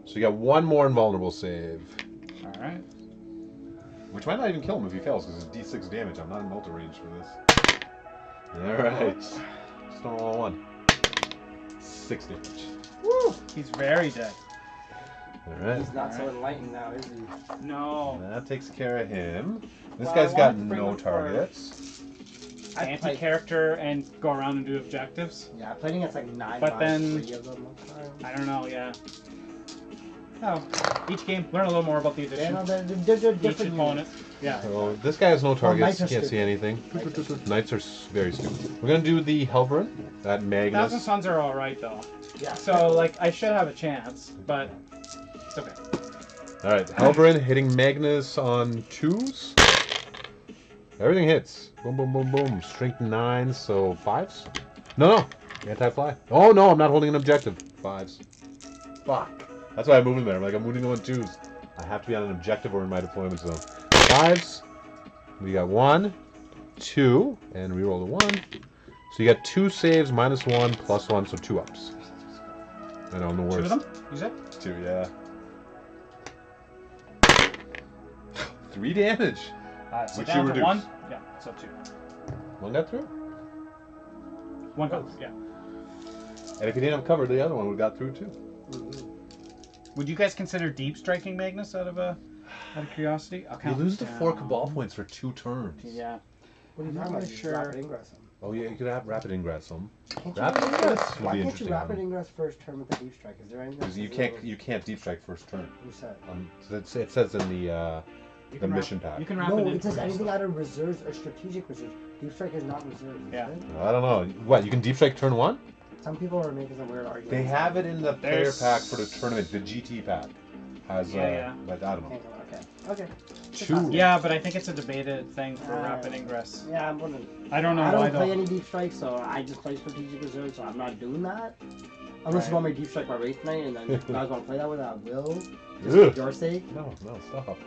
So you got 1 more invulnerable save. All right. Which might not even kill him if he fails because it's D6 damage. I'm not in multi range for this. Alright. Just don't roll a 1. 6 damage. Woo! He's very dead. Alright. He's not so enlightened now, is he? No. That takes care of him. This Well, guy's I got wanted to bring no him for- targets. I played- Anti-character and go around and do objectives. Yeah, I played against like 9 But by then- 3 of them. I don't know. Yeah. Oh, each game learn a little more about the Yeah, edition. no, they're Each different opponent. units. Yeah. So this guy has no targets. knights are Can't see stupid. anything. Knights are stupid. Knights are very stupid. We're gonna do the Helverin. That Thousand Magnus. Suns are all right though. Yeah. So like I should have a chance, but it's okay. Alright, Helverin hitting Magnus on 2s. Everything hits. Boom, boom, boom, boom. Strength 9, so 5s? No. Anti-fly. Oh no, I'm not holding an objective. 5s. Fuck. That's why I'm moving there. I'm moving on 2s. I have to be on an objective or in my deployment zone. 5s. We got 1, 2, and reroll the 1. So you got 2 saves, -1, +1, so 2 ups. I know, I'm the 2 worst. of them. You said? 2, yeah. 3 damage. So Which down you to reduce. 1. Yeah. So 2. 1 got through? 1 goes. Yeah. And if he didn't have cover, the other one would have got through too. Would you guys consider deep striking Magnus out of curiosity? I'll You count lose the down. 4 Cabal points for 2 turns. Yeah. What are I'm you not talking about? really Just sure. rapid ingress them. Oh yeah, you could have rapid ingress them. Can't you Rapid rapid ingress ingress? would Why be can't you interesting. rapid ingress first turn with the deep strike? Is there anything? Because you can't deep strike first turn. Who said? It says in the You the can mission pack. You can No, rapid it says ingress. anything out of reserves or strategic reserves. Deep strike is not reserves. Yeah. Is it? I don't know. What, you can deep strike turn 1? Some people are making some weird arguments. They have it in the player There's- pack for the tournament. The GT pack has Yeah. but I don't know. Okay. 2. Yeah, but I think it's a debated thing for rapid ingress. Yeah, I'm gonna. I don't know I why don't play though. any deep strike, so I just play strategic reserves. So I'm not doing that. Unless you want me to deep strike my Wraith Knight, and then if you guys want to play that with, I will. Just for Ugh. your sake. No, stop.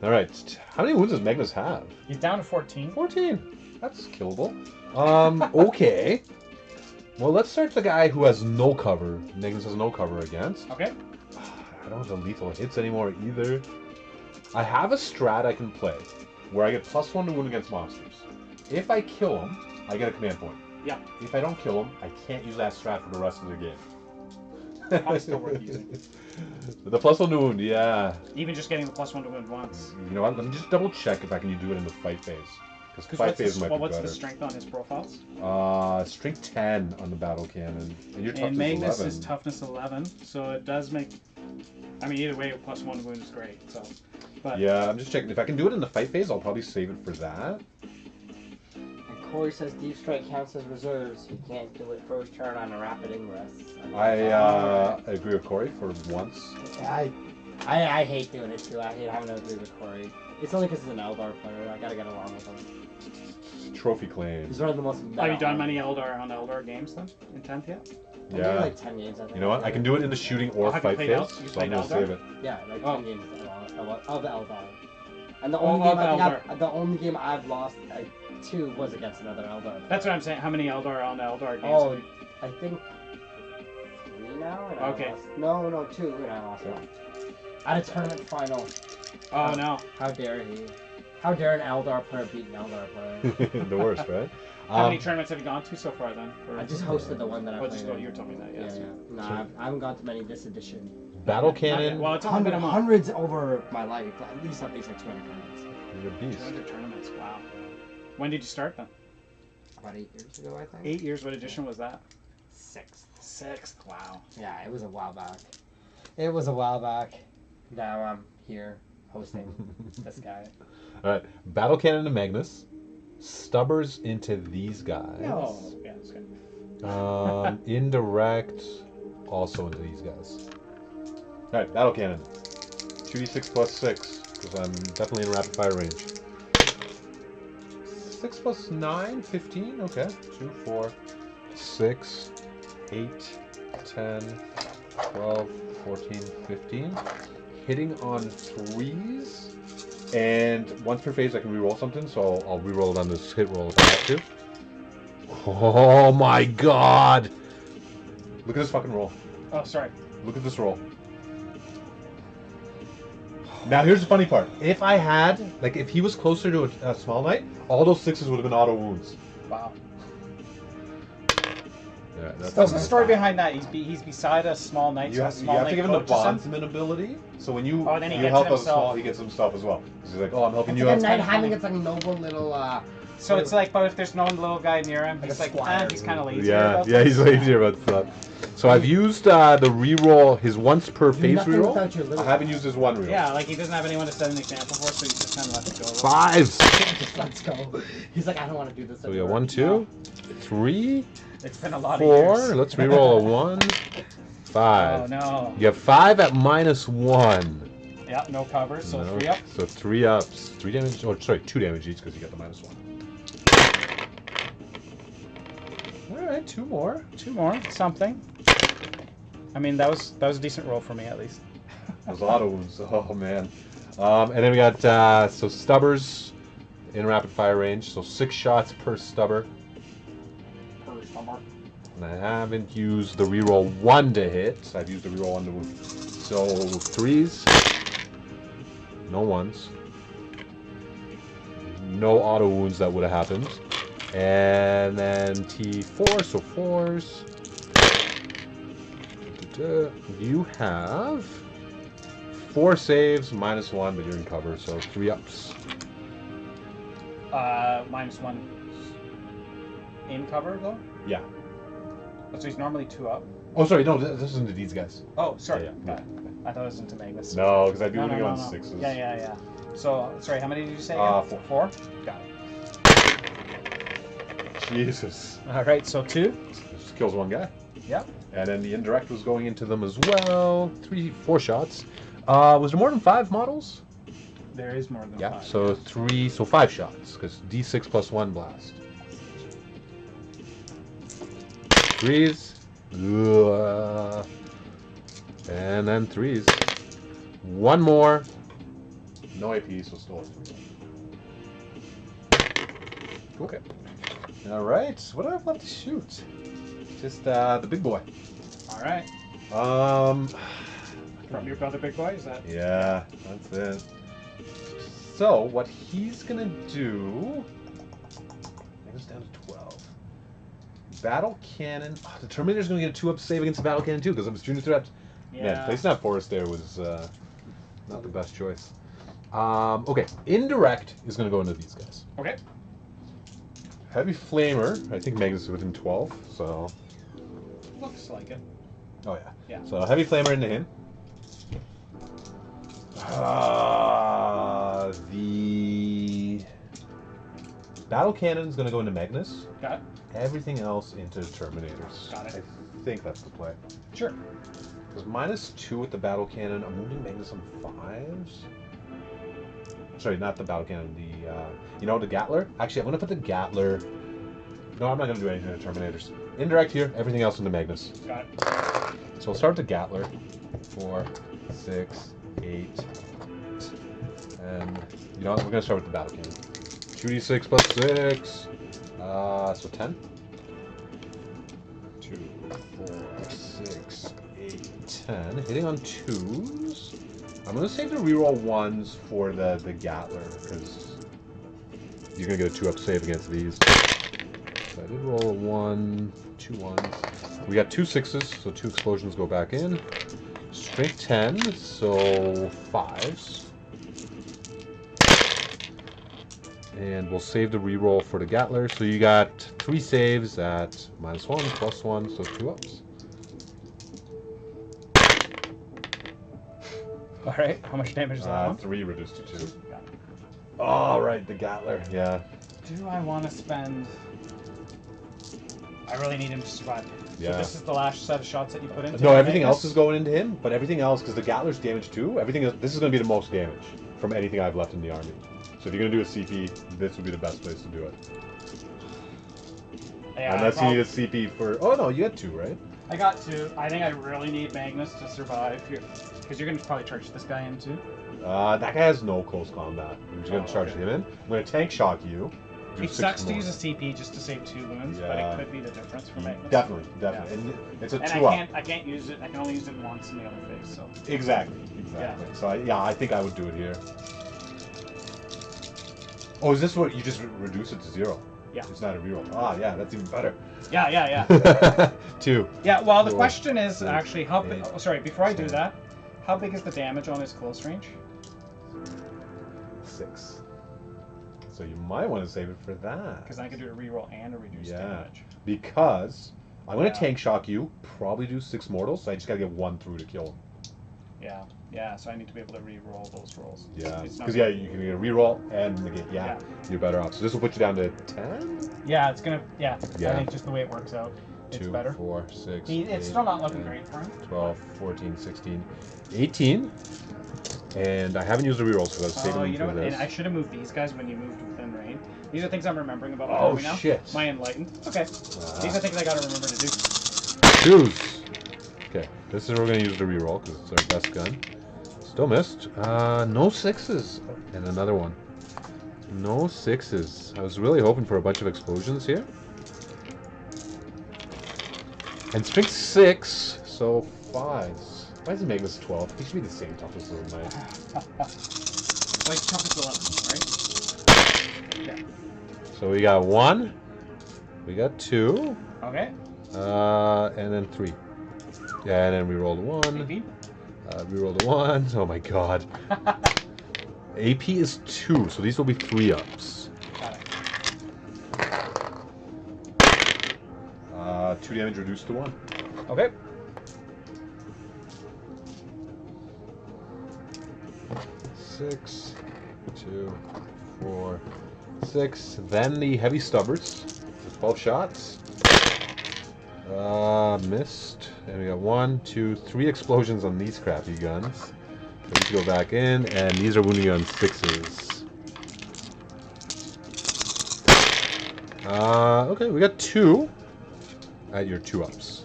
All right. How many wounds does Magnus have? He's down to 14. 14. That's killable. Okay. Well, let's start the guy who has no cover. Magnus has no cover against. Okay. I don't have the lethal hits anymore either. I have a strat I can play where I get +1 to wound against monsters. If I kill him, I get a command point. Yeah. If I don't kill him, I can't use that strat for the rest of the game. Probably still worth using. The +1 to wound, yeah. Even just getting the +1 to wound once. You know what? Let me just double check if I can do it in the fight phase. Because Because fight what's, phase might be what's better. the strength on his profiles? Strength 10 on the battle cannon, and your And toughness Magnus 11. is toughness 11, so it does make. I mean, either way, +1 to wound is great. So, but Yeah, I'm just checking. If I can do it in the fight phase, I'll probably save it for that. And Corey says deep strike counts as reserves. You can't do it first turn on a rapid ingress. I agree with Corey for once. I hate doing it too. I hate having to agree with Corey. It's only because he's an Eldar player. I gotta get along with him. Trophy claim. He's one of the most. have you done many Eldar games then in 10th yet? I did Yeah. like 10 games. I think. You know what? I can do it in the shooting or Oh, have you fight played phase, Eld- you so I'm played gonna Eldar? save it. Yeah, like Oh. 10 games of Eldar. And the Oh, only game of I think Eldar. the only game I've lost to was against another Eldar. That's what I'm saying. How many Eldar games? Oh, have you- I think 3 now. And I Okay. lost. No, 2, and I lost one. At a tournament final. Oh no. How dare he? How dare an Eldar player beat an Eldar player? The worst, right? How many tournaments have you gone to so far then? I just hosted the one that I Oh, played. just you were telling me that. Yeah, Yes. yeah. No, I haven't gone to many this edition. Battle Okay, cannon. well, it's only been a month. Hundreds over my life. At least like 200 tournaments. You're a beast. 200 tournaments. Wow. When did you start then? About 8 years ago, I think. 8 years. What edition was that? 6th. 6th. Wow. Yeah, it was a while back. It was a while back. Now I'm here hosting this guy. All right, battle cannon to Magnus. Stubbers into these guys. Oh, yeah, it's good. Indirect also into these guys. All right, battle cannon. 2d6 plus 6 because I'm definitely in rapid fire range. 6 plus 9, 15. Okay. 2, 4, 6, 8, 10, 12, 14, 15. Hitting on 3s. And once per phase, I can reroll something, so I'll reroll it on this hit roll if I have to. Oh my god! Look at this fucking roll. Oh, sorry. Look at this roll. Now here's the funny part. If I had, like, if he was closer to a small knight, all those 6s would have been auto wounds. Wow. Yeah, that's What's the story behind that? He's beside a small knight. You So a have, small to knight give him the coaches him? bondsman ability. So when you, Oh, then he you gets help it out a himself. small, he gets himself as well. 'Cause he's like, oh, I'm helping It's you like out. a knight kinda having funny. it's like a noble little So it's like, but if there's no little guy near him, Like he's a like, squire. he's kind of lazy. Yeah, about yeah, this. he's lazy about stuff. So I've used the reroll, his once per phase nothing reroll. without your little I haven't used his one reroll. Yeah, like he doesn't have anyone to set an example for, so he's just kind of left it go. 5s. Just let's go. He's like, I don't want to do this. So we got anymore. 1, 2, 3, It's been a lot 4. of years. Let's reroll a 1, 5. Oh no. You have 5 at -1. Yeah, no cover, so No. 3 up. So 3 ups. 3 damage, or sorry, 2 damage each because you got the -1. Alright, 2 more. 2 more, something. I mean, that was a decent roll for me at least. Those auto wounds. Oh man. And then we got so stubbers in rapid fire range. So 6 shots per stubber. And I haven't used the reroll 1 to hit. I've used the reroll 1 to wound. So 3s. No 1s. No auto wounds that would have happened. And then T4, so 4s. You have 4 saves, -1, but you're in cover, so 3 ups. -1 in cover though. Yeah. So he's normally 2 up. Oh, sorry, no, this isn't to these guys. Oh, sorry. Yeah, Got it. I thought it was into Magnus. No, because I do No, it on no. 6s. Yeah. So, sorry, how many did you say? 4. 4? Got it. Jesus. All right, so 2. Just kills 1 guy. Yep. And then the indirect was going into them as well. 4 shots. Was there more than 5 models? There is more than 5. Yeah, so 5 shots, because D6 + 1 blast. 3s. Ugh. And then 3s. 1 more. No AP, so still a 3. Okay. All right. What do I have left to shoot? Just the big boy. All right. From your brother, big boy, is that? Yeah, that's it. So what he's gonna do? I think it's down to 12. Battle cannon. Oh, the Terminator's gonna get a 2-up save against the battle cannon too, because of his junior threat. Yeah. Man, placing that forest there was not the best choice. Okay, indirect is gonna go into these guys. Okay. Heavy flamer. I think Magnus is within 12, so. Looks like it. Oh yeah. Yeah. So heavy flamer into him. The battle cannon is going to go into Magnus. Got it. Everything else into Terminators. Got it. I think that's the play. Sure. Because -2 with the battle cannon. I'm wounding Magnus on 5s. Sorry, not the battle cannon. The the Gatler. Actually, I'm going to put the Gatler. No, I'm not going to do anything to Terminators. Indirect here. Everything else into Magnus. Got it. So we'll start with the Gatler. 4, 6, 8. And you know what? We're going to start with the battle cannon. 2d6 + 6. So 10. 2, 4, 6, 8, 10. Hitting on 2s. I'm going to save the reroll 1s for the Gatler, because you're going to get a 2-up save against these. So I did roll a 1, 2 1s. We got 2 6s, so 2 explosions go back in. Strength 10, so 5s. And we'll save the reroll for the Gatler. So you got 3 saves at -1, +1, so 2 ups. All right. How much damage is that one? 3 reduced to 2. Got it. Oh, right, the Gatler. Yeah. Do I want to spend? I really need him to survive. Yeah. So this is the last set of shots that you put into. No, everything Magnus? else is going into him, but everything else, because the Gatler's damage too, everything is, this is going to be the most damage from anything I've left in the army. So if you're going to do a CP, this would be the best place to do it. Yeah, Unless you need a CP for... Oh, no, you had 2, right? I got 2. I think I really need Magnus to survive here, because you're going to probably charge this guy in too. That guy has no close combat. I'm just going to charge him in. I'm going to tank shock you. Do It 6 sucks to more. use a CP just to save 2 wounds, but Yeah. it could be the difference for Magnus. Definitely. Yeah. And it's a And 2-up. I can't use it. I can only use it once in the other phase. So Exactly. So I think I would do it here. Oh, is this what you just reduce it to 0? Yeah. It's not a reroll. Ah, yeah, that's even better. Yeah. 2. Yeah. Well, the 4, question is 6, actually how big. 8, Oh, sorry. Before I do 10. that, how big is the damage on his close range? 6. So you might want to save it for that. Because I could do a reroll and a reduced damage. Because I'm going to Yeah. tank shock you, probably do 6 mortals, so I just got to get 1 through to kill him. Yeah. So I need to be able to reroll those rolls. Yeah. It's not Because, gonna- you can get a reroll and negate. Yeah, you're better off. So this will put you down to 10? Yeah, it's gonna. Yeah. Yeah. I think just the way it works out, it's 2, better. 4, 6, It's 8, still not looking 10, great for him. 12, 14, 16, 18. And I haven't used the rerolls, so I was saving Oh, them you know for what? this. And I should have moved these guys when you moved within range. These are things I'm remembering about my Oh, army now. shit. My enlightened. Okay. These are things I gotta remember to do. Choose. Okay, this is where we're going to use the reroll because it's our best gun. Still missed. No 6s. And another one. No 6s. I was really hoping for a bunch of explosions here. And strength 6, so 5s. Why does it make this 12? He should be the same toughness as mine. Like toughest 11, right? Yeah. So we got 1. We got 2. Okay. And then 3. Yeah, and then we rolled 1. 18. Reroll the 1. Oh my god. AP is 2, so these will be 3-ups. Got it. 2 damage reduced to 1. Okay. Six, 2, 4, 6. Then the heavy stubbers. 12 shots. Missed. And we got 1, 2, 3 explosions on these crappy guns. These go back in, and these are wounding on 6s. Okay, we got 2 at your 2-ups.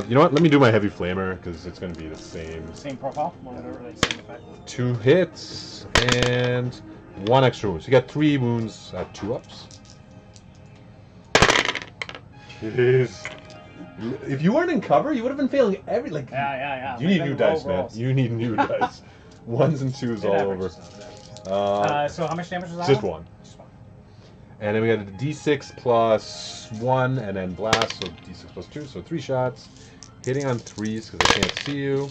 You know what? Let me do my heavy flamer because it's going to be the same. Same profile. Whatever they same effect. 2 hits and 1 extra wound. So you got 3 wounds at 2-ups. Jeez. If you weren't in cover, you would have been failing every Yeah. You need new dice, man. You need new dice. 1s and 2s all over. So how much damage was that? Just 1. And then we got a D6 plus 1, and then blast, so D6 plus 2, so 3 shots. Hitting on 3s because I can't see you.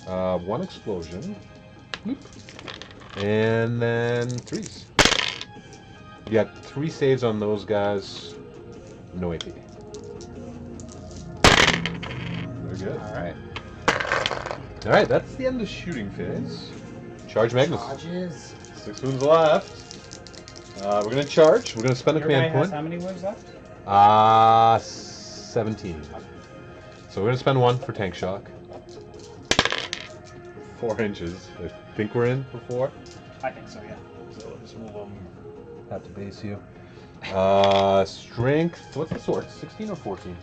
1 explosion. Bloop. And then 3s. You got 3 saves on those guys. No AP. Very good. Alright, that's the end of the shooting phase. Charge Magnus. Charges. 6 wounds left. We're going to charge. We're going to spend a Your guy command has point. how many wounds left? 17. So we're going to spend 1 for tank shock. 4 inches. I think we're in for 4. I think so, yeah. So let's move them. Have to base you. Strength. What's the sword? 16 or 14?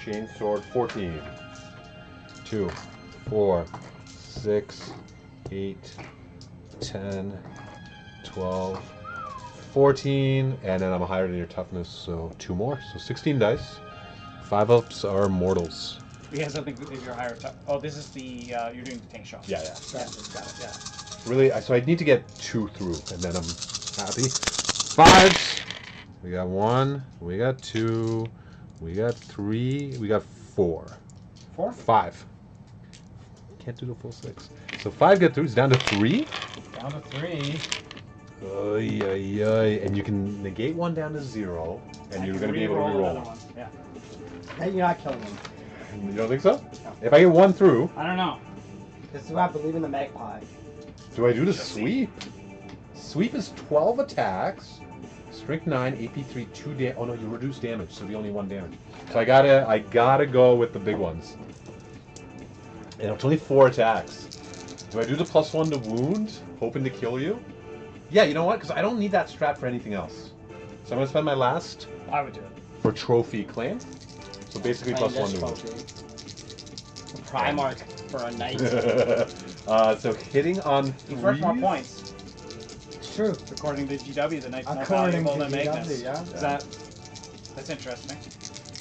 Chain sword 14. 2, 4, 6, 8, 10, 12, 14, and then I'm higher than your toughness, so 2 more. So 16 dice. 5-ups are mortals. He has something if you're higher. Oh, this is the you're doing the tank shot. Yeah. Got it. Yeah. Really, so I need to get 2 through, and then I'm happy. 5s. We got 1. We got 2. We got 3. We got 4. 4? 5. Can't do the full 6. So 5 get through. It's down to 3. Down to 3. Oy, oy, oy. And you can negate 1 down to 0, and you're going to be able to another reroll. one. Yeah. Hey, you're not killing him. You don't think so? If I get 1 through, I don't know. This is why I believe in the magpie. do I do the sweep? Sweep is 12 attacks, strength 9, AP 3, 2 damage. Oh no, you reduce damage, so the only 1 damage. So I gotta go with the big ones. And it's only 4 attacks. Do I do the +1 to wound, hoping to kill you? Yeah, you know what? Because I don't need that strat for anything else. So I'm gonna spend my last I would do it. for trophy claim. So basically +1 to wound. Primarch for a knight. So hitting on He's worth more 3s. points. It's true. According to GW, the knight's more According valuable to than GW, Magnus. yeah. Is that's interesting.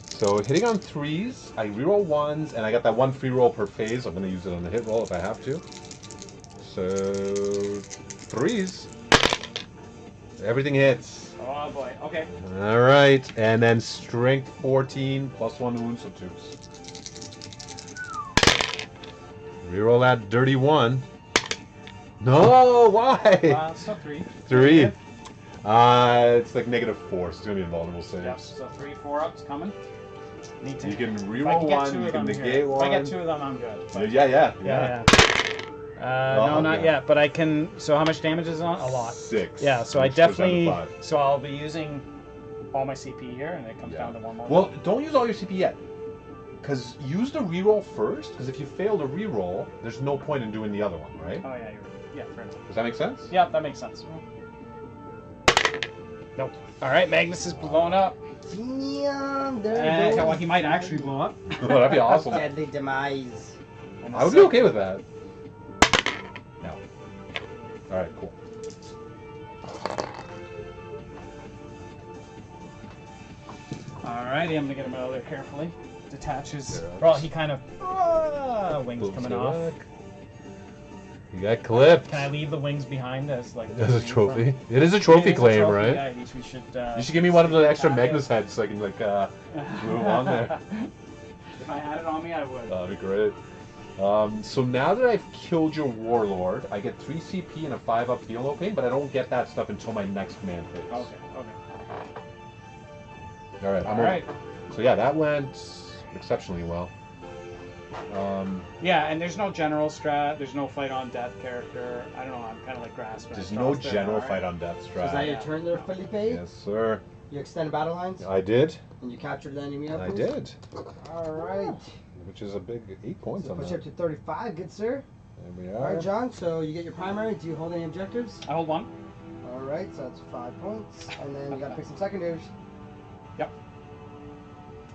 So hitting on 3s, I reroll 1s, and I got that 1 free roll per phase. I'm going to use it on the hit roll if I have to. So 3s. Everything hits. Oh boy. Okay. All right, and then strength 14 +1 wound, so 2s. Reroll that dirty 1. No, why? So 3. 3. It's like -4, so it's going to be invulnerable saves. Yep. So 3 4-ups coming. Need to. You can If I reroll can get 1, 2 you of can them, negate good. 1. If I get 2 of them, I'm good. But- Yeah. Yeah. Oh, No, not yeah. yet. But I can. So how much damage is it on? A lot. 6. Yeah. So I which goes down to definitely. 5. So I'll be using all my CP here, and it comes down to 1 more. Well, don't use all your CP yet. Because use the reroll first, because if you fail to reroll, there's no point in doing the other one, right? Oh yeah. Fair enough. Does that make sense? Yeah, that makes sense. Nope. All right, Magnus is blowing up. Damn, there you go. Well, he might actually blow up. Oh, that'd be awesome. Deadly demise. I would be okay with that. No. Alright, cool. Alrighty, I'm gonna get him out of there carefully. Detaches. Yeah. Well, he kind of wings Boom, coming stay off. back. You got clipped. Can I leave the wings behind as like As a trophy. It is a trophy It is a claim, trophy, right? Yeah, we should. You should give me one of the extra pack Magnus it. heads so I can like move on there. I had it on me, I would. That'd be great. So now that I've killed your warlord, I get 3 CP and a 5-up heal no pain, but I don't get that stuff until my next command phase. Okay. All right. All right. So yeah, that went exceptionally well. Yeah, and there's no general strat. There's no fight on death character. I don't know. I'm kind of like grasping. There's at no straws there, general all right? fight on death So is strat. that your turn there, Felipe? Yes, sir. You extend battle lines, I did. and you captured the enemy I outpost? did. All right. Which is a big 8 points So on push that. you up to 35, good sir. There we All are. right, John, so you get your primary. Do you hold any objectives? I hold one. All right, so that's 5 points. And then you got to pick some secondaries. Yep.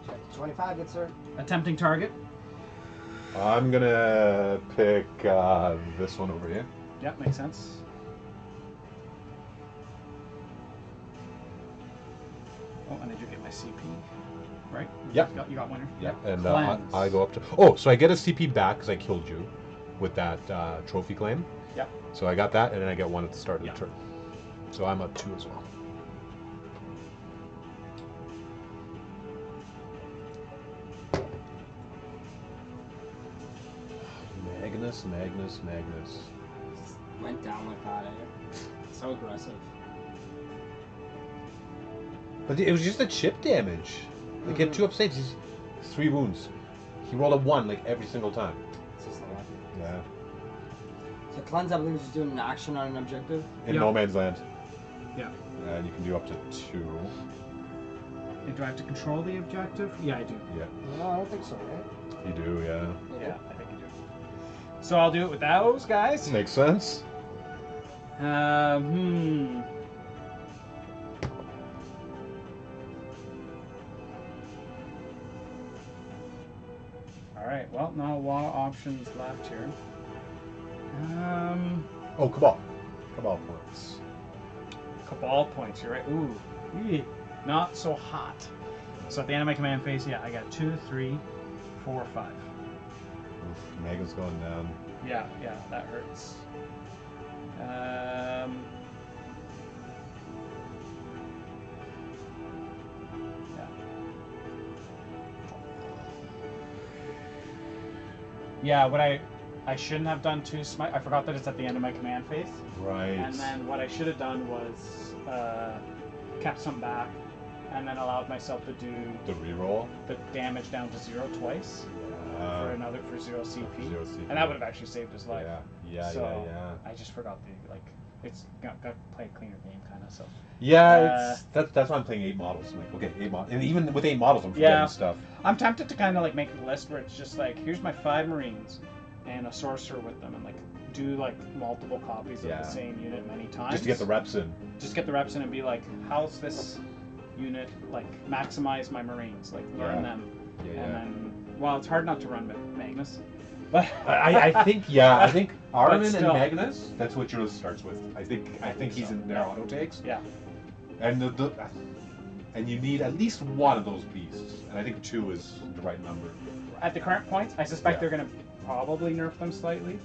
Check to 25, good sir. Attempting target. I'm gonna pick this one over here. Yep, makes sense. Oh, and I do get my CP. Right? Yep. You got winner. Yeah, and Cleanse. I go up to. Oh, so I get a CP back because I killed you with that trophy claim. Yep. So I got that, and then I get 1 at the start of Yeah. the turn. So I'm up 2 as well. Magnus. Went down like that, eh? So aggressive. But it was just a chip damage. Like, he had 2 up saves. He's 3 wounds. He rolled a 1 like every single time. It's just a lot. Yeah. So cleanse, I believe, is doing an action on an objective. In Yeah. No Man's Land. Yeah. And you can do up to 2. And do I have to control the objective? Yeah, I do. Yeah. No, I don't think so, right? You do, yeah. Yeah, I think I do. So I'll do it with those guys. Makes sense. Alright, well, not a lot of options left here. Oh, Cabal. Cabal points. Cabal points, you're right. Ooh, not so hot. So at the end of my command phase, yeah, I got 2, 3, 4, 5. Oof, Mega's going down. Yeah, that hurts. Yeah, what I shouldn't have done 2 smite. I forgot that it's at the end of my command phase. Right. And then what I should have done was kept some back, and then allowed myself to do The reroll. the damage down to 0 twice for 0 CP. 0 CP. And that would have actually saved his life. Yeah. So I just forgot it's got to play a cleaner game kind of. So Yeah, that's why I'm playing 8 models. I'm like, okay, 8 models. And even with 8 models, I'm forgetting stuff. I'm tempted to kind of like make a list where it's just like, here's my 5 Marines and a sorcerer with them, and like do like multiple copies of the same unit many times. Just to get the reps in. Just get the reps in and be like, how's this unit like maximize my Marines, like learn them, and then it's hard not to run Magnus, but I think Armin still. and Magnus. That's what yours starts with. I think he's so. in their auto takes. Yeah. And and you need at least 1 of those beasts, and I think 2 is the right number. At the current points, I suspect they're gonna probably nerf them slightly,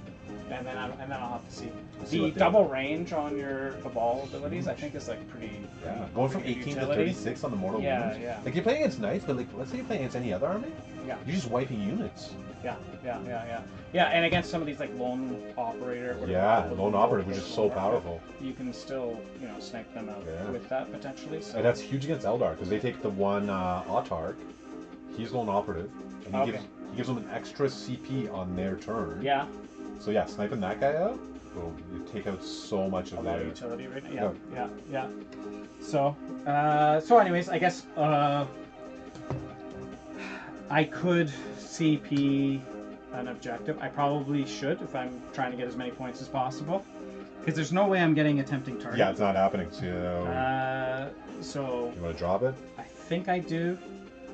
and then I'll have to see. The double range on your Cabal abilities, I think, is like pretty. Yeah, going from 18 to 36 on the mortal wounds. Yeah. Like, you're playing against knights, but like, let's say you're playing against any other army. Yeah. You're just wiping units. Yeah, and against some of these like lone operator. Lone operative, which is so powerful. You can still, snipe them out with that potentially. So. And that's huge against Eldar because they take the one autarch. He's lone operative, and he gives them an extra CP on their turn. Yeah. So yeah, sniping that guy out, you take out so much of their utility right now. Yeah. So, anyways, I guess I could CP an objective. I probably should if I'm trying to get as many points as possible, because there's no way I'm getting a tempting target. Yeah, it's not happening. So. You want to drop it? I think I do.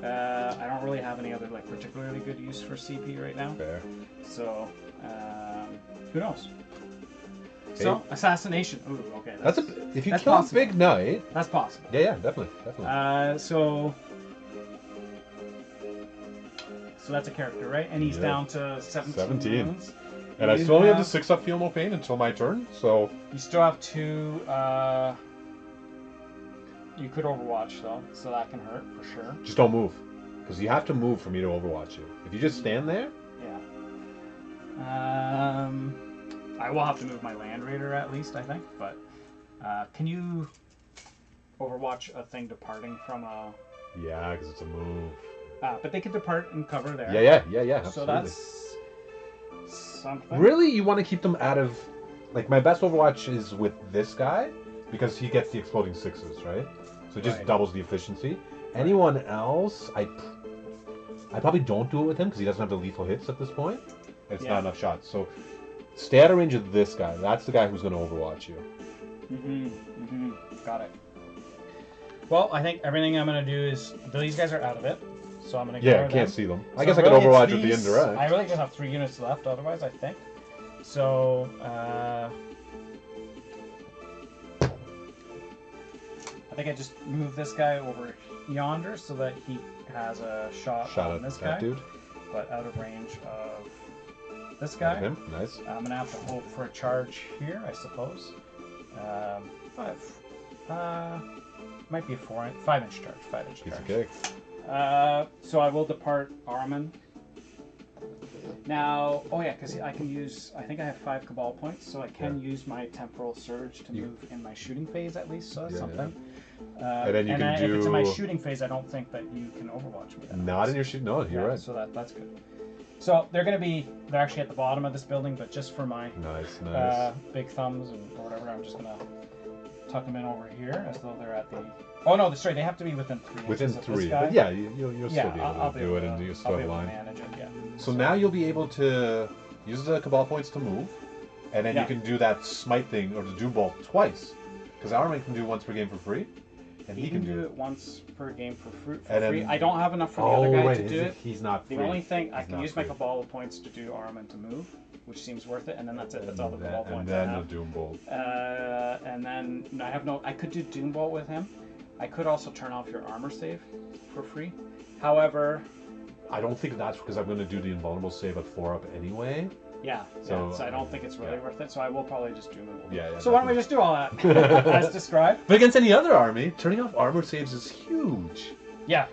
I don't really have any other like particularly good use for CP right now. Fair. So, who knows? Okay. So, assassination. Ooh, okay. If you kill a big knight. That's possible. Yeah, definitely. So that's a character, right? And he's down to 17 wounds. And I still only have the 6-up feel no pain until my turn, so... You still have 2... You could Overwatch, though, so that can hurt, for sure. Just don't move. Because you have to move for me to overwatch you. If you just stand there, yeah. I will have to move my Land Raider at least, I think. But can you overwatch a thing departing from a? yeah, because it's a move. But they could depart and cover there. Yeah. Absolutely. So that's something. Really, you want to keep them out of. Like my best Overwatch is with this guy because he gets the exploding sixes, right? So it just Right. doubles the efficiency. Anyone else, I probably don't do it with him because he doesn't have the lethal hits at this point. It's Yeah. not enough shots. So stay out of range of this guy. That's the guy who's going to Overwatch you. Got it. Well, I think everything I'm gonna do is these guys are out of it, so I'm gonna. Yeah, ignore I can't them. see them. I So guess I could really, it's Overwatch with the these- indirect. I really just have 3 units left. Otherwise, I think. So I think I just move this guy over yonder so that he has a shot Shot on at this that guy, dude. but out of range of this guy. Him, nice. I'm gonna have to hope for a charge here, I suppose. 5. Might be a 5-inch charge. 5-inch Piece of charge. cake. So I will depart Armin. Now, oh yeah, because I can use. I think I have 5 Cabal points, so I can use my Temporal Surge to move in my shooting phase at least. So that's something. And then you can if it's in my do- shooting phase, I don't think that you can Overwatch me. Then. Not in your shoot. No, you're Yeah, right. So that's good. So they're actually at the bottom of this building, but just for my Nice. big thumbs or whatever, I'm just gonna tuck them in over here as though they're at the. Oh no, sorry, they have to be within 3 inches Within of 3, this guy. but yeah, you'll still be I'll able to do it, and you still I'll have be able to line. manage it. Yeah. So now you'll be able to use the Cabal points to move, and then Yeah. you can do that smite thing or the Doom Bolt twice, because Armin can do once per game for free, and He can do it once per game for free. And then- I don't have enough for the other guy to do it. He's not free. The only thing I He's can not use my free. Cabal points to do Armin to move, which seems worth it, and then that's it. That's all the Cabal And points I then have. the Doom Bolt. And then no, I have no. I could do Doom Bolt with him. I could also turn off your armor save for free. However, I don't think that's because I'm going to do the invulnerable save at 4 up anyway. so I don't think it's really worth it. So I will probably just Doom Bolt. Yeah. So why don't we just do all that as described? But against any other army, turning off armor saves is huge. Yeah,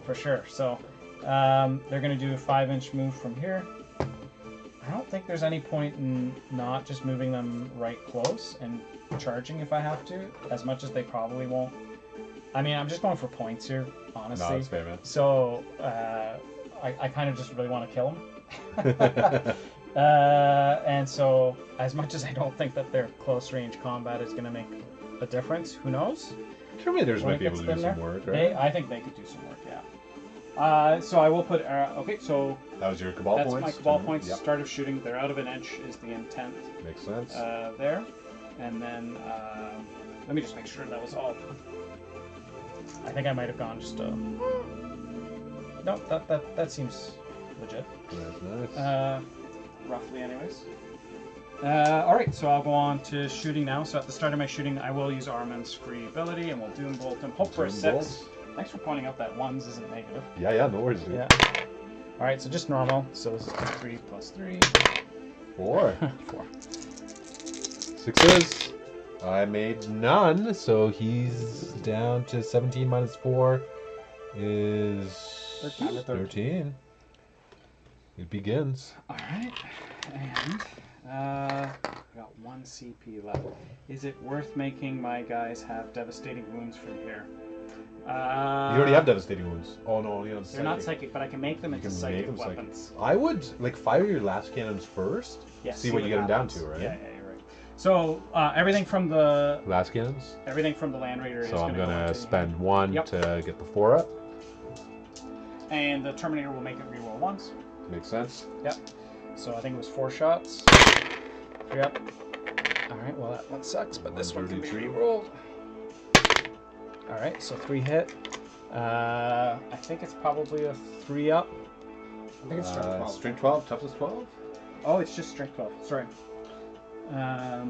for sure. So they're going to do a 5-inch move from here. I don't think there's any point in not just moving them right close and charging if I have to, as much as they probably won't. I mean, I'm just going for points here, honestly. No, it's fair, man. So I kind of just really want to kill them. And so, as much as I don't think that their close range combat is going to make a difference, who knows? Terminators When might it be able gets to do in some there, work, right? I think they could do some work, yeah. So I will put, okay, so That was your Cabal that's points. my Cabal Mhm. points. Yep. Start of shooting, they're out of an inch is the intent Makes sense. there. And then, let me just make sure that was all. I think I might have gone just, no, that seems legit. Nice. Roughly anyways. Alright, so I'll go on to shooting now. So at the start of my shooting, I will use Armin's free ability, and we'll Doom Bolt him. Hope for a Doom 6. Bolt. Thanks for pointing out that 1s isn't negative. Yeah, no worries, dude. Yeah. Alright, so just normal. So this is 3 plus 3. 4. 4. 6s. I made none, so he's down to 17 minus 4 is 13. It begins. Alright, and I got 1 CP left. Is it worth making my guys have devastating wounds from here? You already have devastating wounds. Oh no, only on They're not psychic, but I can make them You into can make psychic them psychic. weapons. I would like fire your last cannons first. Yeah, see what you get them down to, right? Yeah, you're right. So everything from the Last cannons. Land Raider is So I'm going gonna to spend 1 Yep. to get the 4 up. and the Terminator will make it reroll once. Makes sense. Yep. So I think it was 4 shots. Yep. All right. Well, that one sucks, but this one can be 132. rerolled. All right. So 3 hit. I think it's probably a 3 up. I think it's strength 12. Strength 12, toughness 12. Oh, it's just strength 12. Sorry. Yeah,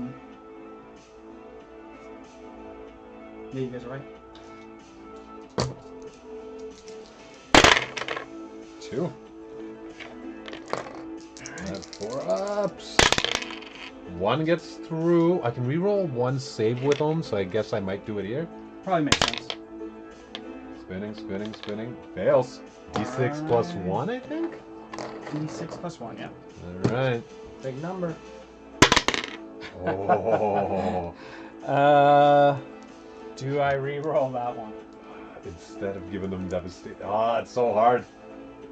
you guys are right. 2. I have 4 ups. 1 gets through. I can reroll 1 save with them, so I guess I might do it here. Probably makes sense. Spinning, spinning, spinning. Fails. D6 plus 1, I think? D6 plus 1, yeah. Alright. Big number. Oh. Do I re-roll that one? Instead of giving them devastate. Ah, it's so hard.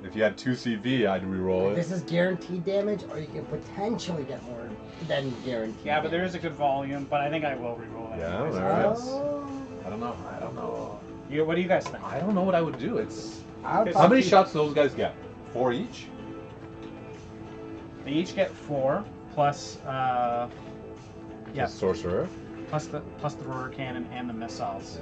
If you had 2 CV, I'd reroll it. This is guaranteed damage, or you can potentially get more than guaranteed. Yeah, but there is a good volume, but I think I will re-roll that. Yeah, anyways. alright. Oh. I don't know. I don't know. What do you guys think? I don't know what I would do. It's I would how many probably- shots do those guys get? 4 each? They each get 4 plus Yeah. Sorcerer. plus the roar cannon and the missiles.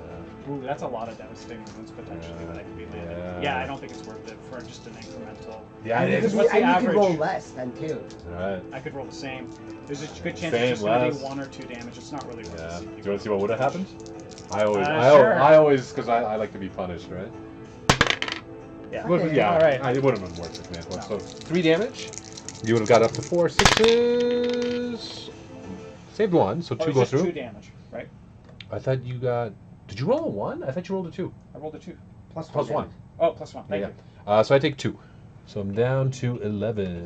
Ooh, that's a lot of devastating wounds potentially that I could be landing. Yeah. Yeah, I don't think it's worth it for just an incremental. Yeah, And it you is. could, What's the and you could roll average? less then too. Alright. I could roll the same. There's a good chance Same, it's just going to less. be 1 or 2 damage. It's not really worth Yeah. it. Do you want to see what would have happened? I always, Sure. I always, because I like to be punished, right? Yeah. But, Okay, yeah, alright. it wouldn't have been worth it, man. No. So 3 damage. You would have got up to 4 6s. Saved 1, so 2 Oh, go it's just through. 2 damage, right? I thought you got. Did you roll a 1? I thought you rolled a 2. I rolled a 2. Plus Plus 1. damage. Oh, plus 1. Thank Yeah. you. So I take 2. So I'm down to 11.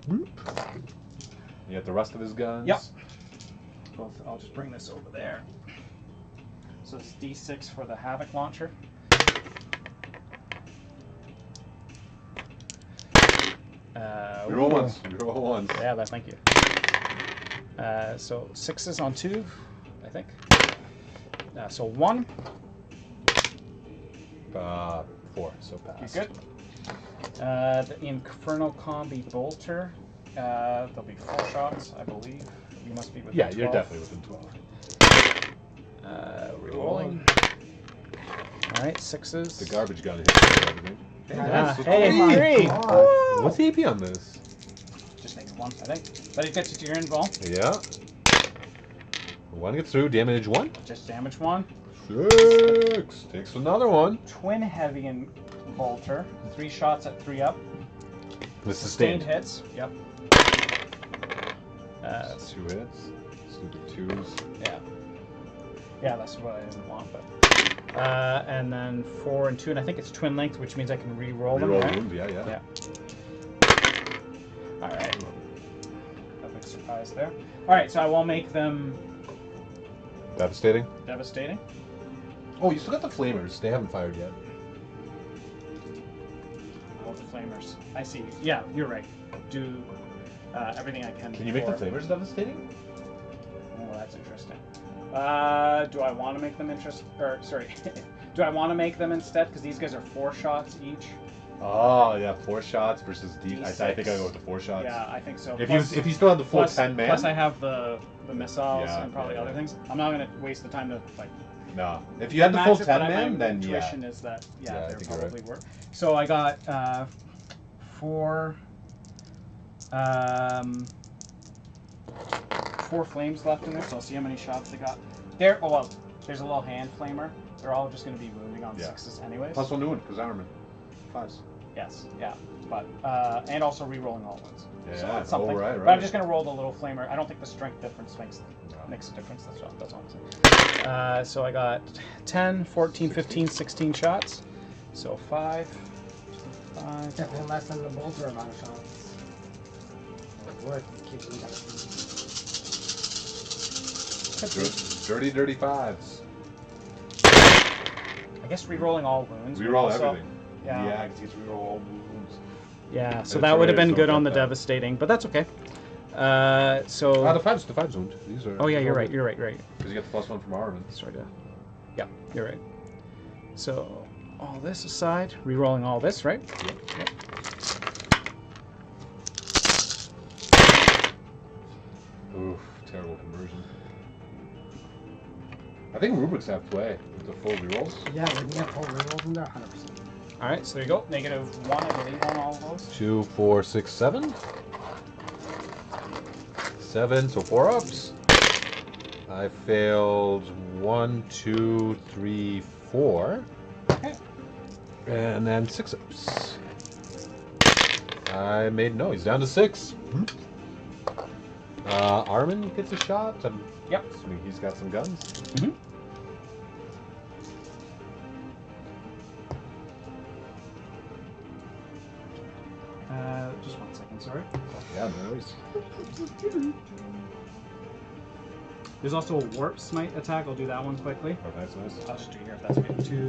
Whoop. You got the rest of his guns? Yep. I'll just bring this over there. So it's D6 for the Havoc launcher. Reroll ooh. once. Reroll once. Yeah, thank you. So 6s on 2, I think. So 1. 4, so pass. You're good. The Infernal Combi Bolter. There'll be 4 shots, I believe. You must be within Yeah, 12. you're definitely within 12. Rerolling. Alright, 6s. The garbage gun hits everything. Yeah. So Hey, 3! Come on. What's the AP on this? Just makes 1, I think. But it gets you to your end ball. Yeah. 1 gets through, damage 1. Just damage 1. 6. Takes another one. Twin Heavy and Bolter. 3 shots at 3 up. The Sustained sustained. hits. Yep. That's 2 hits. Stupid 2s. Yeah. Yeah, that's what I didn't want, but. And then 4 and 2, and I think it's twin length, which means I can re-roll them. Reroll Right? wounds, yeah. Yeah. Alright. Perfect surprise there. Alright, so I will make them Devastating. devastating. Oh, you still got the flamers. They haven't fired yet. Oh, the flamers. I see. Yeah, you're right. Do everything I can. Can you make the before- flamers devastating? Oh, that's interesting. Do I want to make them do I want to make them instead? Because these guys are 4 shots each. Oh, yeah. 4 shots versus D. I D6. think I go with the 4 shots. Yeah, I think so. If Plus- you still have the full plus, 10 man. Plus, I have the missiles Yeah, and probably yeah, other yeah. things. I'm not gonna waste the time to like. No. If you had the full match it, 10 but man, my then yeah. intuition is that Yeah, I they think you're probably work. So I got 4 flames left in there. So I'll see how many shots they got. There. Oh well, there's a little hand flamer. They're all just gonna be wounding on Yeah. 6s anyways. Plus 1 new one, because armor. 5s. Yes. Yeah. But and also re-rolling all ones. Yeah, So that's something. oh, right, But right. I'm just gonna roll the little flamer. I don't think the strength difference makes a difference. That's all I'm saying. So I got 10, 14, 15, 16 shots. So 5. Definitely less than the bolter amount of shots. Worth keeping that. Dirty, dirty 5s. I guess re-rolling all wounds. We but roll also- everything. Yeah. Yeah, because we roll all wounds. Yeah. So It's that would have alright, been so good on got the that. devastating, but that's okay. So. The 5s wound. These are. Oh yeah, you're right. You're right. Because you get the plus 1 from Armin. Sort of. Yeah, you're right. So all this aside, re-rolling all this, right? Yep. Oof, terrible conversion. I think rubrics have play with the full rerolls. Yeah, when you have full rerolls in there, 100%. All right, so there you go. -1, I believe, on all of those. 2, 4, 6, 7. 7, so 4 ups. I failed 1, 2, 3, 4. Okay. And then 6 ups. I made no, he's down to 6. Armin gets a shot. I'm Yep. assuming he's got some guns. Mhm. Just 1 second, sorry. Yeah, no worries. There's also a warp smite attack. I'll do that one quickly. Oh, nice. I'll just do it here if that's okay. 2.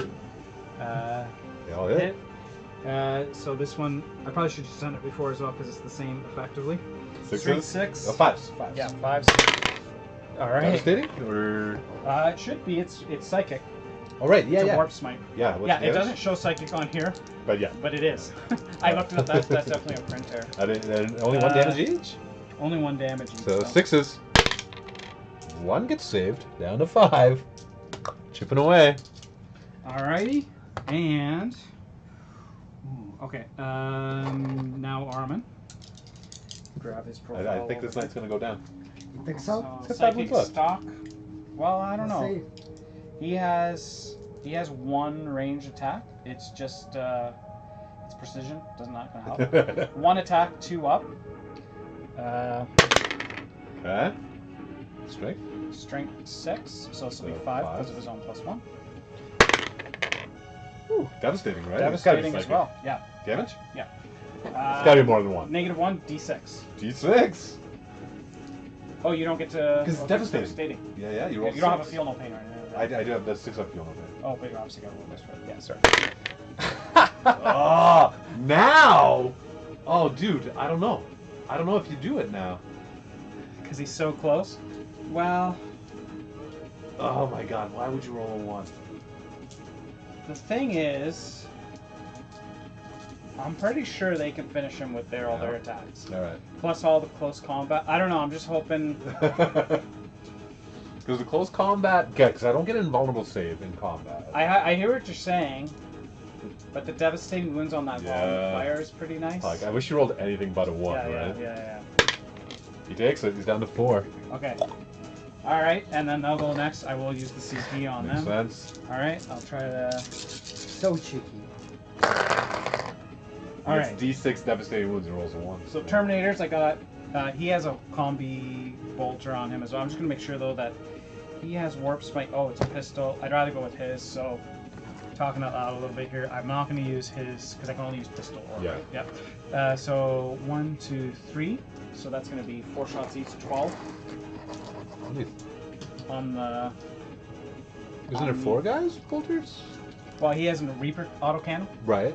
They all hit. So this one, I probably should have done it before as well because it's the same effectively. Sixes? 6. Oh, fives. Yeah, 5s. All right. Devastating? Or... It should be. It's psychic. Oh, right. Yeah, It's a yeah. warp smite. Yeah, what's Yeah, the it damage? doesn't show psychic on here, But yeah. but it is. I looked it up. That's definitely a print error. Only 1 damage each? Only 1 damage each. So 6s. 1 gets saved. Down to 5. Chipping away. Alrighty, and okay. Now Armin. Grab his profile. I think this knight's going to go down. You think so? It's got Psychic 5 left. stock. Well, I don't We'll know. see. He has 1 range attack. It's just it's precision. Does not gonna help. 1 attack, 2 up. Okay. Strength. Strength 6, so this will be So 5 5. because of his own +1. Ooh, devastating, right? Devastating It's as gotta be well. Yeah. psychic. Damage? It's It's got to be more than 1. -1, d6. D6. Oh, you don't get to. 'Cause it's okay, devastating. Yeah, you roll You don't have a 6. feel no pain or anything. I do have the 6 up feel. Okay. Oh, but you obviously got to roll this way. Yeah, sorry. Oh, now? Oh, dude, I don't know. I don't know if you do it now. Because he's so close. Well, Oh my god, why would you roll a 1? the thing is, I'm pretty sure they can finish him with all their attacks. Alright. Plus all the close combat. I don't know. I'm just hoping. Because the close combat, because I don't get invulnerable save in combat. I hear what you're saying, but the devastating wounds on that Yeah. volume fire is pretty nice. Like, I wish you rolled anything but a 1, yeah, right? yeah. He takes it, he's down to 4. Okay. All right, and then they'll go next. I will use the CP on Makes them. sense. All right, I'll try to. So cheeky. All It's right. D6 devastating wounds and rolls a 1. So Terminators, I got. He has a combi bolter on him as well. I'm just gonna make sure though that he has warp smite. Oh, it's a pistol. I'd rather go with his. So talking out loud a little bit here, I'm not gonna use his because I can only use pistol. Or Yeah. Yep. So 1, 2, 3. So that's gonna be 4 shots each, 12 on the. Isn't there 4 guys, bolters? Well, he has a Reaper autocannon. Right.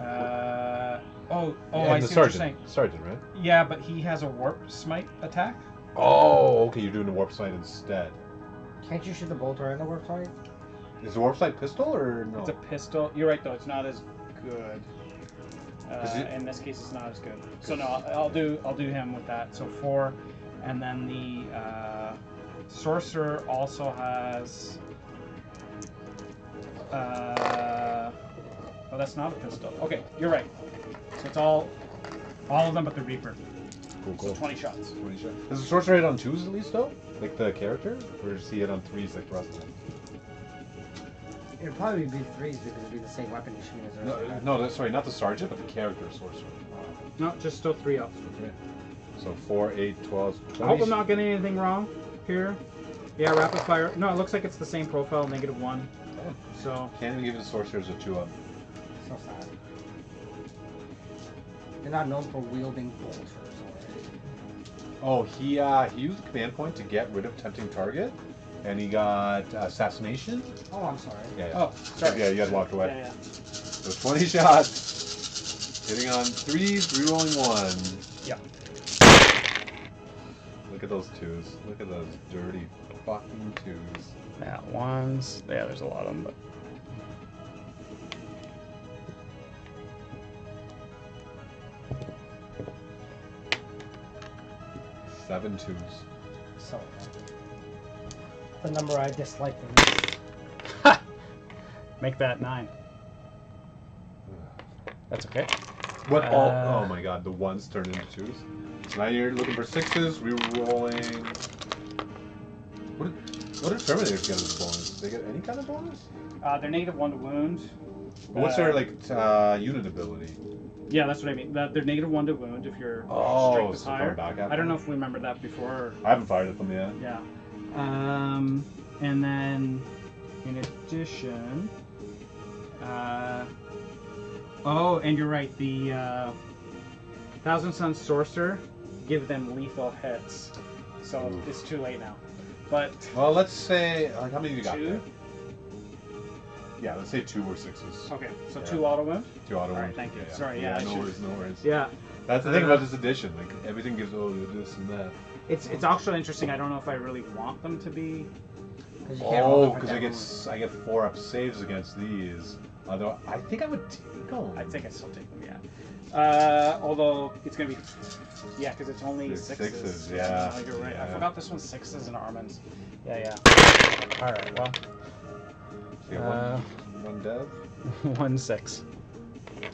Yeah, I and see the what you're sergeant. saying. Sergeant, right? Yeah, but he has a warp smite attack. Oh, okay, you're doing the warp sight instead. Can't you shoot the bolter and the warp sight? Is the warp sight pistol or no? It's a pistol. You're right though. It's not as good. Is it- In this case, it's not as good. So no, I'll do him with that. So 4, and then the sorcerer also has. Oh, that's not a pistol. Okay, you're right. So it's all of them but the Reaper. Cool. So 20 shots. 20 shots. Does the sorcerer hit on 2s at least though? Like the character? Or does he hit on 3s like the rest of them? It'd probably be 3s because it'd be the same weapon you shoot as the rest of them. No, sorry, not the sergeant, but the character sorcerer. No, just still 3 up. Okay. So 4, 8, 12, 20. I hope I'm not getting anything wrong here. Yeah, rapid fire. No, it looks like it's the same profile, -1. Oh. So Can't even give the sorcerers a 2 up. So sad. They're not known for wielding bolters already. Oh, he used the command point to get rid of tempting target, and he got assassination. Oh, I'm sorry. Yeah. Oh, sorry. Yeah, you guys walked away. Yeah. So 20 shots, hitting on 3s, rerolling 1. Yeah. Look at those 2s. Look at those dirty fucking 2s. Yeah, 1s. Yeah, there's a lot of them, but. 7 2s. So the number I dislike the most. Make that 9. That's okay. What? Oh my god, the 1s turned into 2s. So now you're looking for 6s, rerolling. What did Terminators get as a bonus? Do they get any kind of bonus? They're -1 to wound. What's their like unit ability? Yeah, that's what I mean. They're -1 to wound if your Oh, strength is so coming higher. back at I don't them. know if we remember that before. Or, I haven't fired at them yet. yeah. And then in addition, oh, and you're right. The Thousand Suns Sorcerer, give them lethal hits. So Ooh. it's too late now. But Well, let's say how many you got 2? there? Yeah, let's say 2 or 6s. Okay, so Yeah. 2 auto wound. 2 auto All right, wound. thank you. Yeah, Sorry, yeah, I no should- worries, no worries. Yeah. That's the thing about this edition. Like everything gives this and that. It's actually interesting. I don't know if I really want them to be. Because you can't roll Oh, them for because dead I get 4-up saves against these. Although I think I would take them. I think I still take them, yeah. Although it's gonna be, yeah, because it's only It's 6s. sixes, yeah. No, you're right. I Yeah. forgot this one's 6s and Armin's. Yeah. All right. Well, So you got one dev. 1 6.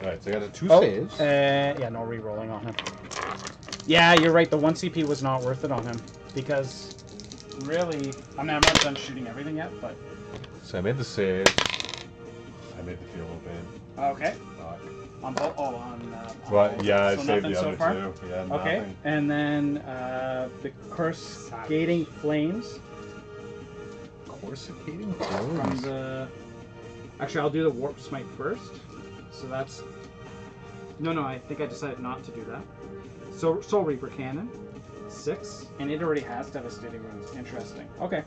Alright, so I got a 2 Oh, saves. yeah, no re-rolling on him. Yeah, you're right. The 1 CP was not worth it on him because really, I mean, I'm not done shooting everything yet, but So I made the save. I made the field open. okay. On both. Oh, on. But yeah, I so saved nothing the so other far? 2. Yeah, Okay, nothing. and then the Coruscating Flames Coruscating from Flames. the. Actually, I'll do the Warp Smite first. So that's. No, I think I decided not to do that. So Soul Reaper Cannon, 6, and it already has Devastating Wounds. Interesting. Okay.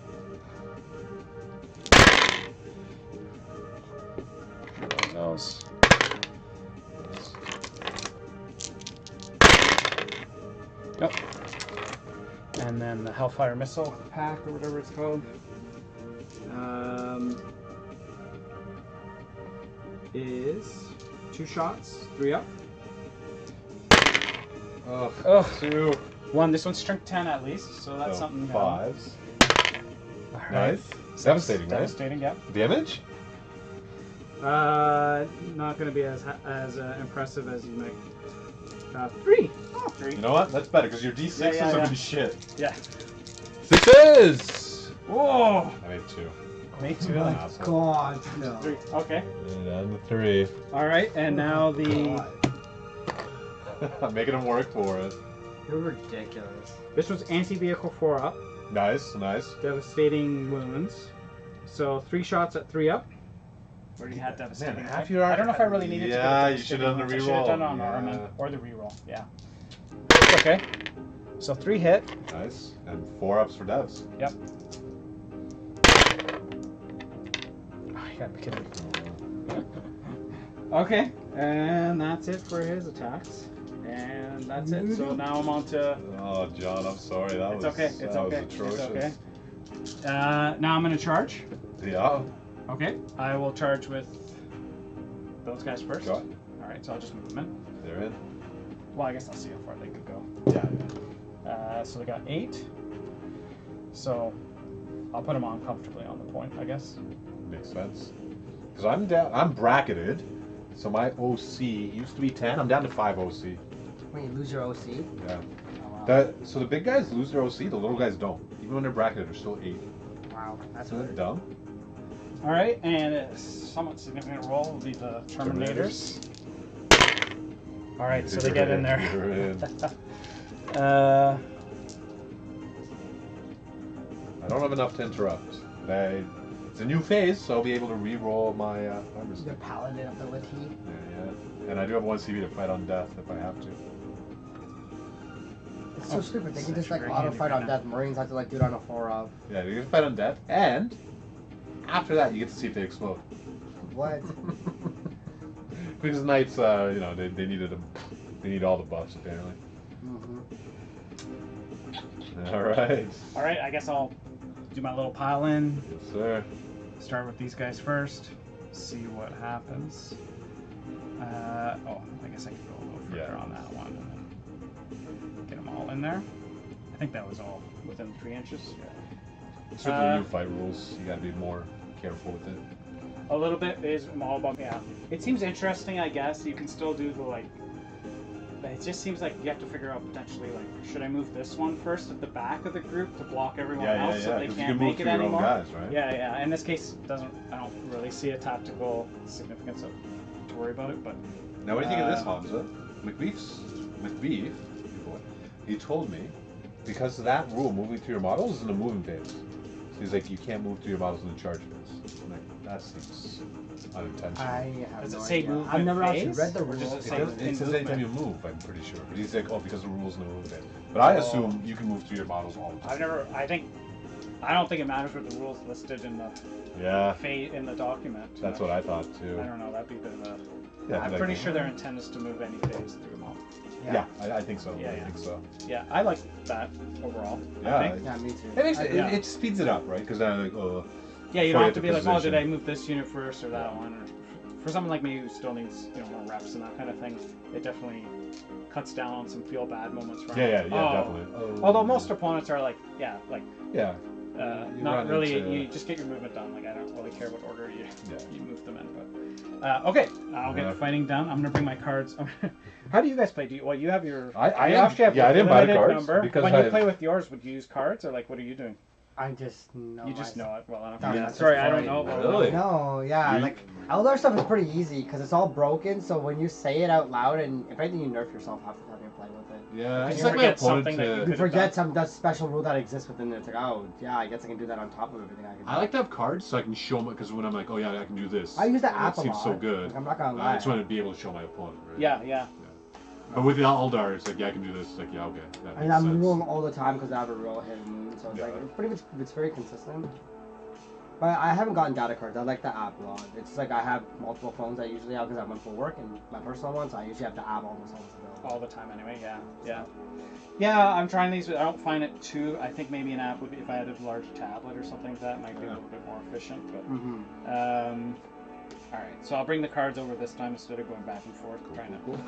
Those. Yep. And then the Hellfire Missile pack or whatever it's called. Is 2 shots, 3 up. Oh, Ugh. 2. 1. This one's strength 10 at least, so that's So something. 5s. All right. Nice. Devastating, right? Devastating, yep. Damage? Not going to be as impressive as you might. 3. Oh, 3. You know what? That's better because your D6s Yeah, are yeah. gonna be shit. Yeah. 6s! Whoa. I made 2. Me too. Oh my Asshole. god, no. 3. Okay. And 3. All right, and now the. I'm making them work for it. You're ridiculous. This was anti-vehicle 4 up, Nice. devastating wounds. So 3 shots at 3 up. Already had devastating. Man, right? half your I don't know if I really needed to. Yeah, go you should have done the devastating wounds. I should have done it on reroll. Armin Yeah. or the reroll. Yeah. Okay. So 3 hit. Nice. And 4-ups for devs. Yep. Oh, you gotta be kidding me. Okay, and that's it for his attacks. And that's it. So now I'm on to. Oh, John, I'm sorry. That It's was okay. It's that okay. was atrocious. It's okay. Now I'm gonna charge. Yeah. Okay. I will charge with those guys first. Go. All right. So I'll just move them in. They're in. Well, I guess I'll see how far they could go. Yeah. So they got 8. So I'll put them on comfortably on the point, I guess. Makes sense. Because I'm down. I'm bracketed. So my OC used to be 10. I'm down to 5 OC. Wait, you lose your OC? Yeah. Oh, wow. So the big guys lose their OC. The little guys don't. Even when they're bracketed, they're still 8. Wow, that's Isn't that weird. dumb? All right, and a somewhat significant roll will be the Terminators. All right, so they get in there. You're in. I don't have enough to interrupt. It's a new phase, so I'll be able to re-roll my armor The stick. paladin ability. Yeah. And I do have 1 CV to fight on death if I have to. It's so stupid. They can just like very auto handy fight right on now. death. Marines have to like do it on a 4-up. Yeah, you can fight on death, and after that, you get to see if they explode. What? Because knights, they needed them. They need all the buffs apparently. Mm-hmm. All right. All right, I guess I'll do my little pile in. Yes, sir. Start with these guys first. See what happens. I guess I can go a little further on that one and then get them all in there. I think that was all within 3 inches. It's with the new fight rules. You got to be more careful with it. A little bit is all about, yeah. It seems interesting, I guess. You can still do the like. But it just seems like you have to figure out potentially like, should I move this one first at the back of the group to block everyone else so they 'cause can't you can move make it through your own anymore? guys, right? Yeah. In this case, I don't really see a tactical significance to worry about it, but. Now, what do you think of this, Hamza? McBeef, he told me, because of that rule, moving through your models is in a moving phase. So he's like, you can't move through your models in the charge phase. I'm like, That seems unintentional. I have Does it no say idea. movement I've never actually phase? read the Or does rules. it It says anytime you move, I'm pretty sure. But he's like, oh, because the rules no movement. But I assume you can move through your models all the time. I don't think it matters what the rules listed in the Yeah, in the document. that's what I thought too. I don't know. That'd be a bit of a. Yeah, I'm like- pretty sure their intent is to move any phase through them all. Yeah, I think so. Yeah, I yeah. think so. Yeah, I like that overall. Yeah, I think. Yeah, me too. It, makes, Yeah. it speeds it up, right? Because then like, oh, Yeah, you before don't have to be like, oh, position. did I move this unit first or that one? Or for someone like me who still needs more reps and that kind of thing, it definitely cuts down on some feel bad moments. From yeah, definitely. Oh. Although most opponents are like, yeah, You not run really. into- You just get your movement done. Like I don't really care what order you Yeah. move them in. But okay, I'll get fighting done. I'm gonna bring my cards. How do you guys play? You have your. I you am- actually have yeah, I didn't buy the limited cards number. because when you I've- play with yours, would you use cards or like what are you doing? I just know. You just know it well enough. No, Yeah, that's sorry, just I don't fine. know. Well Really? enough. No, yeah, You- like Eldar stuff is pretty easy because it's all broken. So when you say it out loud, and if anything, you nerf yourself half the time you play with it. Yeah, Because it's you like my forget opponent. something that you You could've forget that special rule that exists within it. It's like, oh yeah, I guess I can do that on top of everything I can do. I like to have cards so I can show them because when I'm like, oh yeah, I can do this. I use the and app It a seems lot. so good. Like, I'm not gonna I lie. just want to be able to show my opponent. Right? Yeah. But with the Eldar, it's like, yeah, I can do this. It's like, yeah, okay. That And makes I'm sense. rolling all the time because I have a real hidden moon, so it's Yeah. like it's pretty much it's very consistent. But I haven't gotten data cards. I like the app a lot. It's like I have multiple phones I usually have because I have one for work and my personal one, so I usually have the app almost always available. All the time anyway. Yeah. I'm trying these, but I don't find it too. I think maybe an app would be if I had a large tablet or something like that might be a little bit more efficient. But Mm-hmm. all right, so I'll bring the cards over this time instead of going back and forth trying to.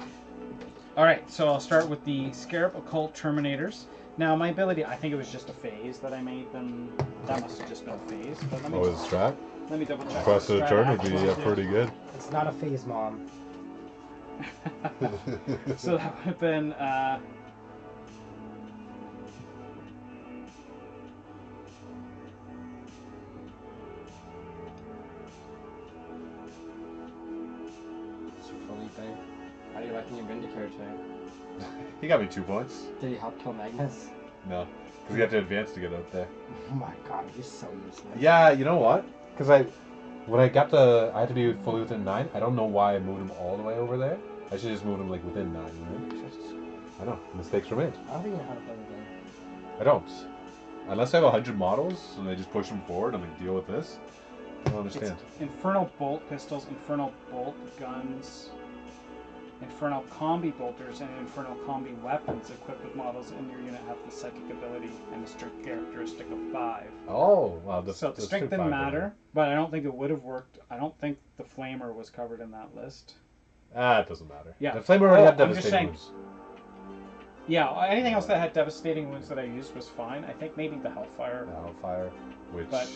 All right, so I'll start with the Scarab Occult Terminators. Now my ability, I think it was just a phase that I made them. That must have just been a phase. But let me Oh, is it strat? let me double check. Across the Strat turn would be actual, pretty good. It's not a phase, mom. So that would have been. So Felipe, how do you like your Vindicator today? He got me 2 points. Did he help kill Magnus? No, because you have to advance to get out there. Oh my god, you're so useless. Yeah, you know what? Because when I got I had to be fully within 9. I don't know why I moved him all the way over there. I should just move him like within 9. Right? I know, mistakes were made. I don't think you know how to play the game. I don't. Unless I have 100 models and I just push them forward, I'm like, deal with this. I don't understand. It's Infernal Bolt pistols, Infernal Bolt guns, Infernal Combi bolters, and Infernal Combi weapons equipped with models in your unit have the psychic ability and the strength characteristic of 5. Oh, wow. So the strength didn't matter, but I don't think it would have worked. I don't think the Flamer was covered in that list. It doesn't matter. Yeah. The Flamer already had I'm just saying- devastating wounds. Yeah, anything else that had devastating wounds that I used was fine. I think maybe the Hellfire. The Hellfire, which But-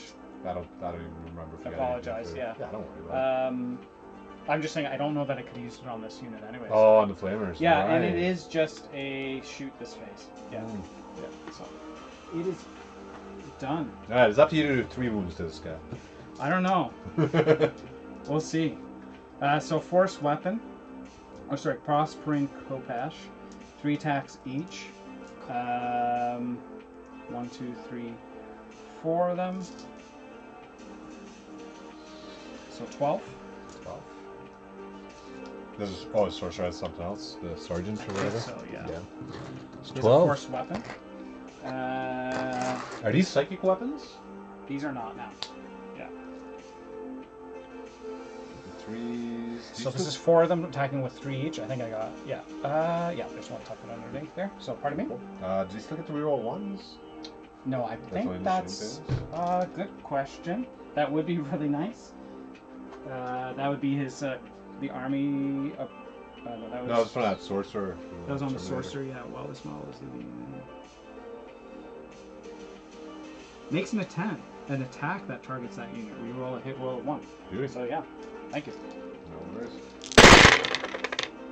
I don't even remember if I got Apologize, anything for it. yeah. Yeah, don't worry about it. I'm just saying I don't know that I could have used it on this unit anyways. Oh, on the Flamers. Yeah, right. and it is just a shoot this phase. Yeah. Mm. Yeah. So it is done. Alright, it's up to you to do 3 wounds to this guy. I don't know. We'll see. So Force Weapon. Oh, sorry, Prospering Kopash. 3 attacks each. 1, 2, 3, 4 of them. So 12. 12. This is Sorcerer has something else. The Sergeant or whatever. So yeah. It's Here's a 12. Force Weapon. Are these psychic weapons? These are not now. Yeah. The 3s. So this is 4 of them attacking with 3 each. I think I got yeah. There's one tucking underneath there. So pardon me. Do you still get to reroll 1s? No, I only think the that's same good question. That would be really nice. That would be his the army. No, that was. No, it's from that Sorcerer. That was on the Terminator. sorcerer. Yeah. Well, this model is the. Makes an attack that targets that unit. Reroll a hit roll at 1. Beauty. So yeah, thank you. No worries.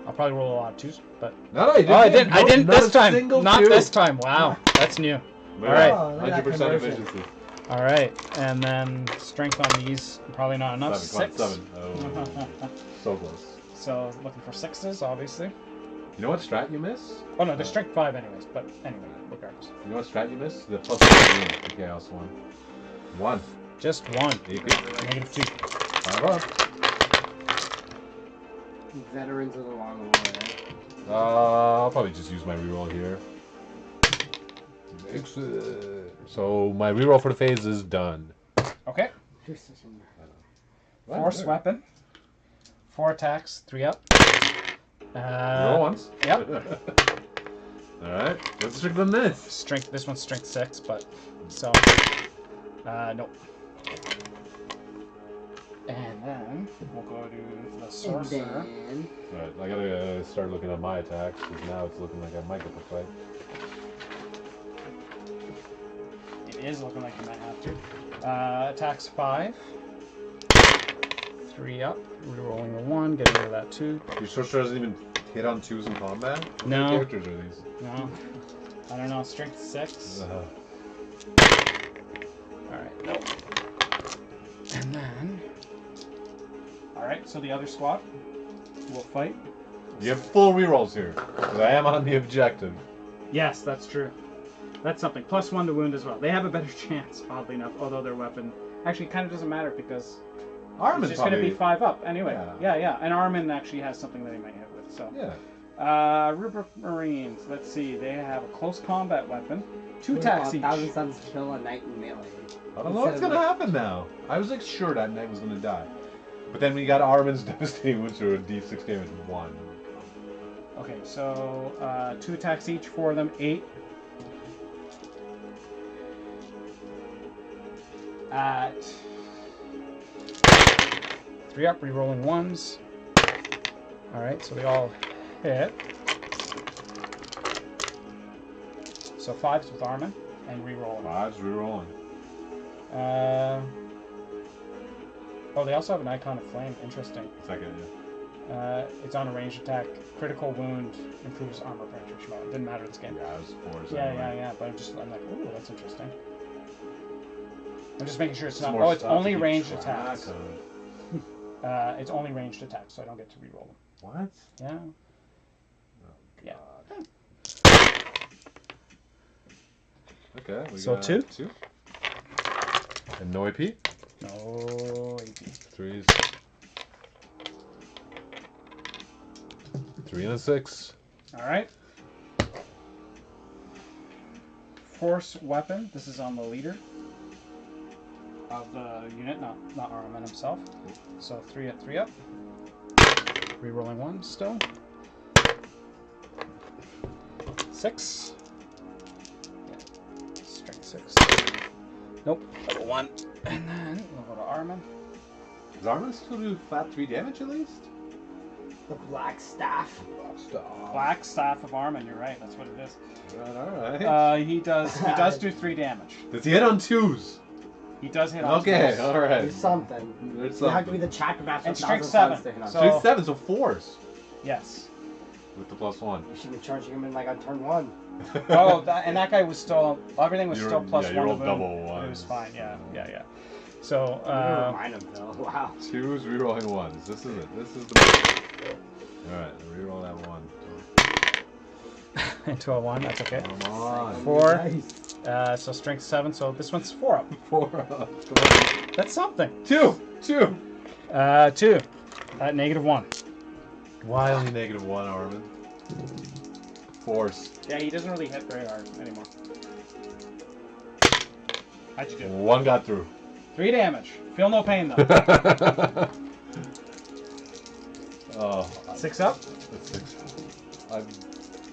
I'll probably roll a lot of 2s, but. No, you didn't. Oh, I didn't. I No, didn't not this a time. single Not two. this time. Wow, that's new. But All right. Oh, look at that 100% conversion. efficiency. All right, and then strength on these probably not enough. 7, 6. come on, 7. Oh, so close. So looking for 6s, obviously. You know what strat you miss? Oh no, there's strength 5 anyways. But anyway, regardless. You know what strat you miss? The +1 wound, the Chaos one. 1. Just 1. AP. -2. 5 up. Veterans of the long war. I'll probably just use my reroll here. So my reroll for the phase is done. Okay. You're such a nerd. Force weapon. 4 attacks, 3 up. Reroll once. Yep. Alright, what's strength on this? Strength. This one's strength 6, but so. Nope. And then we'll go to the sorcerer. Alright, I gotta start looking at my attacks because now it's looking like I might get the fight. It is looking like you might have to. Attacks 5. 3 up. Rerolling a 1, getting rid of that 2. Your sorcerer doesn't even hit on 2s in combat? What No. kind of characters are these? No. I don't know. Strength 6. Alright, nope. And then. Alright, so the other squad will fight. You have full rerolls here, because I am on the objective. Yes, that's true. That's something. +1 to wound as well. They have a better chance, oddly enough, although their weapon actually kind of doesn't matter because Armin's it's just going to probably... be 5 up anyway. Yeah. Yeah. And Armin actually has something that he might hit with. So. Yeah. Rubric Marines. Let's see. They have a close combat weapon. 2 attacks each. 1,000 Suns kill a knight in melee. I don't know what's going to happen now. I was like sure that knight was going to die. But then we got Armin's devastating wounds to a d6 damage 1. Okay, so 2 attacks each, 4 of them, 8. At 3 up, rerolling 1s. Alright, so they all hit. So 5s with Armin and rerolling. 5's rerolling. Oh, they also have an icon of flame. Interesting. Second, It's on a ranged attack. Critical wound improves armor penetration. Well, it didn't matter this game. Yeah, it was 4s. Yeah. But I'm like, ooh, that's interesting. I'm just making sure it's not. More Oh, it's stuff to only keep ranged track attacks. of. It's only ranged attacks, so I don't get to reroll them. What? Yeah. Oh, Yeah. Okay, we So got 2? 2. And no AP? No AP. 3s. 3 and a 6. All right. Force weapon. This is on the leader of the unit, not Armin himself. So 3 up, 3 up. Rerolling 1 still. 6. Yeah. Strength 6. Nope. Level 1. And then we'll go to Armin. Does Armin still do flat 3 damage at least? The black staff. Black Staff of Armin. You're right. That's what it is. Alright. He does do 3 damage. Does he hit on 2s? He does hit on Okay, twos. alright. There's something. There's You have to be something. the chapter master. And of strength 1,000 Suns 7. to hit on. So- Strength 7, so 4s. Yes. With the +1. You should be charging him in like on turn 1. Oh, and that guy was still. Everything was You still rolled- plus yeah, you 1 to rolled wound. double It was ones. fine. Yeah. So. Remind him though. Wow. 2s, rerolling 1s. This is it. This is the. Alright, reroll that 1. Into a 1. That's okay. Come on. 4. Nice. So strength 7. So this one's 4 up. 4 up. Come on. That's something. 2! 2. At -1. Why only -1, Armin? Force. Yeah, he doesn't really hit very hard anymore. How'd you do? 1 got through. 3 damage. Feel no pain though. Oh. 6 up? That's 6.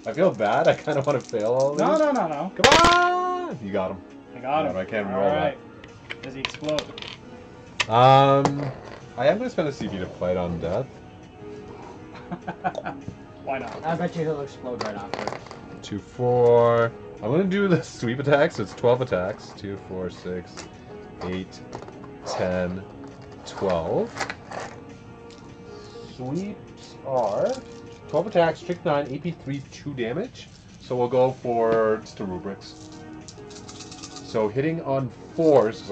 I feel bad. I kind of want to fail all No. these. No. Come on! You got him. I got him. I can't All roll right. Does he explode? I am going to spend a CP to fight on death. Why not? I bet you he'll explode right after. 2, 4. I'm going to do the sweep attack, so it's 12 attacks. 2, 4, 6, 8, 10, 12. Sweeps are 12 attacks, trick 9, AP 3, 2 damage. So we'll go for just the rubrics. So hitting on 4s, because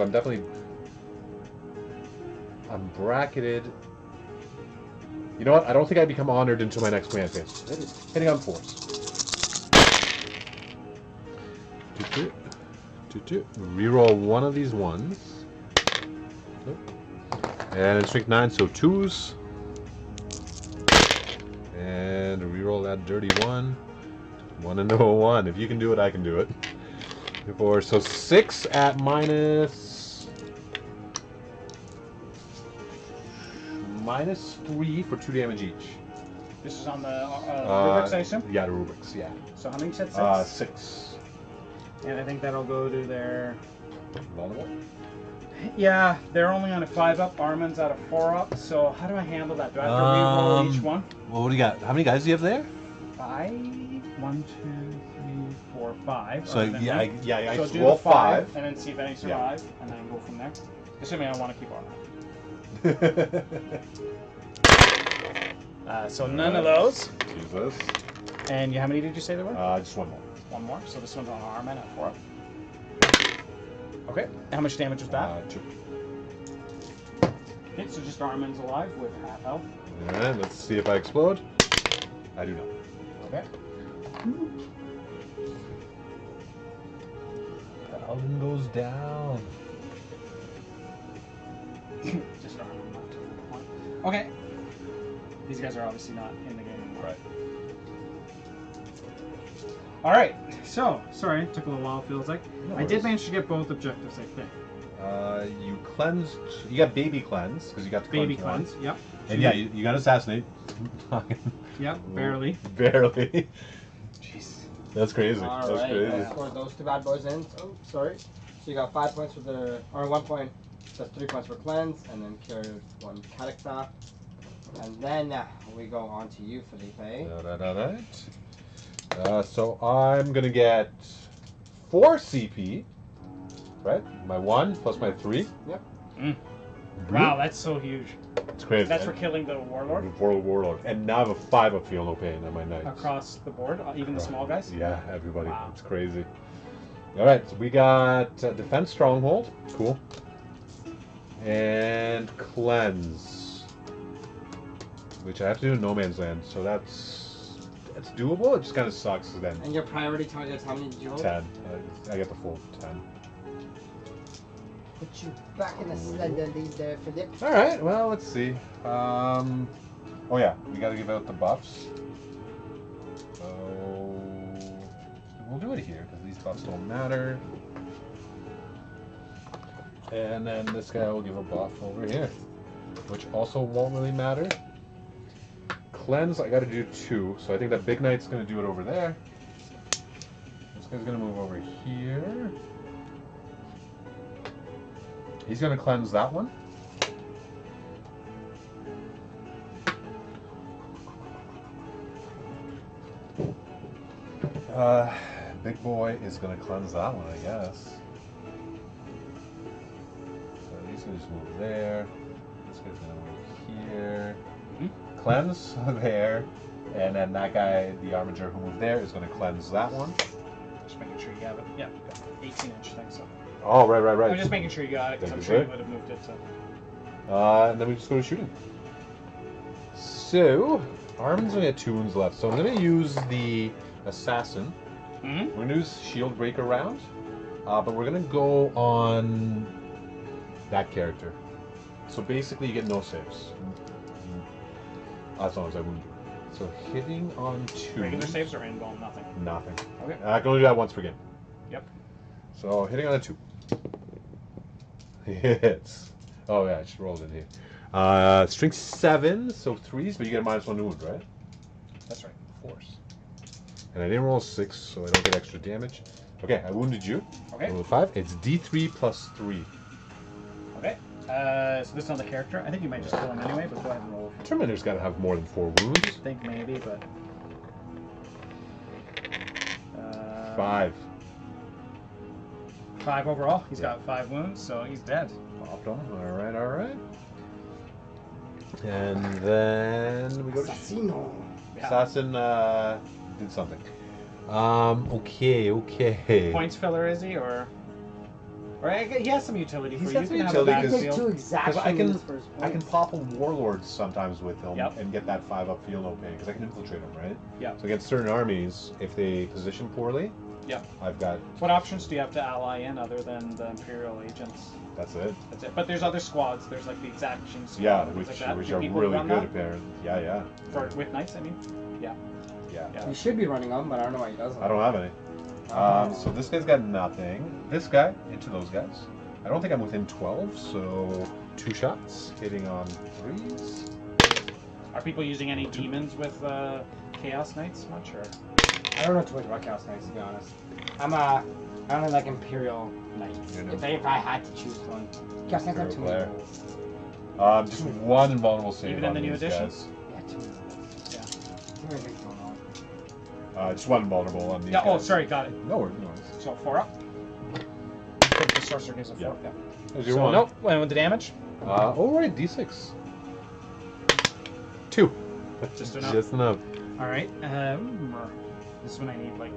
I'm bracketed. You know what? I don't think I become honored until my next command phase. Hitting on 4s. 2. Reroll one of these ones. And strength 9, so 2s. And reroll that dirty 1. 1 and no 1. If you can do it, I can do it. 4, so 6 at minus 3 for 2 damage each. This is on the Rubrics, I assume? Yeah, the rubrics, yeah. So how many you said? 6? 6. And I think that'll go to their... Vulnerable? Yeah, they're only on a 5-up. Armin's at a 4-up. So how do I handle that? Do I have to reroll each one? Well, what do you got? How many guys do you have there? 5. 1, 2, 3, 4, 5. So yeah, I So just do roll the 5 5. and then see if any survive, and then go from there. Assuming I want to keep Armin. So none of those. Jesus. And how many did you say there were? Just one more. One more. So this one's on Armin at 4 up. Okay. How much damage was that? 2. Okay, so just Armin's alive with half health. Alright, let's see if I explode. I do not. Okay. Paladin goes down. Just Armin left. Okay. These guys are obviously not in the game anymore. Right. All right. So, sorry, it took a little while, feels like. No I did worries. manage to get both objectives, I think. You cleansed. You got baby cleanse because you got the Baby cleanse. cleanse, yep. And yeah, you got assassinate. Yep, barely. Barely. Jeez. That's crazy. All That's right, crazy. let's score those 2 bad boys in. Oh, sorry. So you got 5 points for the, or 1 point. That's 3 points for cleanse, and then carry 1 character. And then we go on to you, Felipe. So I'm gonna get 4 CP. Right? My 1 plus my 3. Yep. Wow, that's so huge. It's crazy. That's for killing the warlord Warlord. And now I have a 5 up feel no pain on my knights. across the board, even the small guys. Yeah, everybody. Wow. It's crazy. Alright, so we got Defense Stronghold. Cool. And Cleanse. Which I have to do in No Man's Land, so that's doable. It just kind of sucks then. And your priority targets, how many did you roll? 10. I get the full 10. Put you back in the sled then, these there, Philip. Alright, well, let's see. Oh yeah, we gotta give out the buffs. So we'll do it here, because these buffs don't matter. And then this guy will give a buff over here, which also won't really matter. Cleanse, I gotta do 2, so I think that Big Knight's gonna do it over there. This guy's gonna move over here. He's gonna cleanse that one. Big boy is gonna cleanse that one, I guess. So he's gonna just move there. This guy's gonna move here. Cleanse there. And then that guy, the armiger who moved there, is gonna cleanse that one. Just making sure you have it. Yeah, you've got 18-inch thing, so. Oh, right. I'm just making sure you got it, because I'm Thank sure you, you would have moved it, so. And then we just go to shooting. So, Armin's only got 2 wounds left, so I'm going to use the Assassin. We're going to use Shield Breaker round, but we're going to go on that character. So basically you get no saves. As long as I wound you. So hitting on 2. Regular saves or in-bone? Nothing. Nothing. Okay. I can only do that once per game. Yep. So hitting on a 2. Hits. Oh yeah, I just rolled in here. Strength 7, so 3s, but you get a -1 wound, right? That's right. Force. And I didn't roll 6, so I don't get extra damage. Okay, I wounded you. Okay. Roll 5. It's D3 plus 3. Okay. So this is on the character. I think you might just kill him anyway, but go ahead and roll. Terminator's got to have more than 4 wounds. I think maybe, but. 5. 5 overall. He's got 5 wounds, so he's dead. Popped on. Alright. And then we go to Assassino. Yeah. Assassin did something. Okay. Points filler is he, or he has some utility. He's for got you. some You can utility have a 'cause- battlefield. Take 2 exactions for his I can points. pop a Warlord sometimes with him Yep. and get that 5 up feel no pain, because I can infiltrate him, right? Yeah. So against certain armies, if they position poorly, Yep. I've got. What options do you have to ally in other than the Imperial agents? That's it. That's it. But there's other squads. There's like the exaction squad. Yeah, and which things like that. which Do are people really run good that? apparently. Yeah. With knights, I mean. Yeah. Yeah. He should be running them, but I don't know why he doesn't. I don't have any. So this guy's got nothing. This guy into those guys. I don't think I'm within 12, so 2 shots hitting on 3s. Are people using any demons with Chaos Knights much, or? I don't know too much about Chaos Knights, to be honest. I only like Imperial Knights. You know. If I had to choose one. Chaos Knights have too many Imperial rules. Just one invulnerable save Even in on the new these edition? guys. Yeah, too many rules. Yeah. Too many things going on. Just one vulnerable on these Yeah. guys. Oh, sorry. Got it. No worries. So 4 up. I think the sorcerer gives a 4. Yeah. Yeah. There's your So one. nope. And with the damage. Right, D6. 2. Just enough. Just enough. All right. This is when I need like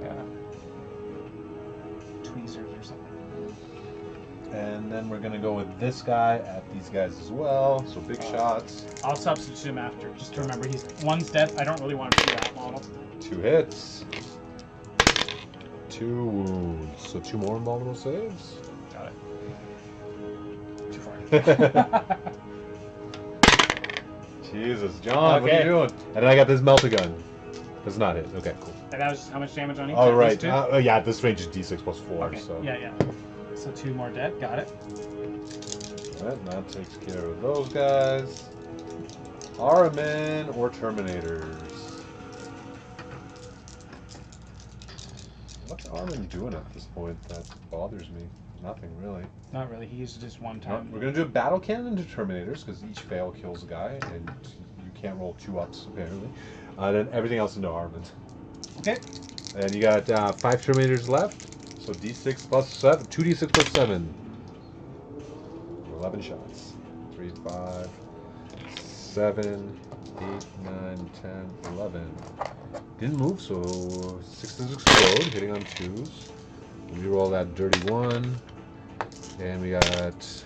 tweezers or something. And then we're gonna go with this guy at these guys as well. So big shots. I'll substitute him after. Just to remember, one's dead. I don't really want to do that model. 2 hits. 2 wounds. So 2 more invulnerable saves. Got it. Too far. Jesus, John, what are Okay. you doing? And then I got this melta-gun. Does not hit. Okay, cool. And that was how much damage on each? All At right. least 2? Yeah, this range is D6 plus 4. Okay. So Yeah. So 2 more dead. Got it. Alright, that takes care of those guys. Aramen or Terminators? What's Armin doing at this point that bothers me? Nothing really. Not really. He used it just one No, time. we're gonna do a battle cannon to Terminators because each fail kills a guy and you can't roll 2 ups apparently. Then everything else into Armin. Okay. And you got 5 Terminators left. So D6 plus 7, 2D6 plus 7. 11 shots. 3, 5, 7, 8, 9, 10, 11. Didn't move, so 6s explode, hitting on 2s. We roll that dirty 1. And we got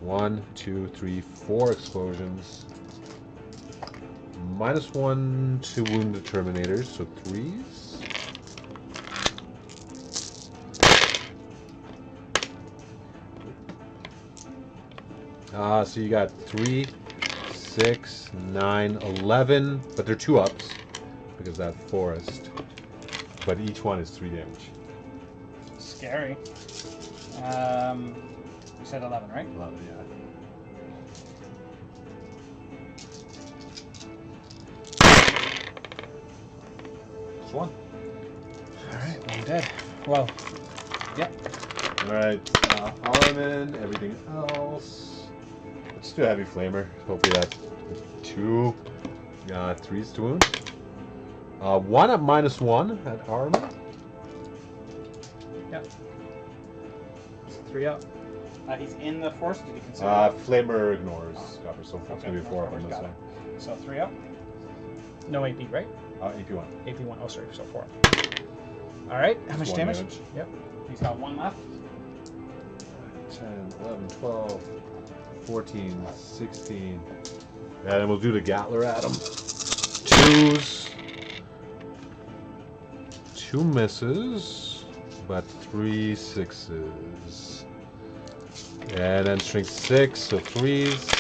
1, 2, 3, 4 explosions. -1 to wound the Terminators, so 3s. So you got 3, 6, 9, 11, but they're 2 ups because that forest. But each one is 3 damage. Scary. You said 11, right? 11, yeah. Just 1. Alright, I'm dead. Well, yep. Alright, Armin, everything else. Let's do a heavy flamer. Hopefully that's 2. 3s to wound. 1 at -1 at Armin. Yep. 3 up. He's in the force. Did you consider? Flamer ignores cover, so it's Okay, gonna be 4 up no on this got one. it. So 3 up. No AP, right? AP1. AP1. Oh, sorry. So 4 up. All right. How much One damage? damage. Yep. He's got 1 left. 10, 11, 12, 14, 16. And then we'll do the Gatler at him. 2s. 2 misses, but 3 6s. And then strength 6, so 3s.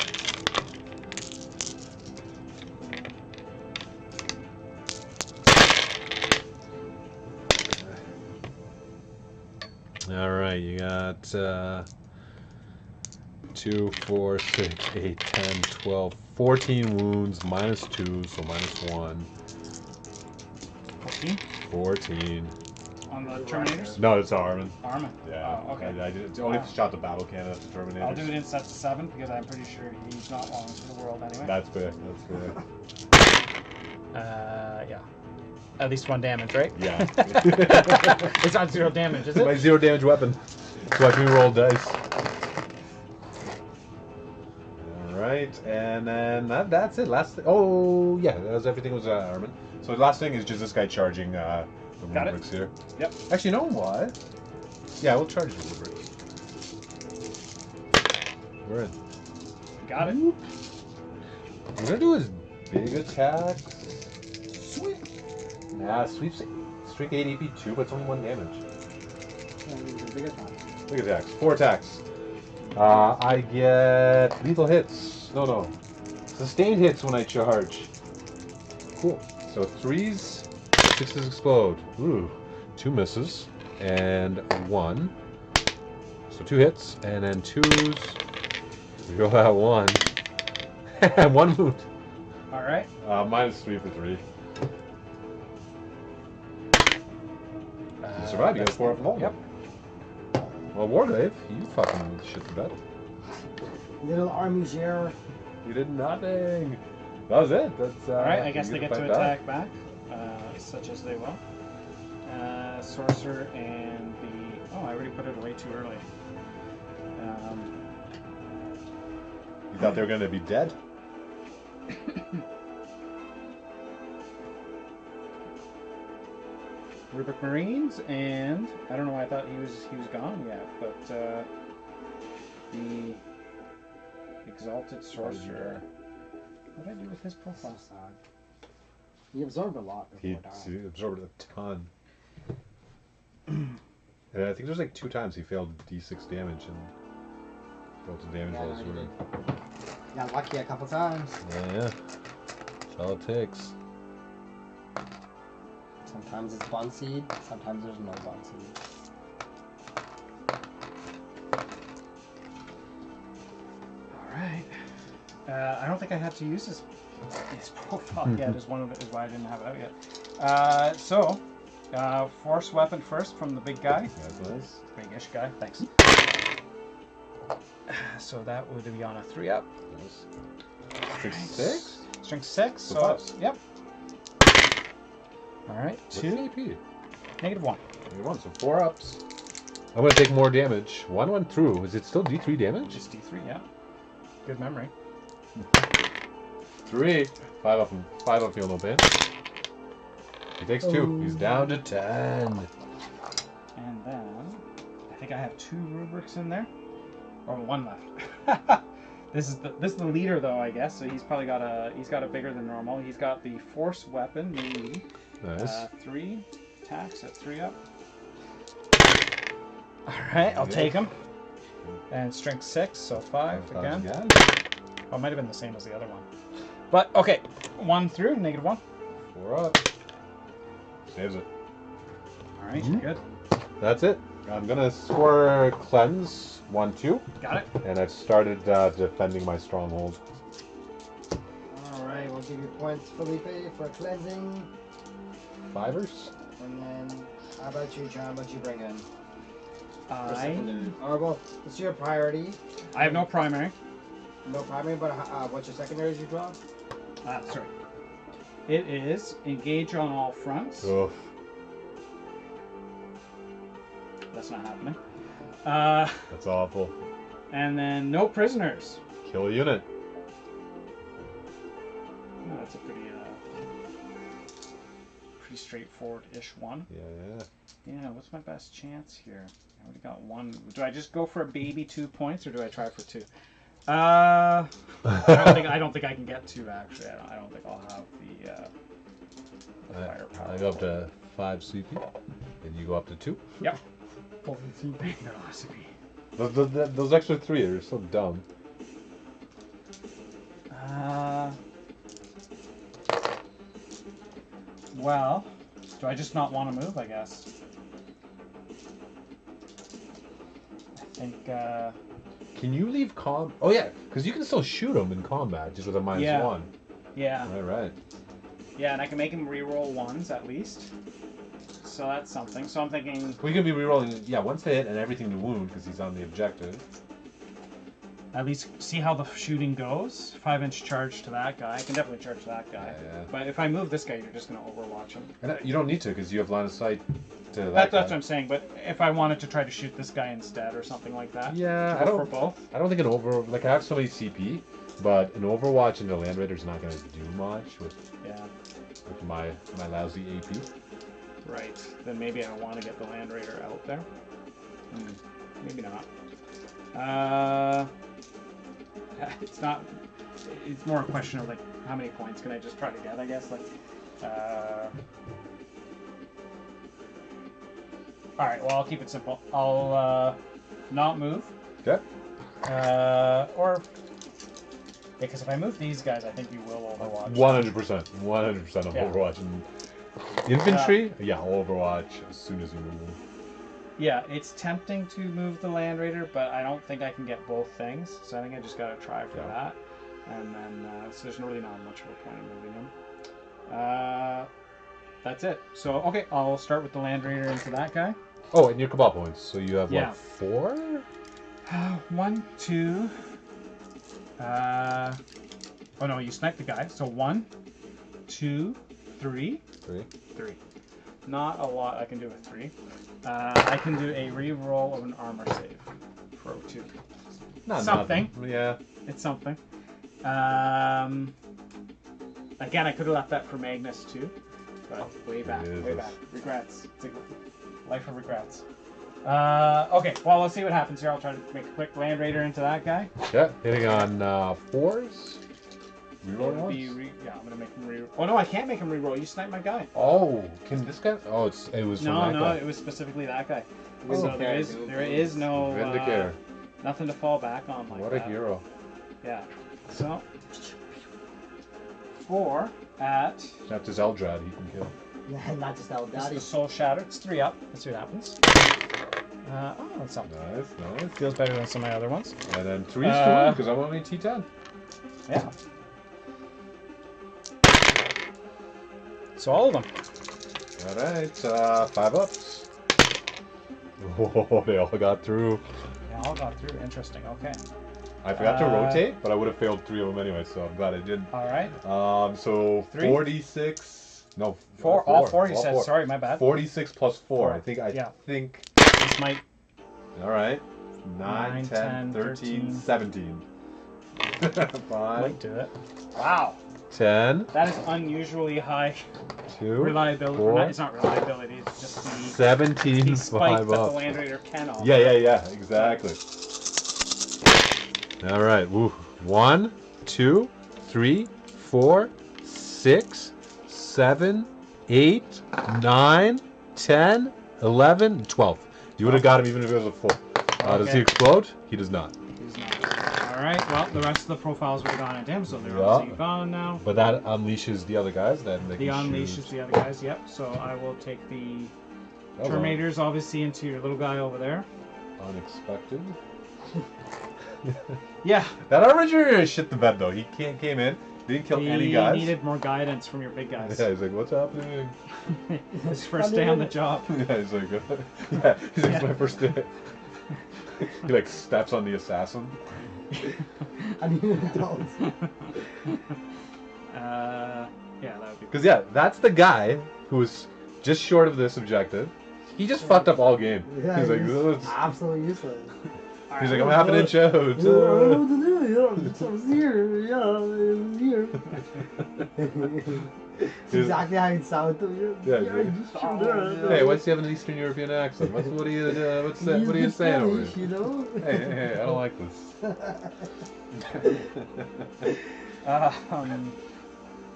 Alright, you got 2, 4, 6, 8, 10, 12, 14 wounds, -2, so -1. 14 14. on the Terminators. No, it's Armin. Armin. Yeah. Oh, okay. I only shot the battle cannon at the Terminators. I'll do it in sets of 7 because I'm pretty sure he's not long for the world anyway. That's fair. That's fair. Yeah. At least 1 damage, right? Yeah. It's not 0 damage, is it? My 0 damage weapon. So I can roll dice. Alright, and then that's it. Oh, yeah, that was everything was Armin. So the last thing is just this guy charging the Got it. rubrics here. Yep. Actually, you know what? Yeah, we'll charge the rubrics. We're in. Got it. We're gonna do his big attack. Sweep. Nah, sweeps strength 8 AP 2, but it's only 1 damage. Big attack. Big attacks. 4 attacks. I get lethal hits. No. Sustained hits when I charge. Cool. So 3s, 6s explode. Ooh. 2 misses. And 1. So 2 hits. And then 2s. We roll out 1. And 1 wound. Alright. -3 for 3. You survive. You got a 4 up from all. Yep. Well, Warglaive, you fucking shit the bed. Little armigere. You did nothing. That was it. That's Alright, I guess you they get fight to back. attack back, such as they will. Sorcerer and the... Oh, I already put it away too early. You thought they were going to be dead? Rubric Marines, and I don't know why I thought he was gone yet, but the Exalted Sorcerer. What did I do with his profile? So sad. He absorbed a lot He before dying. absorbed a ton. And I think there's like 2 times he failed D6 damage and rolled some damage while he was swimming. Got lucky a couple times. Yeah. That's all it takes. Sometimes it's Bond Seed, sometimes there's no Bond Seed. Alright. I don't think I had to use his profile yet, is why I didn't have it out yet. Force weapon first from the big guy. That's nice. Big-ish guy, thanks. So that would be on a 3-up. Nice. 6? Strength 6, So so fives. yep. Alright, What's 2, the AP? -1. -1, so 4 ups. I'm going to take more damage. 1 went through. Is it still D3 damage? Just D3, yeah. Good memory. 3. 5 up, 5 up, feel no pain. He takes 2. He's down to 10. And then I think I have 2 rubrics in there, or 1 left. This is the leader though, I guess. So he's probably got a bigger than normal. He's got the force weapon, melee. Nice. 3 attacks at 3 up. All right, I'll take him. And strength 6, so 5 again. Oh, it might have been the same as the other one. But okay, 1 through, -1. 4 up. Saves it. All right, good. That's it. I'm gonna score cleanse 1, 2, Got it. and I've started defending my stronghold. Alright, we'll give you points, Felipe, for cleansing. 5ers. And then, how about you, John? What you bring in? I Or, well, what's your priority? have no primary. No primary, but what's your secondaries you draw? Sorry. It is engage on all fronts. Oof. That's not happening. That's awful. And then no prisoners. Kill a unit. Oh, that's a pretty straightforward-ish one. Yeah. Yeah, what's my best chance here? I already got 1. Do I just go for a baby 2 points, or do I try for 2? I don't think I can get 2 actually. I don't think I'll have the firepower. I go up to 5 CP, and you go up to 2. Yep. Both in CP. No, CP. Those extra 3 are so dumb. Well, do I just not want to move, I guess? I think, Can you leave Oh yeah, because you can still shoot them in combat just with a -1. yeah. Right. Yeah, and I can make him reroll 1s at least. So that's something. So I'm thinking... We can be rerolling, yeah, once they hit and everything to wound because he's on the objective. At least see how the shooting goes. 5-inch charge to that guy. I can definitely charge that guy. Yeah. But if I move this guy, you're just going to overwatch him. And you don't need to because you have line of sight to that That's guy. what I'm saying. But if I wanted to try to shoot this guy instead or something like that. Yeah, I don't for both. I don't think I have so many CP, but an Overwatch into Land Raider's not going to do much with my lousy AP. Right. Then maybe I want to get the Land Raider out there. Maybe not. It's not. It's more a question of like how many points can I just try to get? I guess like. All right. Well, I'll keep it simple. I'll not move. Okay. Or because if I move these guys, I think you will Overwatch. 100%. 100% of Yeah. Overwatch. And infantry? Yeah, Overwatch as soon as you move them. Yeah, it's tempting to move the Land Raider, but I don't think I can get both things. So I think I just gotta try for that. And then, so there's really not much of a point in moving him. That's it. So, okay, I'll start with the Land Raider into that guy. Oh, and your Cabal points. So you have, Yeah. what, 4? 1, 2. Oh no, you sniped the guy. So 1, 2, 3. 3. 3. Not a lot I can do with 3. I can do a re-roll of an armor save for 2. Not Something. nothing. Yeah. It's something. Again, I could have left that for Magnus too, but way back. Regrets. It's a life of regrets. Okay, well, let's see what happens here. I'll try to make a quick Land Raider into that guy. Yeah, hitting on 4s. Reroll I'm gonna make him re-roll. Oh no, I can't make him re-roll. You sniped my guy. Oh, can this guy? Oh, it was from that guy. It was specifically that guy. Oh, So there is no Vindicator. nothing to fall back on like What that. a hero. Yeah. So 4 at. That's his Eldrad he can kill. Yeah, not just El This is Daddy. the Soul Shatter. It's 3 up. Let's see what happens. That's something. Nice. Feels better than some of my other ones. And then 3 is 2 because I'm only T10. Yeah. So all of them. Alright, 5 ups. Oh, they all got through. They all got through. Interesting. Okay. I forgot to rotate, but I would have failed 3 of them anyway, so I'm glad I did. All right. So 3? 46. No, 4. All 4. You said. 4. Sorry, my bad. 46 plus 4. 4. I think. Yeah. This might. Alright. 9, 9, 10, 10, 13, 13. 17. 5, Might do it. Wow. 10, That is unusually high 2, reliability. 4, It's not reliability. It's just the 17, spike 5 that the up. Land Raider can offer. Yeah, exactly. Alright, 1, 2, 3, 4, 6, 7, 8, 9, 10, 11, 12. You would have got him even if it was a 4. Does he explode? He does not. He's not. All right. Well, the rest of the profiles would have gone at him, so they're obviously gone now. But that unleashes the other guys. Then they The can unleashes shoot. the other guys. Yep. So I will take the Terminators, obviously, into your little guy over there. Unexpected. Yeah. That armature shit the bed though. He came in, didn't kill any guys. He needed more guidance from your big guys. Yeah, he's like, what's happening? His first day on the job. Yeah, he's like, it's my first day. He like steps on the assassin. I need an adult. Yeah, that would be. Because that's the guy who was just short of this objective. He just fucked up all game. Yeah, He's like, he's absolutely useless. he's like, I'm half an inch out. I don't know what to do. I was here. Yeah, it was here. It's exactly how it sounded to you. Yeah, Hey, Hey, why's he have an Eastern European accent? What are you what are you saying over here? You know? Hey, I don't like this.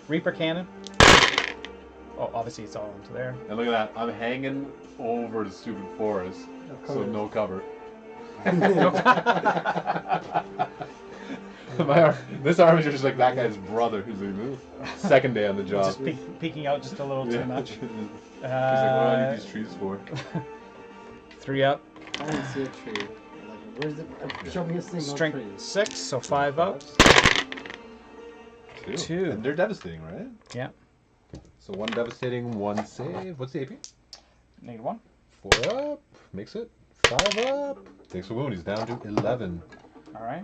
Reaper Cannon. Oh, obviously it's all into there. And look at that, I'm hanging over the stupid forest, so no cover. This armature is like that guy's brother who's like, second day on the job. Just peeking out just a little too much. He's like, what do I need these trees for? 3 up. I didn't see a tree. Where's the? Show me a single Strength tree. 6, so 5 up. 2. And they're devastating, right? Yeah. So 1 devastating, 1 save. What's the AP? -1. 4 up. Makes it. 5 up. Takes a wound. He's down to 11. Alright.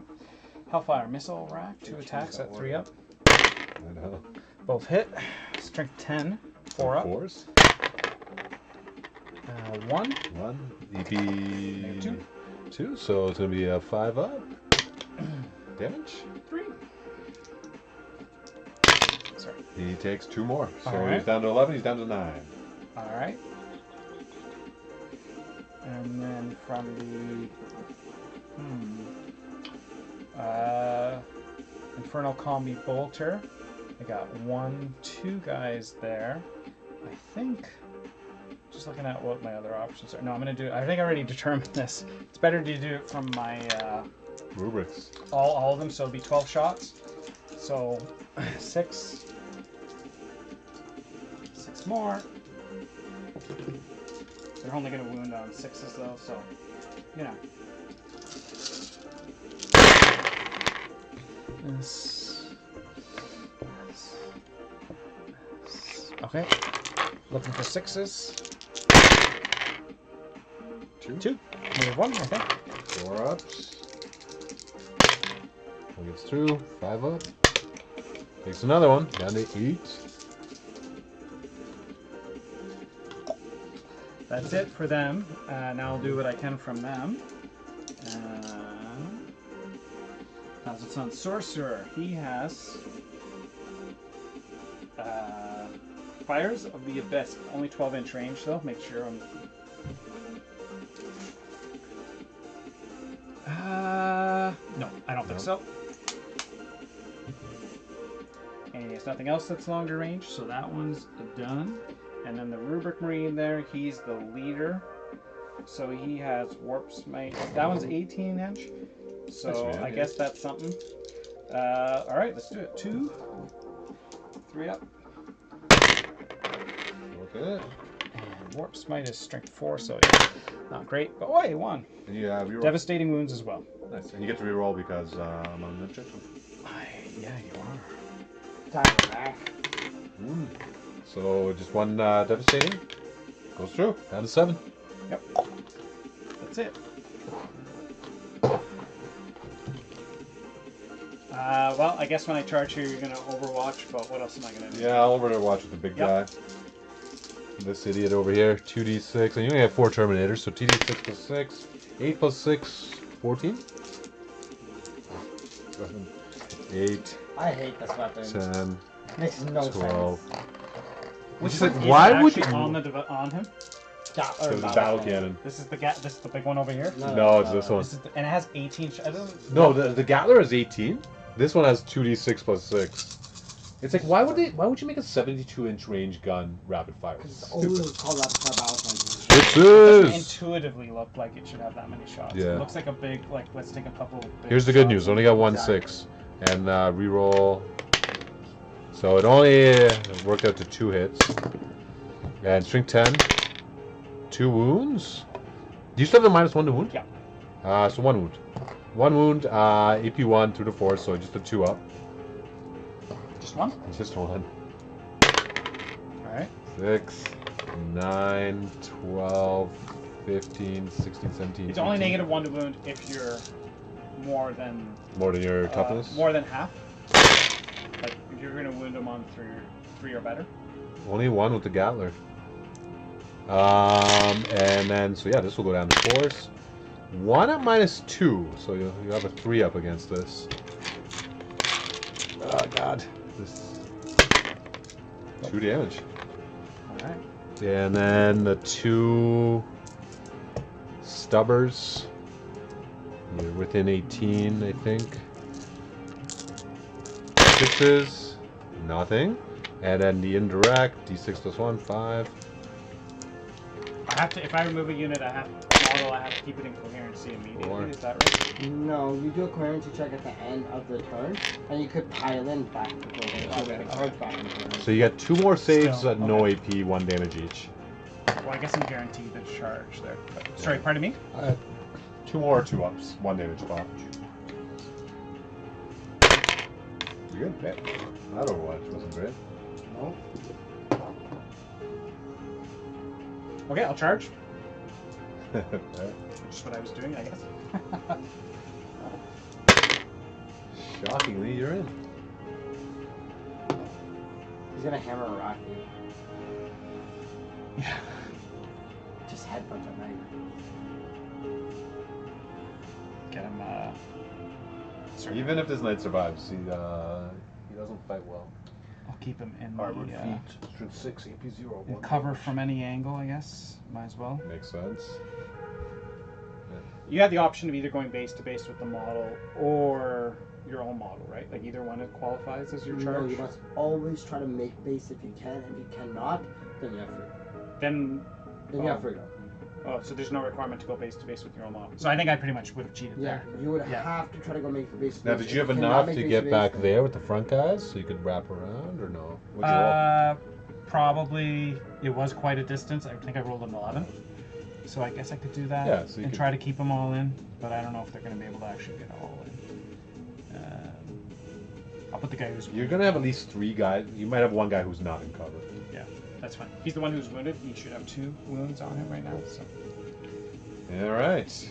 Hellfire Missile Rack. 2 attacks at 3 up. I know. Both hit. Strength 10. 4 up. 4s. 1. 1. EP. -2. 2. So it's going to be a 5 up. Damage. 3. Sorry. He takes 2 more. So Alright. he's down to 11. He's down to 9. Alright. And then from the Infernal Combi Bolter, I got 1, 2 guys there. I think just just looking at what my other options are. No, I'm gonna do. I think I already determined this. It's better to do it from my Rubrics. all of them. So it'll be 12 shots. So 6 more. They're only gonna wound on 6s though, so you know. This. Okay. Looking for 6s. 2. Move 1, I think. 4 ups. 1 gets through. 5 up. Takes another one. Down to 8. That's it for them. Now I'll do what I can from them. Thousand Sun Sorcerer. He has Fires of the Abyss. Only 12-inch range though. Make sure I'm. No, I don't think so. And there's nothing else that's longer range, so that one's done. And then the Rubric Marine there, he's the leader. So he has Warp Smite. That one's 18-inch. So I guess that's something. Alright, let's do it. 2, 3 up. Okay. And Warp Smite is strength 4, so yeah, not great. But wait, 1. And you have reroll. Devastating wounds as well. Nice. And you get to reroll because I'm on the objective. Yeah, you are. Time for that. So just 1 devastating. Goes through. Down to 7. Yep. That's it. Well, I guess when I charge here, you're going to Overwatch, but what else am I going to do? Yeah, I'll overwatch with the big guy. This idiot over here. 2d6. And you only have 4 Terminators, so 2d6 plus 6. 8 plus 6. 14? 8. I hate this weapon. 10. Makes no 12. sense. Which like, one is why would actually you- on him? Because the battle cannon. This is this is the big one over here. No, it's this one. This is and it has 18. I don't. No, the Gatler is 18. This one has 2d6 plus 6. It's like, why would you make a 72-inch range gun rapid fire? Because it's always called rapid fire battle cannon. It doesn't is! intuitively look like it should have that many shots. Yeah. It looks like a big, like, let's take a couple big Here's the good shots. news. Only got 1 6. And reroll. So it only worked out to 2 hits. And strength 10. 2 wounds. Do you still have the -1 to wound? Yeah. So 1 wound. 1 wound, AP 1 through to 4, so just a 2 up. Just 1? It's just 1. Alright. 6, 9, 12, 15, 16, 17. It's only 18. -1 to wound if you're more than your toughness? more than half. Like if you're gonna wound them on 3 or better. Only 1 with the Gatler. And then, so yeah, this will go down to 4s. 1 at -2, so you have a 3 up against this. Oh god. This 2 damage. Alright. And then the 2 stubbers. You're within 18, I think. 6s, nothing. And then the indirect, d6 plus 1, 5. I have to, if I remove a unit, I have to keep it in coherency immediately. 4. Is that right? No, you do a coherency check at the end of the turn, and you could pile in back to the cards back in coherency. So you get 2 more saves Still, at no okay. AP, 1 damage each. Well, I guess I'm guaranteed the charge there. But, sorry, pardon me? 2 more 2 ups, 1 damage pop. You good? Yeah. That Overwatch wasn't great. No. Okay, I'll charge. Alright. Which is what I was doing, I guess. Shockingly, you're in. He's gonna hammer a rock, dude. Yeah. Just headbutt the knight. Get him, sorry. Even if this knight survives, he doesn't fight well. I'll keep him in Armored the, feet, strength 6, AP 0, in 1. cover from any angle, I guess. Might as well. Makes sense. You have the option of either going base to base with the model or your own model, right? Like either one qualifies as your No, charge. you must always try to make base if you can. If you cannot, then you have to. Then And you have free. Oh, so there's no requirement to go base to base with your own model. So I think I pretty much would have cheated Yeah, there. you would Yeah. have to try to go make the base. Now, did you have enough to get back there with the front guys so you could wrap around, or no? What'd you roll? Probably it was quite a distance. I think I rolled an 11. So I guess I could do that Yeah, so you and could- try to keep them all in, but I don't know if they're going to be able to actually get all in. I'll put the guy who's You're gonna have at least 3 guys. You might have 1 guy who's not in cover. Yeah, that's fine. He's the one who's wounded. He should have 2 wounds on him right now. So All right.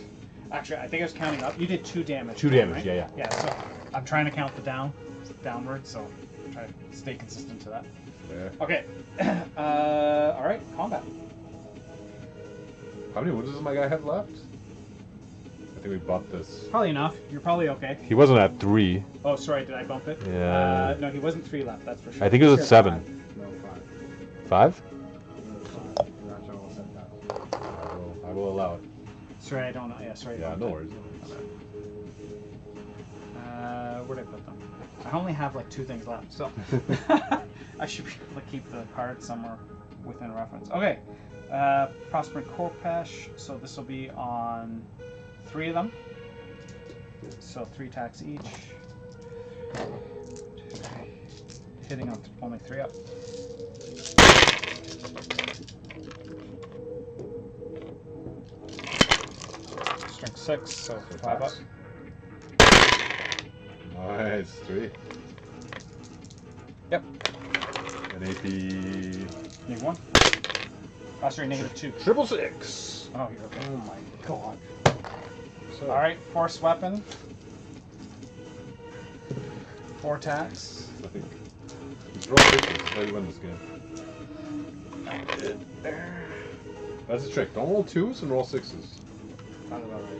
actually, I think I was counting up. You did 2 damage. 2 to him, damage, right? yeah. Yeah, so I'm trying to count the downward, so try to stay consistent to that. There. Okay. All right, combat. How many wounds does my guy have left? I think we bumped this. Probably enough. You're probably okay. He wasn't at 3. Oh, sorry, did I bump it? Yeah. No, he wasn't 3 left. That's for sure. I think it was at 7. No, 5. 5? No, 5. You're not sure we'll set that. I will allow it. Sorry, I don't know. Yeah, sorry. Yeah, about no that. worries. Where'd I put them? I only have like 2 things left, so I should be able to keep the card somewhere within reference. Okay, Prospering Korpesh. So this will be on 3 of them. So 3 attacks each. Hitting on only 3 up. Strength 6, so 5 up. Nice. 3. Yep. And AP. Negative 1. Oh, sorry, negative 2. 666. Oh, you're okay. Oh my god. So, All right, force weapon. 4 attacks. I think. Just roll 6s. That's how you win this game. There. That's the trick. Don't roll 2s and roll 6s. Sounds about right.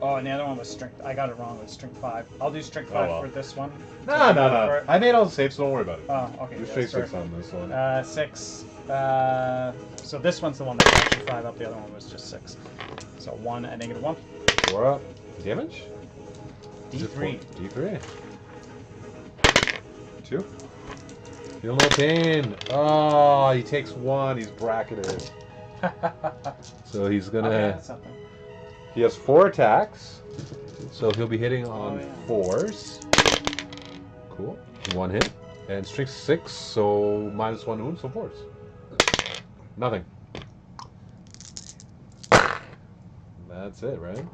Oh, and the other one was strength. I got it wrong. It was strength 5. I'll do strength 5 well. for this one. No. For it. I made all the saves, so don't worry about it. Oh, okay. Do yeah, straight sorry. 6 on this one. 6. So this one's the one that's actually 5 up. The other one was just 6. So 1 and negative 1. 4 up. Damage? D3. D3. 2. Feel no pain. Oh, he takes 1. He's bracketed. So he's gonna. Okay, that's something. He has 4 attacks. So he'll be hitting on Oh, yeah. 4s. Cool. 1 hit. And strength 6, so minus 1 wound, so 4s. Nothing. That's it, right?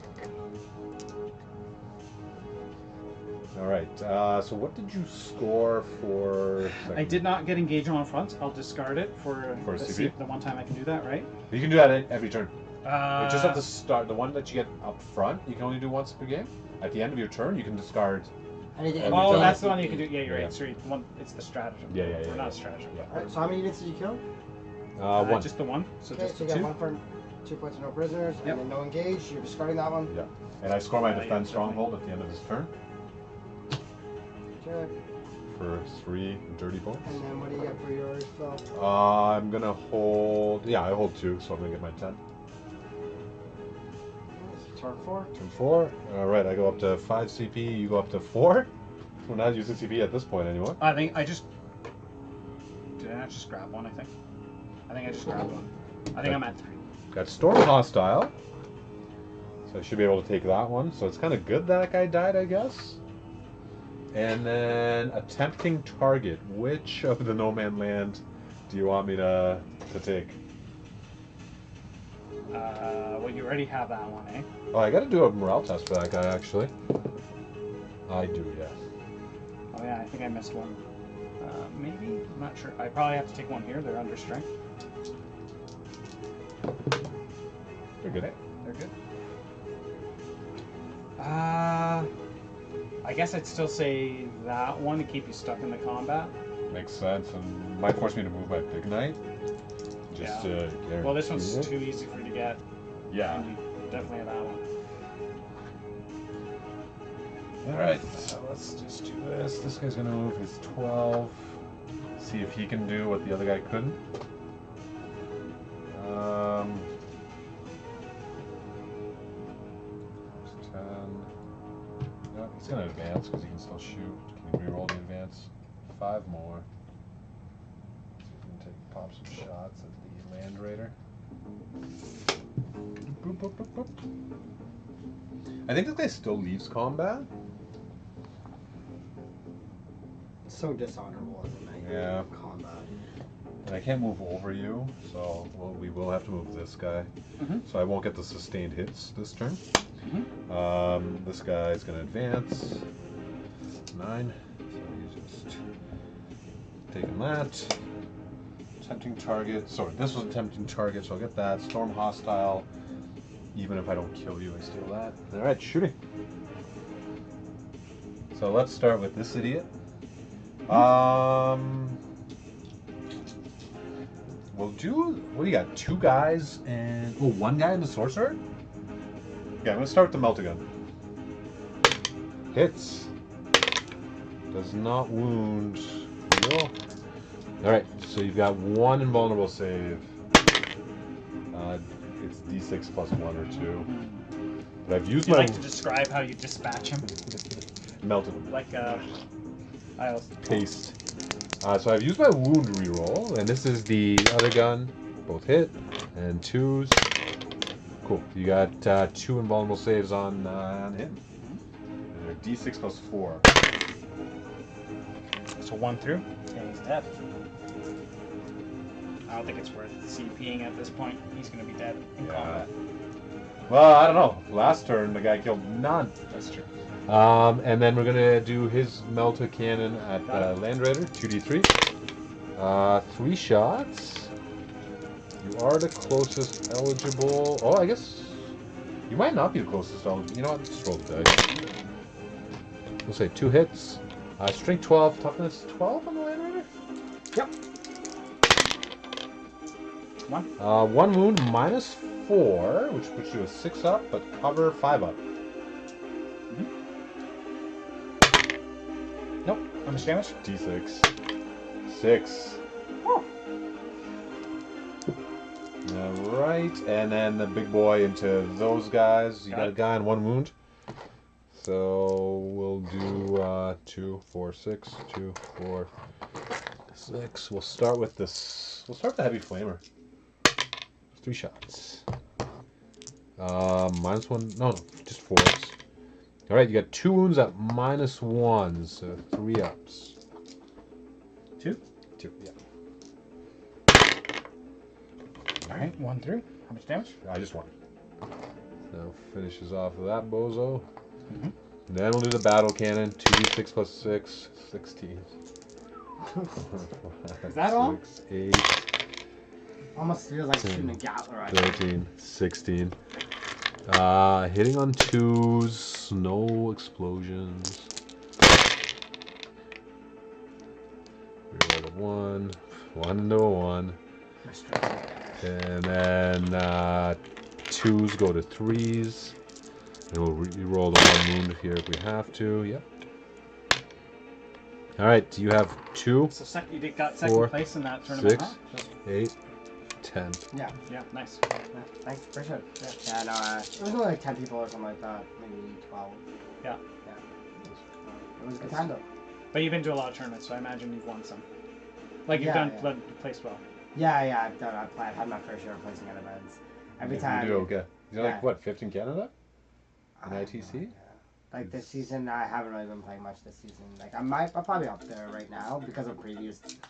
Alright, so what did you score for... I did not get engagement on front. I'll discard it for For a the, CP? the one time I can do that, right? You can do that every turn. You just at Uh, the start, the one that you get up front, you can only do once per game. At the end of your turn, you can discard... Anything. Every Oh, time. that's the one you can do. Yeah, you're Yeah. right. Sorry, the one. It's the stratagem. Yeah. Or not stratagem. Yeah. Alright, so how many units did you kill? 1. Just the one. So Okay, just so the you 2. got 1 for 2 points and no prisoners, Yep. and then no engage. You're discarding that one. Yeah. And I score my Yeah, defense yeah, stronghold at the end of his turn Okay. for 3 dirty points. And then what do you get for yours, Phil? I'm gonna hold. Yeah, I hold 2, so I'm gonna get my 10. Turn 4. Turn 4. All right, I go up to 5 CP. You go up to 4. We're not using CP at this point anymore. I think I just. Did I not just grab one? I think I just grabbed one. I think I'm at 3. Got Storm Hostile. So I should be able to take that one. So it's kind of good that guy died, I guess. And then Attempting Target. Which of the No Man Land do you want me to take? Well, you already have that one, eh? Oh, I got to do a morale test for that guy, actually. I do, yes. Oh yeah, I think I missed one. Maybe? I'm not sure. I probably have to take one here. They're under strength. They're good. Okay, they're good. I guess I'd still say that one to keep you stuck in the combat. Makes sense, and might force me to move my big knight. Just Yeah. to Well, this one's guarantee too easy for you to get. it. Yeah. And you definitely have that one. Alright, so let's just do this. This guy's gonna move his 12. See if he can do what the other guy couldn't. There's 10. No, he's gonna advance because he can still shoot. Can he reroll the advance? 5 more. So he can pop some shots at the Land Raider. Boop, boop, boop, boop. I think this guy still leaves combat. It's so dishonorable, isn't it? Yeah. Combat. And I can't move over you, so we will have to move this guy. Mhm. So I won't get the sustained hits this turn. Mhm. This guy's gonna advance. 9. So he's just taking that. Tempting target. Sorry, this was a tempting target, so I'll get that. Storm hostile. Even if I don't kill you, I steal that. Alright, shooting. So let's start with this idiot. We'll do. What do you got? 2 guys and. Oh, 1 guy and the sorcerer? Okay, I'm gonna start with the Meltagun. Hits. Does not wound. Reroll. Alright, so you've got 1 invulnerable save. It's d6 plus 1 or 2. But I've used Would you my. like to describe how you dispatch him? Melted him. Like I'll Paste. So I've used my wound reroll, and this is the other gun. Both hit and 2s. Cool. You got 2 invulnerable saves on him. And they're d6 plus 4. So 1 through. Okay, he's dead. I don't think it's worth CPing at this point. He's gonna be dead in combat. Well, I don't know. Last turn, the guy killed none. That's true. And then we're gonna do his Melta Cannon at Land Raider, 2d3. 3 shots. You are the closest eligible. Oh, I guess you might not be the closest eligible. You know what? Just roll the dice. We'll say 2 hits. Strength 12, toughness 12 on the Land Raider. Yep. Come on. 1 wound minus 4, which puts you a 6 up, but cover 5 up. Nope. How much damage? D6. 6. Oh. Alright, and then the big boy into those guys. You got a guy on 1 wound. So we'll do 2, 4, 6. 2, 4, 6. We'll start with this. We'll start with the heavy flamer. 3 shots. Minus 1. No, just 4s. Alright, you got 2 wounds at minus 1, so 3 ups. 2? 2, yeah. Alright, 1 through. How much damage? I just won. So finishes off with that bozo. Mhm. Then we'll do the battle cannon. 2d6 plus 6. 16. Is that all? 6, 8, Almost feels like shooting a Gatler rifle. 13, 16. Hitting on 2s. No explosions. Reroll a 1. 1 into a 1. And then 2s go to 3s. And we'll re-roll the 1 wound here if we have to. Yep. Alright, you have 2, So you got second 4, place in that tournament, 6, huh? 8, 10. Yeah. Yeah, nice. Yeah, thanks, for sure. Yeah, no, it was only like 10 people or something like that. Maybe 12. Yeah. Yeah. It was a good time though. But you've been to a lot of tournaments, so I imagine you've won some. Like you've placed well. Yeah, I've had my fair share of placing at events. Every time. You do okay. You're Yeah. like, what, 5th in Canada? In ITC? Like this season, I haven't really been playing much this season. Like I'm probably up there right now because of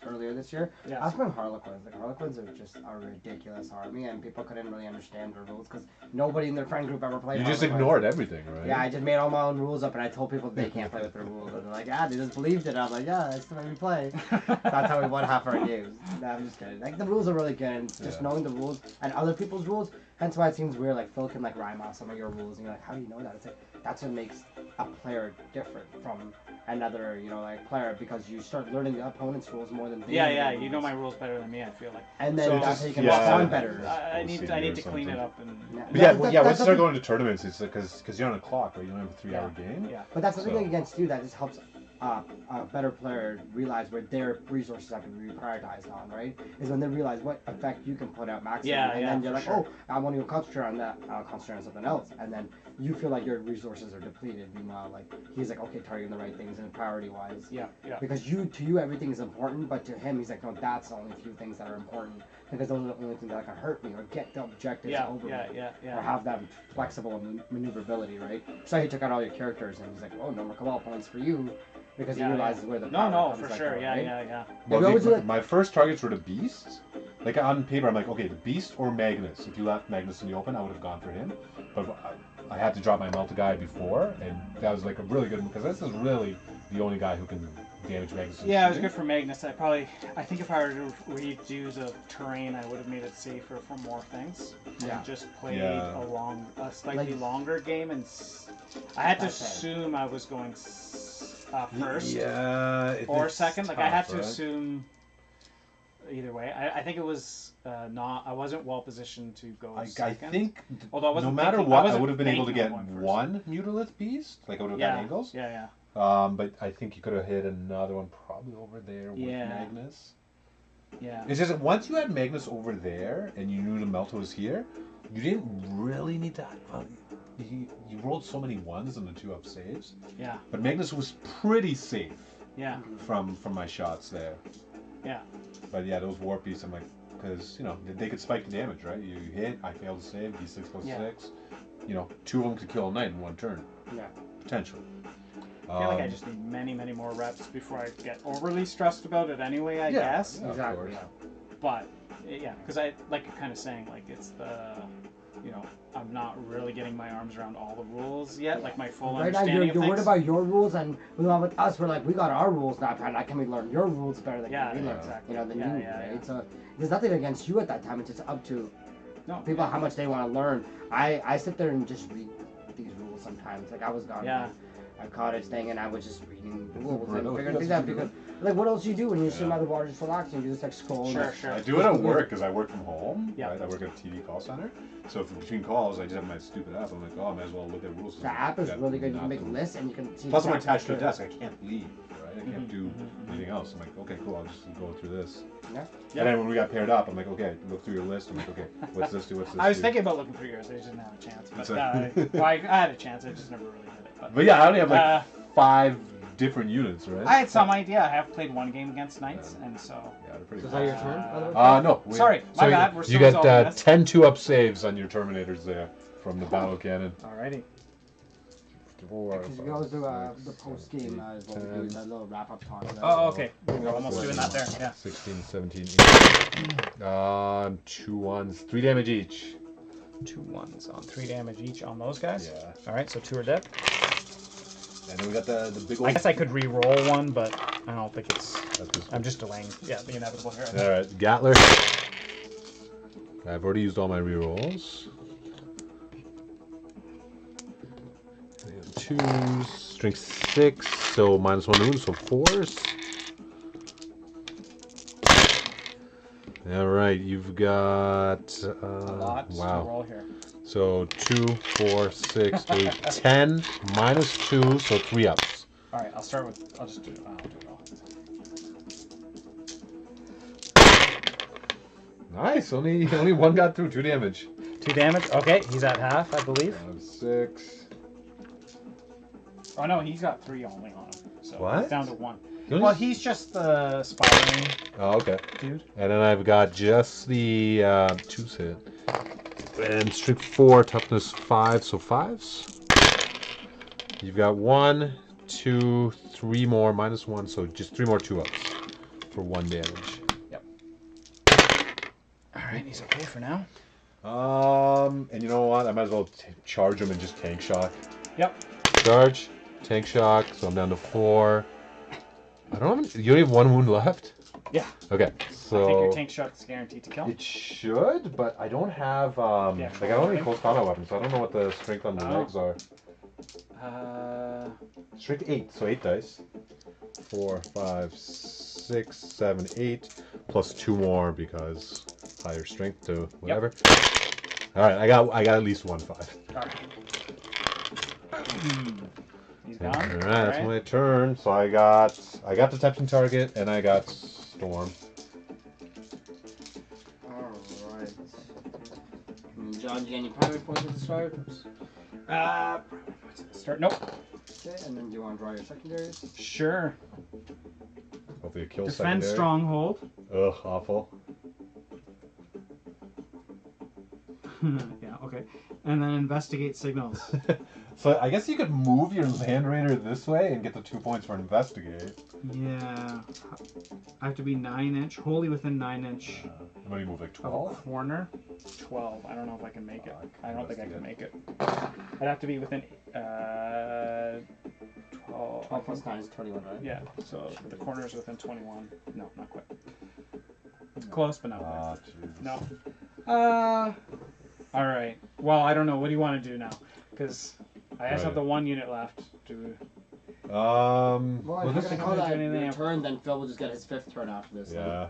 earlier this year. Yeah. I was playing Harlequins. Like Harlequins are just a ridiculous army, and people couldn't really understand the rules because nobody in their friend group ever played. You just Harlequins. ignored everything, right? Yeah, I just made all my own rules up, and I told people they can't play with their rules. And they're like, they just believed it. I'm like, that's the way we play. That's how we won half our games. No, I'm just kidding. Like the rules are really good, and just knowing the rules and other people's rules. Hence why it seems weird. Like Phil can like rhyme off some of your rules, and you're like, how do you know that? It's like that's what makes a player different from another, like player, because you start learning the opponent's rules more than they know Yeah, your you know rules. my rules better than me, I feel like. And then So that's how you can yeah, sound better. I need to clean it up and But once you start the- going to tournaments, it's because you're on a clock, right? You don't have a 3-hour game. Yeah. But that's the So- thing against you that just helps a better player realize where their resources have to be prioritized on, right? Is when they realize what effect you can put out maximum, and then you're like, sure. I want to concentrate on that, I'll concentrate on something else, and then you feel like your resources are depleted. Meanwhile, like he's like, okay, targeting the right things and priority-wise. Yeah. Because to you everything is important, but to him he's like, no, that's the only few things that are important because those are the only things that can hurt me or get the objectives Yeah, over me. Or yeah. have that flexible maneuverability, right? So he took out all your characters and he's like, oh, no more Cabal points for you because he realizes where the power No, comes for like sure. that, Yeah, right? yeah. Well, we always do it- my first targets were the Beasts. Like on paper, I'm like, okay, the Beast or Magnus. If you left Magnus in the open, I would have gone for him. But I had to drop my Melta guy before, and that was like a really good, because this is really the only guy who can damage Magnus. Yeah, it was good for Magnus. I think if I were to redo the terrain, I would have made it safer for more things. Yeah. And just played Yeah. a slightly Like- longer game, and I had to Okay. assume I was going first Yeah. or second. Like I had to right? assume either way. I think it was not. I wasn't well positioned to go I second. think Although I no wasn't matter thinking- I what, I wasn't would have been able to banking get on first. one Mutalith Beast. Like I would have Yeah, got angles. yeah. But I think you could have hit another one probably over there with Yeah. Magnus. Yeah. It's just that once you had Magnus over there and you knew the Melta was here, you didn't really need to. Well, you rolled so many ones in the 2-up saves, Yeah. but Magnus was pretty safe Yeah. from my shots there. Yeah. But yeah, those Warp Beasts, I'm like, because you know they could spike the damage, right? You hit, I failed to save, D6 plus Yeah. 6. You know, 2 of them could kill a knight in one turn, Yeah. potentially. I feel like I just need many, many more reps before I get overly stressed about it anyway, I guess. Yeah, of Exactly. course. Yeah. But, yeah, because I, like you're kind of saying, like, it's the, you know, I'm not really getting my arms around all the rules yet, like my full Right now, understanding you're of worried things. about your rules, and with us, we're like, we got our rules now. How can we learn your rules better than Yeah, we learn? exactly. You know, than Yeah, you, yeah, right? yeah. So there's nothing against you at that time. It's just up to No, people how much they want to learn. I sit there and just read these rules sometimes. Like I was gone. Yeah. A cottage thing, and I was just reading the rules and Really? figuring That's things out what you because, like, what else do you do when you're sitting Yeah. by the water just relaxing? You just like scroll. Sure, and, sure. I do it at work because I work from home. Yeah. Right? I work at a TV call center. So if between calls, I just have my stupid app. I'm like, oh, I might as well look at rules. The app is Got really good. You can make nothing. lists and you can see. Plus, I'm exactly attached to a what it is. desk. I can't leave. Right? I can't do anything else. I'm like, okay, cool. I'll just go through this. Yeah. Yeah. And then when we got paired up, I'm like, okay, look through your list. I'm like, okay, what's this do? What's this I was do? thinking about looking through yours, I just didn't have a chance. But, It's a- well, I had a chance, I just never really did it. But yeah, I only have like Uh, 5 different units, right? I had some idea. I have played one game against Knights, and so. Yeah, they're pretty So is cool. that your turn? by the way? No. Sorry, my bad. We're you still get resolving this. 10 2-up saves on your Terminators there from the battle cannon. Alrighty. 4, Because you go through the post game is what we do, that little wrap up talk. Oh, okay. We're almost doing that there. Yeah. 16, 17, 18. 2 1s, 3 damage each. 2 1s on 3 damage each on those guys. Yeah. All right, so 2 are dead. And then we got the big old. I guess I could re-roll one, but I don't think it's. That's this I'm just delaying. Yeah, the inevitable here. one. Alright, Gatler. I've already used all my rerolls. 2s, strength 6, so -1 to wound, so 4s. Alright, you've got. A lot to Wow. roll here. So 2, 4, 6, 8, 10, -2, so 3 ups. All right, I'll start with. I'll just do. I'll do it all. Nice, only one got through, 2 damage. 2 damage. Okay, he's at half, I believe. 6. Oh no, he's got 3 only on him. So What? It's down to 1. You only- Well, he's just the spiraling Oh, okay. dude. And then I've got just the 2s hit. And strength 4, toughness 5, so 5s. You've got 1, 2, 3 more, -1, so just 3 more 2 ups for 1 damage. All right, he's okay for now. And you know what? I might as well charge him and just tank shock. Yep. Charge, tank shock, so I'm down to 4. I don't have. You only have 1 wound left? Yeah. Okay, so. I think your tank shot's guaranteed to kill. It should, but I don't have. Yeah, like, I don't have any close combat weapons, so I don't know what the strength on the Oh. legs are. Strength 8, so 8 dice. 4, 5, 6, 7, 8, plus 2 more because higher strength to whatever. All right, I got at least 1 5. All right. He's All gone. right, that's my turn. So I got the tempting target and I got Storm. Alright. John, do you get any primary points at the start? Start. Nope. Okay, and then do you want to draw your secondaries? Sure. Hopefully it kills Defend secondary. stronghold. Ugh, awful. Yeah, okay. And then investigate signals. So I guess you could move your Land Raider this way and get the 2 points for investigate. Yeah. I have to be 9-inch, wholly within 9-inch What do you move, like of a 12? corner. 12. I don't know if I can make it. Fuck, I don't think I can make investigate. it. I'd have to be within 12. 12 plus 9 is 21, right? Yeah, so the corner is within 21. No, not quite. Close, but not quite. Ah, Jesus. No. Alright. Well, I don't know. What do you want to do now? Because I just have Right. the 1 unit left. To... Well, Well, if this you're is gonna call gonna that do anything your else. turn, then Phil will just get his 5th turn after this. Yeah.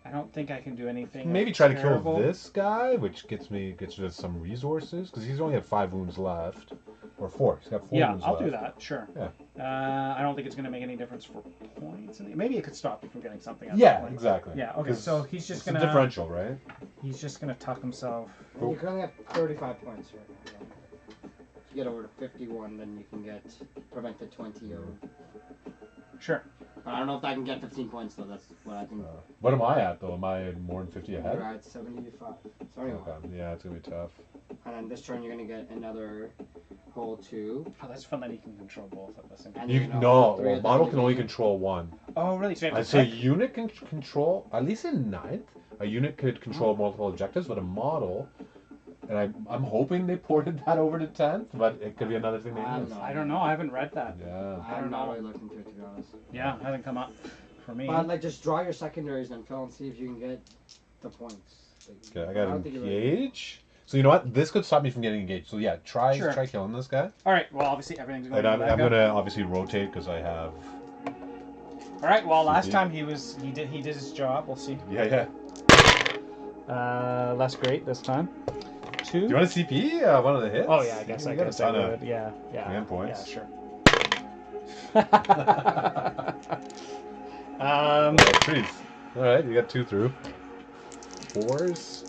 I don't think I can do anything. Maybe try to terrible. kill this guy, which gets rid of some resources, because he's only had 5 wounds left. Or 4. He's got 4 Yeah, wounds I'll left. do that. Sure. Yeah. I don't think it's going to make any difference for points. Maybe it could stop you from getting something. Out Yeah, of exactly. Yeah. Okay. 'Cause So he's just it's a gonna. differential, right? He's just gonna tuck himself. And you can only have 35 points right now. If you get over to 51, then you can get prevented 20 or. Sure. But I don't know if I can get 15 points though. That's what I think. What am I at, though? Am I more than 50 ahead? You're at 75. So anyway, Okay. Yeah, it's going to be tough. and then this turn you're gonna get another hole 2. Oh, that's fun that he can control both at the same time. And You then no, 3 well, of them model you can only control 1. Oh, really? So you have to So a pick? unit can control, at least in 9th, a unit could control multiple objectives, but a model, and I'm hoping they ported that over to 10th, but it could be another thing they I don't use. know. I don't know. I haven't read that. Yeah. I don't know. know. I looked into it to be honest. Yeah, hasn't come up for me. But like, just draw your secondaries then, Phil, and see if you can get the points. Like, Okay, I got don't to think you're engage. So you know what? This could stop me from getting engaged. So yeah, try Sure. killing this guy. All right. Well, obviously everything's going And to I'm gonna obviously rotate because I have. All right. Well, last CP. time he did his job. We'll see. Yeah. Less great this time. 2. Do you want a CP? One of the hits? Oh yeah, I guess You I got a guess I ton of would. Yeah. command points. Yeah, sure. Trees. All right, you got 2 through. 4s.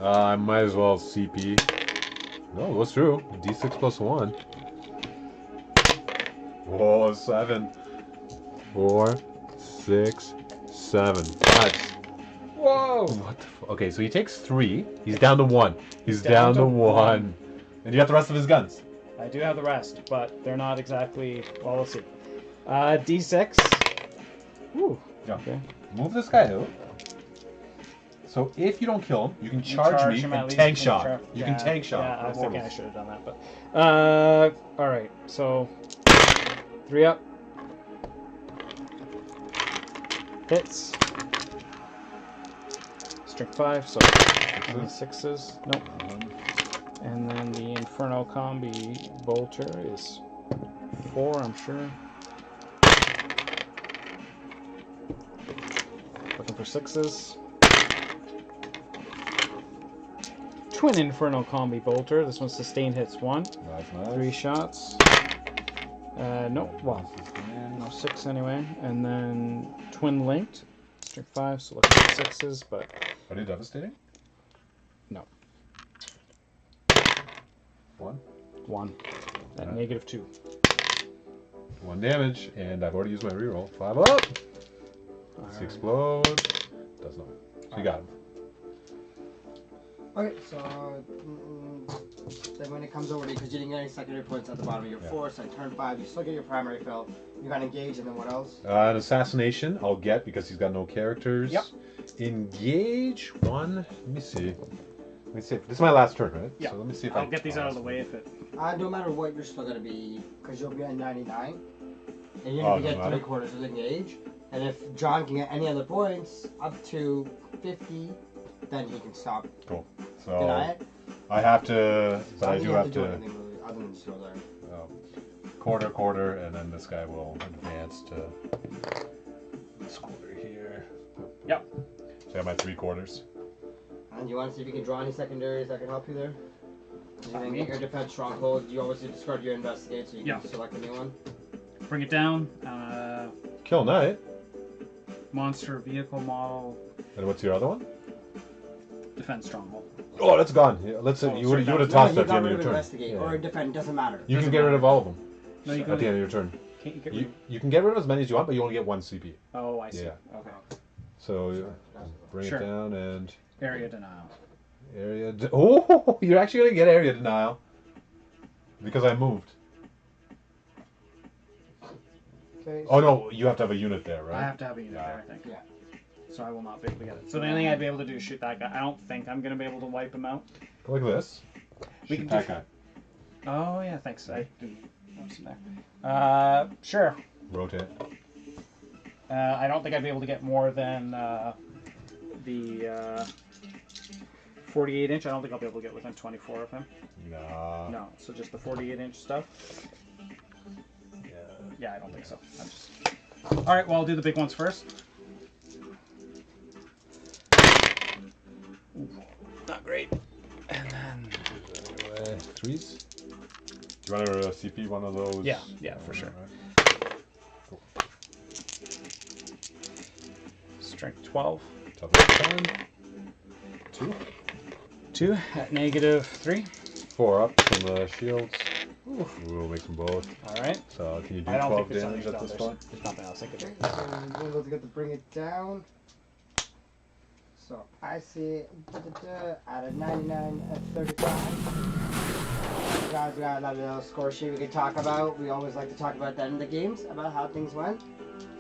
I might as well CP. No, it goes through. D6 plus 1. Whoa, 7. 4, 6, 7. Nice. Whoa! What the okay, so he takes 3. He's down to 1. He's down down to to 1. And you got the rest of his guns. I do have the rest, but they're not exactly. Well, we'll see. D6. Ooh. Yeah. Okay. Move this guy out. So if you don't kill him, you can charge me him at and least tank from shot. trap. You can tank shot. Yeah, I was for thinking I mortals. should have done that, but all right. So 3 up. Hits. Strength 5, so only 6s. Nope. And then the Inferno Combi Bolter is 4, I'm sure. Looking for 6s. Twin Inferno Combi Bolter. This one sustained hits 1. Nice. 3 shots. Nope. Well, no 6 anyway. And then Twin Linked. Strength 5, so looking for 6s, but Are they devastating? no. 1. 1. At Right. -2. 1 damage, and I've already used my reroll. 5 up. Let's explode. Does not. So you got him. Okay, so then when it comes over to you, because you didn't get any secondary points at the bottom of your Yeah. force, at turn 5, you still get your primary fill. You got engage, and then what else? An assassination I'll get because he's got no characters. Yep. Engage 1. Let me see. This is my last turn, right? Yeah. So let me see if I'll get these out of the way if it. No matter what, you're still gonna be, because you'll be at 99, and you're Oh, gonna no get matter. 3/4 with engage. And if John can get any other points up to 50, then he can stop. Cool. Deny So it. I have to, but I You do have do to. anything really, other than just go there. Quarter, and then this guy will advance to this quarter here. Yep. So I have my 3/4. And you want to see if you can draw any secondaries that can help you there? You can get your defense stronghold. You obviously discard your investigate, so you can select a new one. Bring it down. Kill Knight. Monster vehicle model. And what's your other one? Defense stronghold. Oh, that's gone. Yeah, let's say Oh, you sorry, would have that tossed you at the got end of rid your of turn. investigate Yeah. or defend. Doesn't matter. You can Doesn't get rid matter. of all of them No, you at can. the end of your turn. Can't you get rid? You can get rid of as many as you want, but you only get 1 CP. Oh, I see. Yeah. Okay. So bring Sure. it down and Area denial. Oh, you're actually gonna get area denial because I moved. Okay. Oh no, you have to have a unit there, right? I have to have a unit Yeah. there, I think. Yeah. So I will not be able to get it. So the only thing I'd be able to do is shoot that guy. I don't think I'm going to be able to wipe him out. Go like this. We Shoot can that do- guy. Oh, yeah, thanks. I didn't notice him there. Sure. Rotate. I don't think I'd be able to get more than the 48 inch. I don't think I'll be able to get within 24 of him. Nah. No, so just the 48 inch stuff. Yeah. Yeah, I don't think so. I'm just... All right, well, I'll do the big ones first. Ooh, not great. And then... Threes. Do you want to CP one of those? Yeah, for sure. Alright. Cool. Strength 12. Top of 10. 2. 2 at -3. 4 up from the shields. We'll make them both. All right. So can you do I don't 12 think there's damage anything at this else. point? There's nothing else I could do. Okay, so we're able to get to bring it down. So I see out of 99 at 35. Guys, we got a little score sheet we can talk about. We always like to talk about that in the games, about how things went.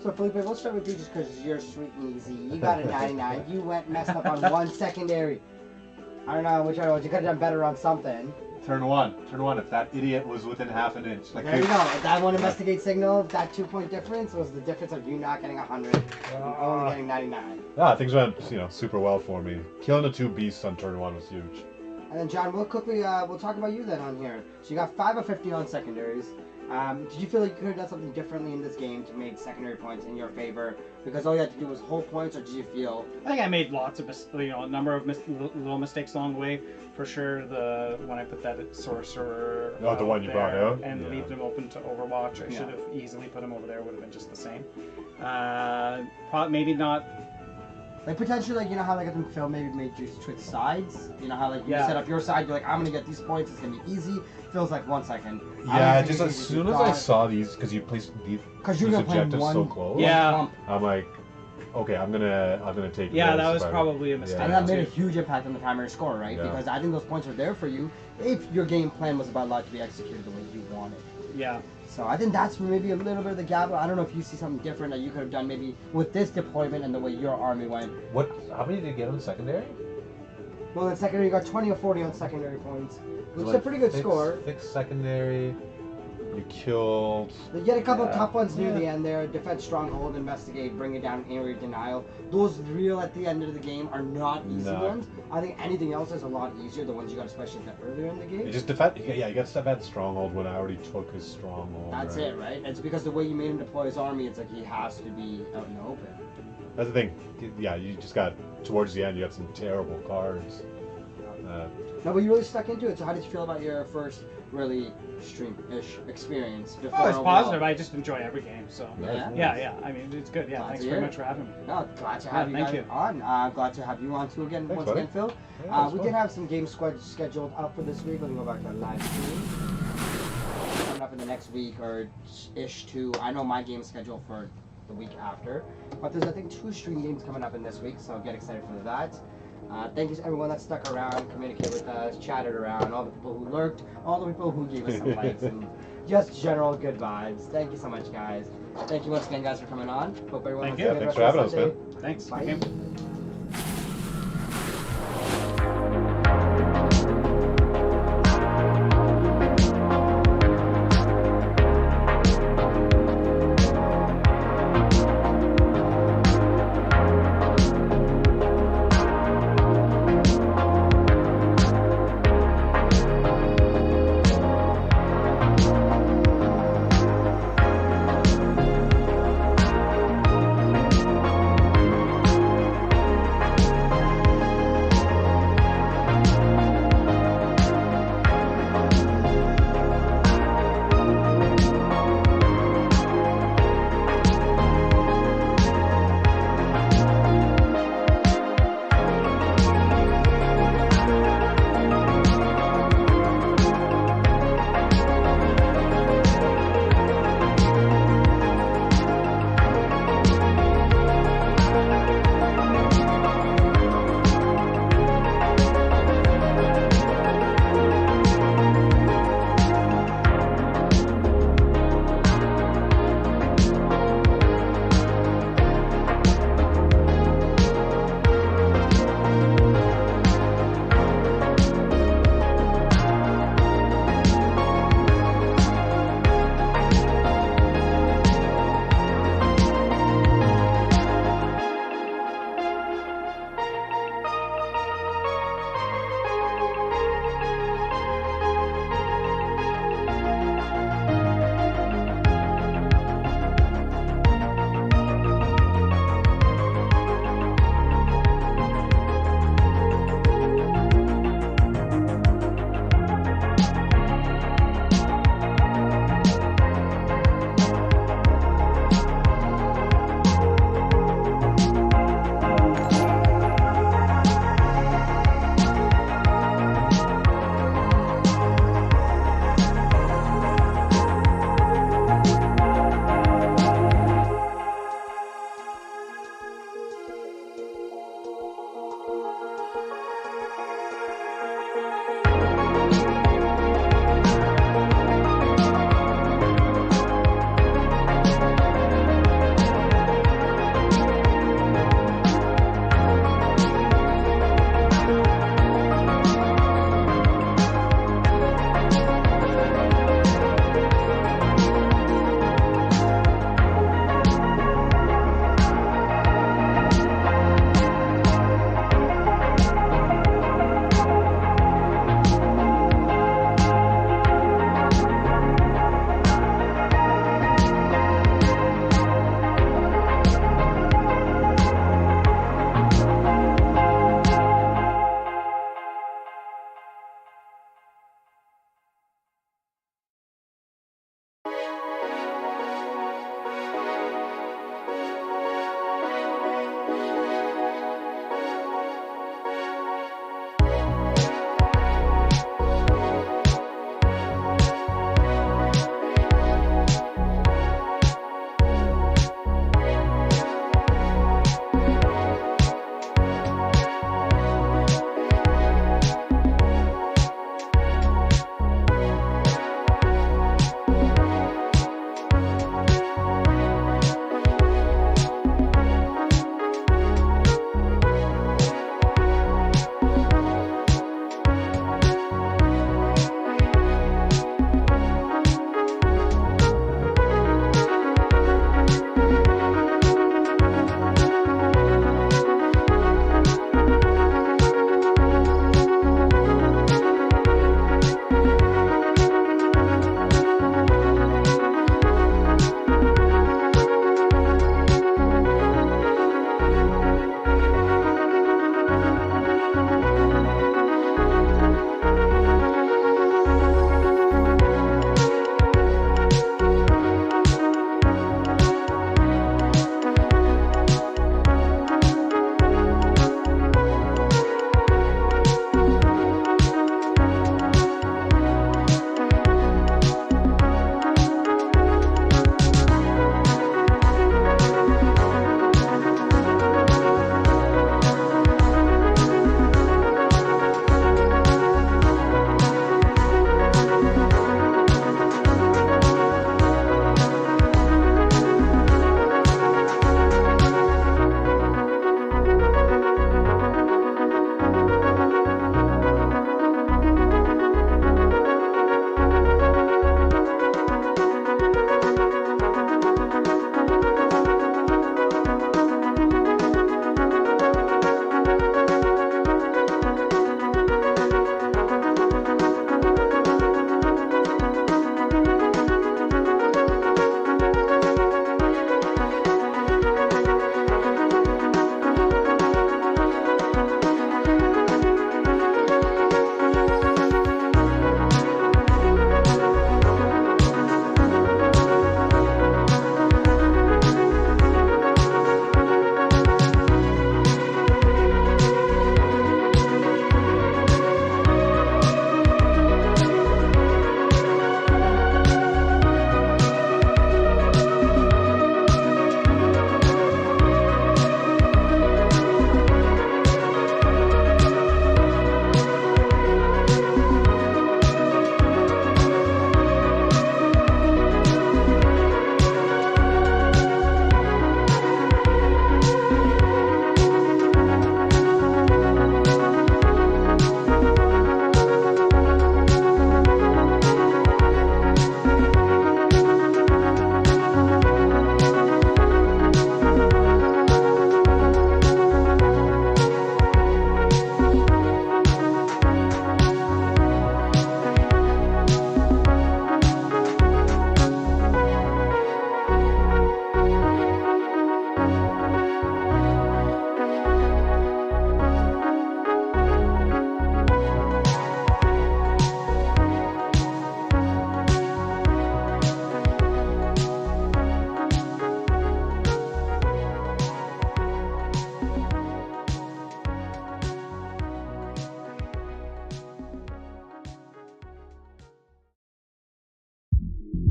So Felipe, we'll start with you just because you're sweet and easy. You got a 99. You went messed up on one secondary. I don't know which one it was. You could have done better on something. Turn 1. Turn 1. If that idiot was within half an inch. Like There you go. That one investigate signal, that 2-point difference was the difference of you not getting 100 and only getting 99. Yeah, things went, super well for me. Killing the 2 beasts on turn 1 was huge. And then John, we'll quickly we'll talk about you then on here. So you got 5 of 50 on secondaries. Did you feel like you could have done something differently in this game to make secondary points in your favor? Because all you had to do was hold points, or did you feel? I think I made lots of a number of little mistakes along the way. For sure, when I put that sorcerer. Oh, the one you brought there out? and Yeah. leave them open to Overwatch. I should have easily put him over there. Would have been just the same. Maybe not. Like potentially, like you know how like in film maybe made you switch sides. You know how like you Yeah. set up your side, you're like I'm gonna get these points. It's gonna be easy. Feels like 1 second. Yeah, just as soon as I saw these, because you placed these you're gonna play objectives so one- close, Yeah. bump. I'm like, okay, I'm gonna take. Yeah, this that was if I- probably a mistake. And Yeah. that made a huge impact on the primary score, right? Yeah. Because I think those points were there for you if your game plan was about to be executed the way you wanted. Yeah. So I think that's maybe a little bit of the gap. I don't know if you see something different that you could have done maybe with this deployment and the way your army went. What? How many did you get on secondary? Well, in secondary, you got 20 or 40 on secondary points, which is a pretty good score. 6 secondary. You killed. You get a couple of Yeah. tough ones near Yeah. the end there. Defense, stronghold, investigate, bring it down, area denial. Those real at the end of the game are not easy No. ones. I think anything else is a lot easier. The ones you got especially earlier in the game. You just defend. Yeah, you got to step at stronghold when I already took his stronghold. That's right? it, right? It's because the way you made him deploy his army, it's like he has to be out in the open. That's the thing. Yeah, you just got towards the end. You got some terrible cards. No, but you really stuck into it. So how did you feel about your first really stream-ish experience? Before Oh, it's overall? positive. I just enjoy every game. So. Yeah. Yeah. I mean, it's good. Yeah. Glad Thanks to very hear much for having me. No, glad to have you thank guys you. on. Glad to have you on too again. Thanks, Once buddy. again, Phil. Yeah, it was We fun. did have some games scheduled up for this week. Let me go back to our live stream. Coming up in the next week or ish too. I know my game's scheduled for the week after, but there's I think 2 stream games coming up in this week, so get excited for that. Thank you to everyone that stuck around, communicated with us, chatted around, all the people who lurked, all the people who gave us some likes, and just general good vibes. Thank you so much, guys. Thank you once again, guys, for coming on. Hope everyone Thank has a you. good Thanks rest for of having us, Sunday. man. Thanks. Bye. Okay.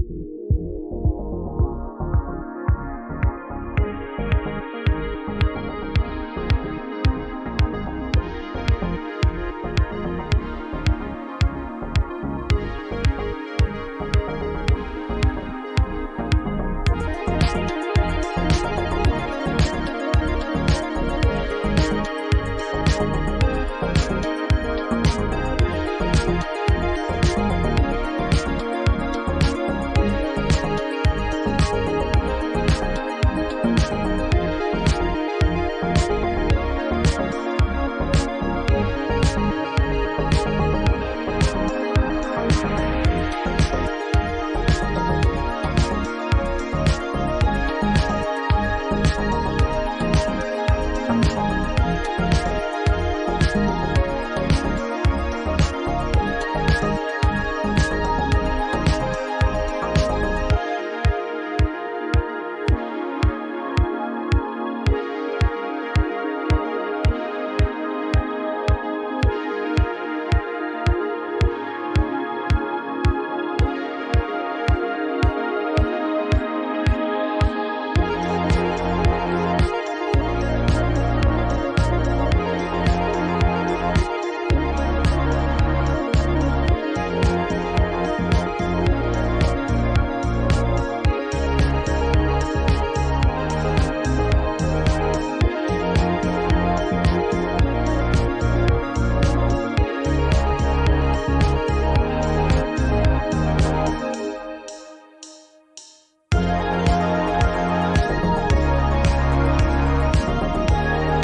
you.